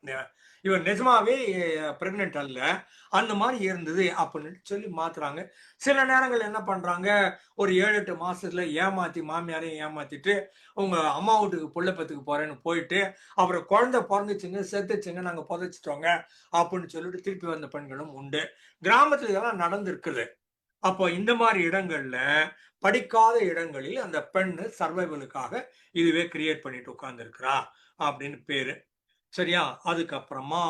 C: இவன் நிஜமாவே பிரெக்னென்ட் அல்ல, அந்த மாதிரி இருந்தது அப்படின்னு சொல்லி மாத்துறாங்க. சில நேரங்கள் என்ன பண்றாங்க, ஒரு 7-8 மாசத்துல ஏமாத்தி, மாமியாரையும் ஏமாத்திட்டு உங்க அம்மா வீட்டுக்கு புள்ளப்பத்துக்கு போறேன்னு போயிட்டு அப்புறம் குழந்தை பிறந்துச்சுங்க, செத்துச்சுங்க, நாங்க புதைச்சிட்டோங்க அப்படின்னு சொல்லிட்டு திருப்பி வந்த பெண்களும் உண்டு. கிராமத்துல இதெல்லாம் நடந்திருக்குது. அப்போ இந்த மாதிரி இடங்கள்ல, படிக்காத இடங்களில் அந்த பெண்ணு சர்வைவலுக்காக இதுவே கிரியேட் பண்ணிட்டு உட்கார்ந்து இருக்கிறா அப்படின்னு பேரு. சரியா? அதுக்கப்புறமா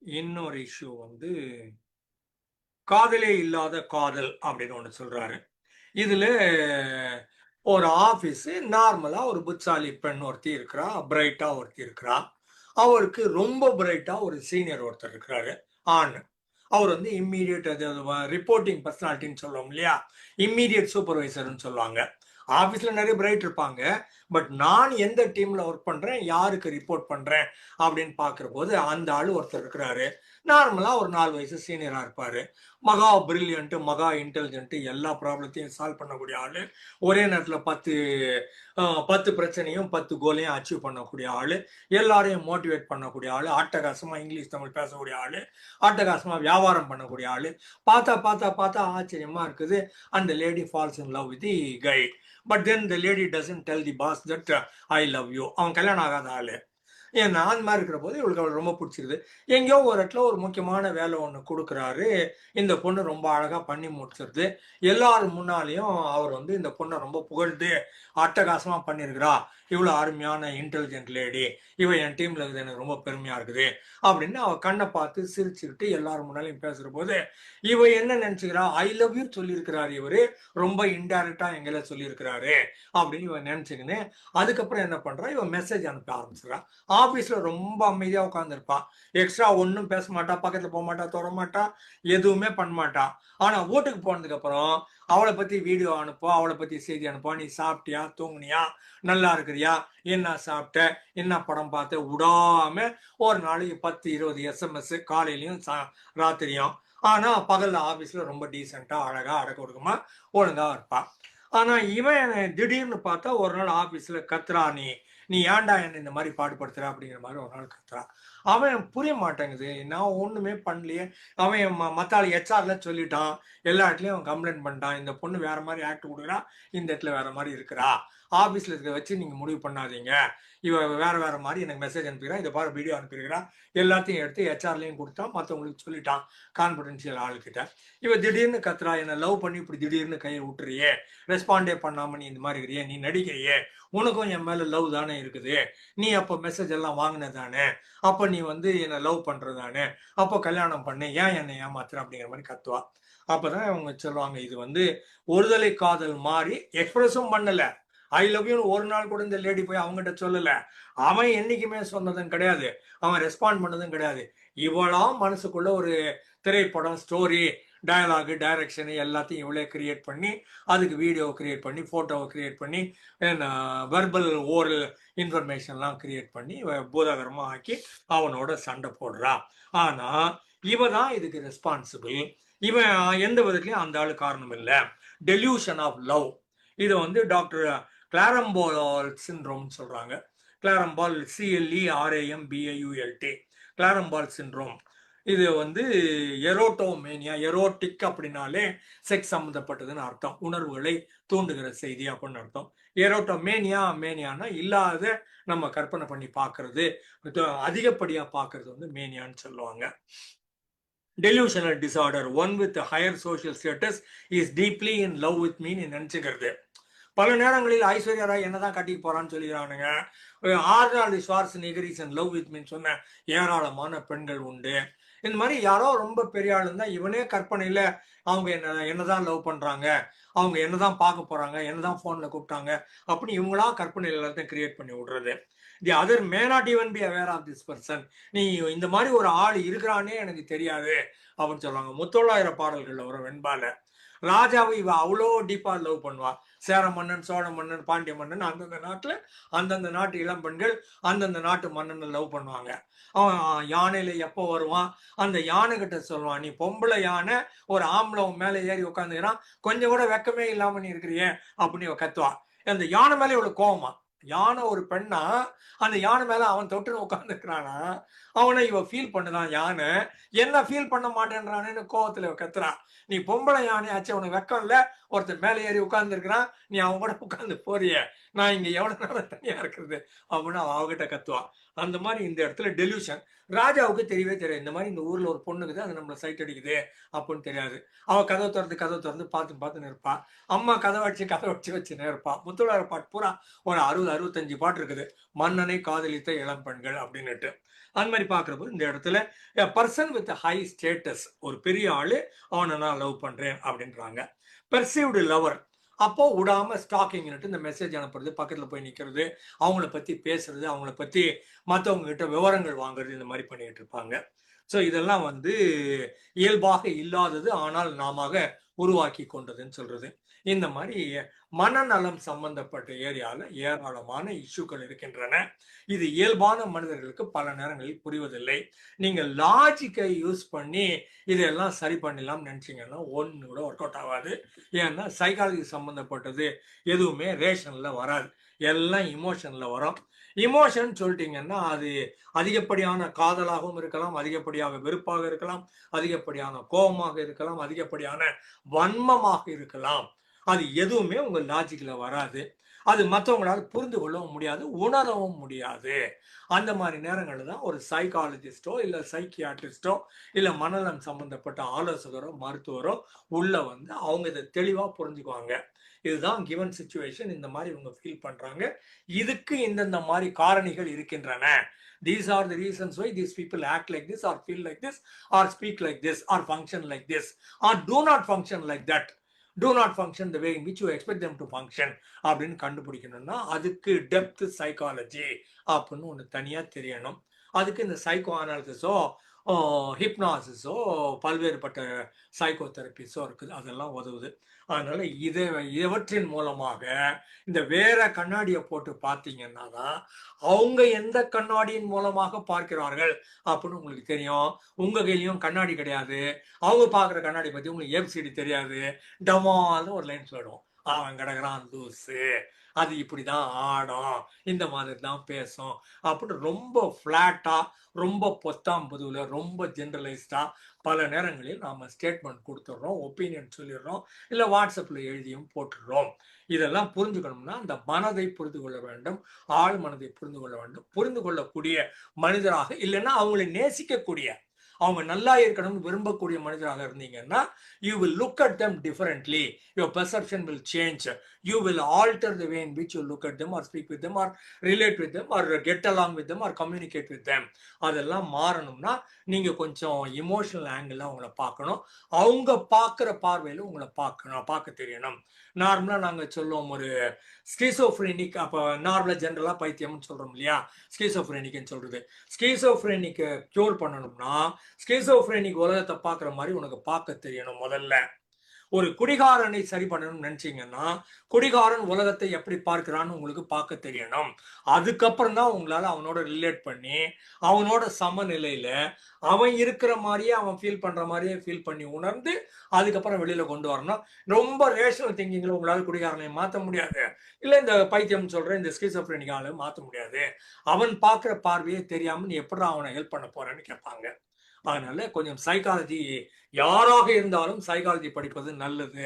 C: இன்னொரு இஷ்யூ வந்து காதலே இல்லாத காதல் அப்படின்னு ஒண்ணு சொல்றாரு. இதுல ஒரு ஆபீஸ் நார்மலா ஒரு புத்தாலி பெண் ஒருத்தி இருக்கிறா, பிரைட்டா ஒருத்தி இருக்கிறா. அவருக்கு ரொம்ப பிரைட்டா ஒரு சீனியர் ஒருத்தர் இருக்கிறாரு, ஆண். அவர் வந்து இம்மீடியட் ரிப்போர்ட்டிங் பர்சனாலிட்டின்னு சொல்லுவோம் இல்லையா, இம்மீடியட் சூப்பர்வைசர்னு சொல்லுவாங்க. ஆபீஸ்ல நிறைய பிரைட் இருப்பாங்க, பட் நான் எந்த டீம்ல ஒர்க் பண்றேன், யாருக்கு ரிப்போர்ட் பண்றேன் அப்படின்னு பாக்குற போது அந்த ஆளு ஒருத்தர் இருக்கிறாரு. நார்மலா ஒரு 4 வயசு சீனியரா இருப்பாரு. மகா பிரில்லியன்ட், மகா இன்டெலிஜென்ட், எல்லா ப்ராப்ளத்தையும் சால்வ் பண்ணக்கூடிய ஆளு. ஒரே நேரத்துல 10 பிரச்சனையும் 10 கோலையும் அச்சீவ் பண்ணக்கூடிய ஆளு. எல்லாரையும் மோட்டிவேட் பண்ணக்கூடிய ஆளு. அட்டகாசமா இங்கிலீஷ் தமிழ் பேசக்கூடிய ஆளு. அட்டகாசமா வியாபாரம் பண்ணக்கூடிய ஆளு. பார்த்தா ஆச்சரியமா இருக்குது. அந்த lady falls in love with the guy. But then the lady doesn't tell the boss that I love you. அவன் கல்யாணம் ஆகாத ஆளு. ஏன்னா அந்த மாதிரி இருக்கிற போது இவளுக்கு அவள் ரொம்ப பிடிச்சிருது. எங்கேயோ ஒரு இடத்துல ஒரு முக்கியமான வேலை ஒன்று கொடுக்குறாரு. இந்த பொண்ணு ரொம்ப அழகா பண்ணி முடிச்சிருது. எல்லாரும் முன்னாலேயும் அவர் வந்து இந்த பொண்ணை ரொம்ப புகழ்ந்து அட்டகாசமா பண்ணியிருக்கிறா, இவ்வளவு அருமையான இன்டெலிஜென்ட் லேடி, இவ என் டீம்ல இருக்குது, எனக்கு ரொம்ப பெருமையா இருக்குது அப்படின்னு அவ கண்ணை பார்த்து சிரிச்சுக்கிட்டு எல்லாரும் முன்னாலையும் பேசுற போது இவ என்ன நினைச்சுக்கிறா, ஐ லவ் யூ சொல்லியிருக்கிறாரு இவரு, ரொம்ப இன்டைரக்டா எங்களை சொல்லியிருக்கிறாரு அப்படின்னு இவன் நினைச்சுக்கின்னு அதுக்கப்புறம் என்ன பண்றா, இவன் மெசேஜ் அனுப்ப ஆரம்பிச்சிடறா. ஆபீஸ்ல ரொம்ப அமைதியா உட்காந்துருப்பா, எக்ஸ்ட்ரா ஒன்றும் பேச மாட்டா, பக்கத்துல போக மாட்டா, தொட மாட்டா, எதுவுமே பண்ண மாட்டா. ஆனா வீட்டுக்கு போனதுக்கு அப்புறம் அவளை பத்தி வீடியோ அனுப்புவா, அவளை பத்தி செய்தி அனுப்புவா. நீ சாப்பிட்டியா, தூங்குனியா, நல்லா இருக்கிறியா, என்ன சாப்பிட்ட, என்ன படம் பார்த்த, விடாம ஒரு நாளைக்கு 10-20 SMS காலையிலயும் ராத்திரியும். ஆனா பகல்ல ஆபீஸ்ல ரொம்ப டீசெண்டா அழகா அடக்க ஒடுக்கமா ஒழுங்கா இருப்பா. ஆனா இவன் திடீர்னு பார்த்தா ஒரு நாள் ஆபீஸ்ல கத்துறா, நீ நீ ஏன்டா என்ன இந்த மாதிரி பாடுபடுத்துற அப்படிங்கிற மாதிரி ஒரு நாள் கத்துறா. அவன் புரிய மாட்டேங்குது, நான் ஒண்ணுமே பண்ணலையே. அவன் மத்த ஆள் ஹெச்ஆர்ல சொல்லிட்டான், எல்லா இடத்துலயும் அவன் கம்ப்ளைண்ட் பண்ணிட்டான், இந்த பொண்ணு வேற மாதிரி ஆக்ட் கொடுக்குறா, இந்த இடத்துல வேற மாதிரி இருக்கிறா, ஆபீஸ்ல இருக்க வச்சு நீங்க முடிவு பண்ணாதீங்க, இவ வேற வேற மாதிரி எனக்கு மெசேஜ் அனுப்பிக்கிறா, இதை பாரு வீடியோ அனுப்பியிருக்கிறா, எல்லாத்தையும் எடுத்து ஹெச்ஆர்லயும் கொடுத்தான், மற்றவங்களுக்கு சொல்லிட்டான் கான்பிடென்ஷியல் ஆளுக்கிட்ட. இவ திடீர்னு கத்துறா, என்ன லவ் பண்ணி இப்படி திடீர்னு கையை விட்டுறியே, ரெஸ்பாண்டே பண்ணாம நீ இந்த மாதிரி இருக்கிறியே, நீ நடிக்கிறியே, உனக்கும் என் மேல லவ் தானே இருக்குது, நீ அப்போ மெசேஜ் எல்லாம் வாங்கின தானே, அப்ப நீ என்ன லவ் பண்றதானே, அப்போ கல்யாணம் பண்ணு, ஏன் என்னை ஏமாத்துற அப்படிங்கிற மாதிரி கத்துவா. அப்பதான் அவங்க சொல்லுவாங்க, இது ஒருதலை காதல் மாதிரி எக்ஸ்பிரஸும் பண்ணல, ஐ லவ் யூ ஒரு நாள் கூட இந்த லேடி போய் அவங்ககிட்ட சொல்லல, அவன் என்னைக்குமே சொன்னதும் கிடையாது, அவன் ரெஸ்பாண்ட் பண்ணதும் கிடையாது. இவளா மனசுக்குள்ள ஒரு திரைப்படம், ஸ்டோரி, டயலாகு, டைரக்ஷன் எல்லாத்தையும் இவளே கிரியேட் பண்ணி, அதுக்கு வீடியோவை கிரியேட் பண்ணி, போட்டோவை கிரியேட் பண்ணி, வெர்பல் ஓரல் இன்ஃபர்மேஷன்லாம் கிரியேட் பண்ணி பூதாகரமா ஆக்கி அவனோட சண்டை போடுறா. ஆனா இவ தான் இதுக்கு ரெஸ்பான்சிபிள். இவன் எந்த விதத்துலயும் அந்த ஆளு காரணம் இல்லை. Delusion of love. இதை டாக்டர் கிளாரம்பால் சிண்ட்ரோம் சொல்றாங்க. Clerambault, CLERAMBAULT, Clerambault syndrome. இது எரோட்டோமேனியா, எரோட்டிக் அப்படின்னாலே செக்ஸ் சம்பந்தப்பட்டதுன்னு அர்த்தம், உணர்வுகளை தூண்டுகிற செய்தி அப்படின்னு அர்த்தம். எரோட்டோமேனியா, மேனியானா இல்லாத நம்ம கற்பனை பண்ணி பார்க்கறது, அதிகப்படியா பார்க்கறது மேனியான்னு சொல்லுவாங்க. Delusional disorder, one with higher social status is deeply in love with மீன்னு நினைச்சுக்கிறது. பல நேரங்களில் ஐஸ்வர்யா ராய் என்னதான் கட்டிக்கு போறான்னு சொல்லிடுறானுங்க. Arnold Schwarzenegger is in love with மீன்னு சொன்ன ஏராளமான பெண்கள் உண்டு. இந்த மாதிரி யாரோ ரொம்ப பெரிய ஆள் இருந்தா இவனே கற்பனையில அவங்க என்னதான் லவ் பண்றாங்க, அவங்க என்னதான் பார்க்க போறாங்க, என்னதான் போன்ல கூப்பிட்டாங்க அப்படின்னு இவங்களா கற்பனையில எல்லாத்தையும் கிரியேட் பண்ணி விடுறது. The other may not even be aware of this person. நீ இந்த மாதிரி ஒரு ஆள் இருக்கிறானே எனக்கு தெரியாது அப்படின்னு சொல்லுவாங்க. முத்தொள்ளாயிரம் பாடல்கள்ல வரும் வெண்பால ராஜாவை இவ அவ்வளோ டீப்பா லவ் பண்ணுவா. சேர மன்னன், சோழ மன்னன், பாண்டிய மன்னன், அந்தந்த நாட்டுல அந்தந்த நாட்டு இளம் பெண்கள் அந்தந்த நாட்டு மன்னனை லவ் பண்ணுவாங்க. அவன் யானையில எப்போ வருவான், அந்த யானை கிட்ட சொல்லுவான், நீ பொம்பளை யானை, ஒரு ஆம்பளை மேல ஏறி உட்காந்துக்கிறான், கொஞ்சம் கூட வெக்கமே இல்லாம நீ இருக்கிறியே அப்படின்னு கத்துவா. அந்த யானை மேல இவ்வளவு கோவமா, யானை ஒரு பெண்ணா, அந்த யானை மேல அவன் தொட்டு உட்கார்ந்து இருக்கிறானா, அவனை இவ ஃபீல் பண்ணுதான். யானை என்ன ஃபீல் பண்ண மாட்டேன்றானு கோவத்துல கத்துறான். நீ பொம்பளை யானை ஆச்சு, உனக்கு வெக்கம் இல்ல, ஒருத்தர் மேல ஏறி உட்கார்ந்து இருக்கிறான், நீ அவன் கூட உட்கார்ந்து போறிய, நான் இங்க எவ்வளவு நேரம் தனியா இருக்கிறது அப்படின்னு அவகிட்ட கத்துவான். அந்த மாதிரி இந்த இடத்துல டெல்யூஷன். ராஜாவுக்கு தெரியவே தெரியாது, இந்த மாதிரி இந்த ஊர்ல ஒரு பொண்ணுக்குது, அது நம்மள சைட் அடிக்குது அப்படின்னு தெரியாது. அவ கதவை திறந்து பார்த்து நிற்பா. அம்மா கதவை வச்சு நிற்பா. முத்தொள்ளாயிரம் பாட்டு பூரா ஒரு 60-65 பாட்டு இருக்குது, மன்னனை காதலித்த இளம் பெண்கள் அப்படின்னுட்டு. அந்த மாதிரி பாக்குறப்போ இந்த இடத்துல பர்சன் வித் ஹை ஸ்டேட்டஸ், ஒரு பெரிய ஆளு, அவனை நான் லவ் பண்றேன் அப்படின்றாங்க. பெர்சீவ்டு லவர், அப்போ விடாம ஸ்டாக்கிங்னுட்டு இந்த மெசேஜ் அனுப்புறது, பக்கத்துல போய் நிக்கிறது, அவங்கள பத்தி பேசுறது, அவங்கள பத்தி மற்றவங்க கிட்ட விவரங்கள் வாங்குறது, இந்த மாதிரி பண்ணிட்டு இருப்பாங்க. ஸோ இதெல்லாம் இயல்பாக இல்லாதது, ஆனால் நாம உருவாக்கி கொண்டதுன்னு சொல்றது. இந்த மாதிரி மனநலம் சம்பந்தப்பட்ட ஏரியால ஏராளமான இஷ்யூக்கள் இருக்கின்றன. இது இயல்பான மனிதர்களுக்கு பல நேரங்களில் புரிவதில்லை. நீங்க லாஜிக்கை யூஸ் பண்ணி இதெல்லாம் சரி பண்ணலாம் நினைச்சீங்கன்னா ஒன்னு கூட ஒர்க் அவுட் ஆகாது. ஏன்னா சைக்காலஜி சம்பந்தப்பட்டது எதுவுமே ரேஷன்ல வராது, எல்லாம் இமோஷன்ல வரும். இமோஷன் சொல்லிட்டீங்கன்னா அது அதிகப்படியான காதலாகவும் இருக்கலாம், அதிகப்படியாக வெறுப்பாக இருக்கலாம், அதிகப்படியான கோபமாக இருக்கலாம், அதிகப்படியான வன்மமாக இருக்கலாம். அது எதுவுமே உங்க லாஜிக்ல வராது. அது மற்றவங்களால புரிந்து கொள்ளவும் முடியாது, உணரவும் முடியாது. அந்த மாதிரி நேரங்கள்ல தான் ஒரு சைக்காலஜிஸ்டோ இல்ல சைக்கியாட்ரிஸ்டோ இல்ல மனநலம் சம்பந்தப்பட்ட ஆலோசகரோ மருத்துவரோ உள்ள அவங்க இதை தெளிவா புரிஞ்சுக்குவாங்க. இதுதான் கிவன் சுச்சுவேஷன், இந்த மாதிரி இவங்க ஃபீல் பண்றாங்க, இதுக்கு இந்தந்த மாதிரி காரணிகள் இருக்கின்றன. These are the reasons why these people act like this or feel like this or speak like this or function like this or do not function like that. Do not function the way in which you expect them to function அப்படின்னு கண்டுபிடிக்கணும்னா அதுக்கு depth psychology அப்படின்னு ஒன்று தனியாக தெரியணும். அதுக்கு இந்த psycho அனாலிசிஸோ ஹிப்னாசிஸோ பல்வேறுபட்ட சைக்கோ தெரப்பிஸோ இருக்குது, அதெல்லாம் உதவுது. அதனால இவற்றின் மூலமாக இந்த வேற கண்ணாடியை போட்டு பார்த்தீங்கன்னா தான் அவங்க எந்த கண்ணாடியின் மூலமாக பார்க்கிறார்கள் அப்படின்னு உங்களுக்கு தெரியும். உங்க கையிலையும் கண்ணாடி கிடையாது, அவங்க பார்க்குற கண்ணாடி பற்றி உங்களுக்கு ஏபிசிடி தெரியாது, டமான்னு ஒரு லைன் சொல்லிடும், அவன் கிடக்குறான் லூஸு, அது இப்படிதான் ஆடும், இந்த மாதிரி தான் பேசும் அப்படின்னு ரொம்ப ஃப்ளாட்டா, ரொம்ப பொத்தாம்பதுல, ரொம்ப ஜென்ரலைஸ்டா பல நேரங்களில் நாம ஸ்டேட்மெண்ட் கொடுத்துடுறோம், ஒப்பீனியன் சொல்லிடுறோம், இல்லை வாட்ஸ்அப்ல எழுதியும் போட்டுடுறோம். இதெல்லாம் புரிஞ்சுக்கணும்னா அந்த மனதை புரிந்து கொள்ள வேண்டும், ஆள் மனதை புரிந்து கொள்ள வேண்டும். புரிந்து கொள்ளக்கூடிய மனிதராக, இல்லைன்னா அவங்களை நேசிக்கக்கூடிய, அவங்க நல்லா இருக்கணும்னு விரும்பக்கூடிய மனிதராக இருந்தீங்கன்னா you will look at them differently, your perception will change, you will alter the way in which you look at them or speak with them or relate with them or get along with them or communicate with them. அதெல்லாம் மாறணும்னா நீங்க கொஞ்சம் emotional angle அவங்கள பார்க்கணும், அவங்க பார்க்குற பார்வையில உங்களை பார்க்க தெரியணும். நார்மலா நாங்க சொல்லுவோம் ஒரு ஸ்கிசோஃப்ரெனிக், அப்போ நார்மலா ஜென்ரலா பைத்தியம்னு சொல்றோம் இல்லையா, ஸ்கிசோஃப்ரெனிக்னு சொல்றது. ஸ்கிசோஃப்ரெனிக் கியூர் பண்ணணும்னா ஸ்கிசோஃப்ரெனிக் உலகத்தை பார்க்குற மாதிரி உனக்கு பார்க்க தெரியணும். முதல்ல ஒரு குடிகாரனை சரி பண்ணணும்னு நினைச்சீங்கன்னா குடிகாரன் உலகத்தை எப்படி பார்க்கிறான்னு உங்களுக்கு பார்க்க தெரியணும். அதுக்கப்புறம் தான் உங்களால அவனோட ரிலேட் பண்ணி அவனோட சமநிலையில அவன் இருக்கிற மாதிரியே அவன் ஃபீல் பண்ற மாதிரியே ஃபீல் பண்ணி உணர்ந்து அதுக்கப்புறம் வெளியில கொண்டு வரணும். ரொம்ப ரேஷனல் திங்கிங்ல உங்களால குடிகாரனை மாற்ற முடியாது, இல்லை இந்த பைத்தியம் சொல்ற இந்த ஸ்கிசோஃப்ரெனிக்கால மாற்ற முடியாது. அவன் பார்க்குற பார்வையே தெரியாம நீ எப்படி அவனை ஹெல்ப் பண்ண போறேன்னு கேட்பாங்க. அதனால கொஞ்சம் சைக்காலஜி, யாராக இருந்தாலும் சைக்காலஜி படிப்பது நல்லது.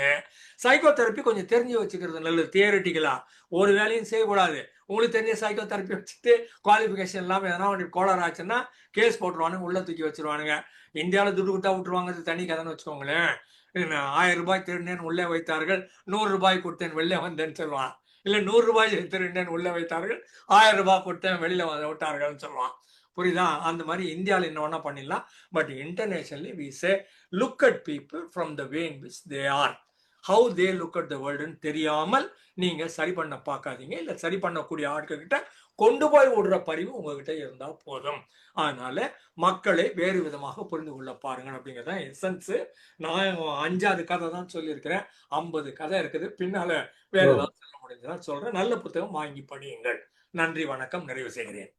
C: சைக்கோ தெரப்பி கொஞ்சம் தெரிஞ்சு வச்சுக்கிறது நல்லது. தியரிட்டிக்கலா ஒரு வேலையும் செய்யக்கூடாது. உங்களுக்கு தெரிஞ்ச சைக்கோ தெரப்பி வச்சுட்டு குவாலிஃபிகேஷன் இல்லாமல் எதனா உங்களுக்கு கோளாறு ஆச்சுன்னா கேஸ் போட்டுருவானுங்க, உள்ள தூக்கி வச்சிருவானுங்க. இந்தியாவில் துட்டு கொடுத்தா விட்டுருவாங்க, தனி கதைன்னு வச்சுக்கோங்களேன். 1000 ரூபாய் திருடினேன் உள்ளே வைத்தார்கள், 100 ரூபாய் கொடுத்தேன் வெளில வந்தேன்னு சொல்லுவான். இல்லை 100 ரூபாய் திருடினேன் உள்ளே வைத்தார்கள், 1000 ரூபாய் கொடுத்தேன் வெளியில விட்டார்கள்னு சொல்லுவான். புரியுதா? அந்த மாதிரி இந்தியாவில் என்ன வேணா பண்ணிடலாம். But internationally we say look at people from the way in which they are, how they look at the வேர்ல்டுன்னு தெரியாமல் நீங்க சரி பண்ண பார்க்காதீங்க. இல்லை சரி பண்ணக்கூடிய ஆட்கள் கிட்ட கொண்டு போய் விடுற பரிவு உங்ககிட்ட இருந்தா போதும். அதனால மக்களை வேறு விதமாக புரிந்து கொள்ள பாருங்க அப்படிங்கிறதான் எசன்ஸ். நான் 5வது கதை தான் சொல்லியிருக்கிறேன், 50 கதை இருக்குது, பின்னால வேற ஏதாவது சொல்ல முடிஞ்சதான் சொல்றேன். நல்ல புத்தகம் வாங்கி படியுங்கள். நன்றி, வணக்கம், நிறைவு செய்கிறேன்.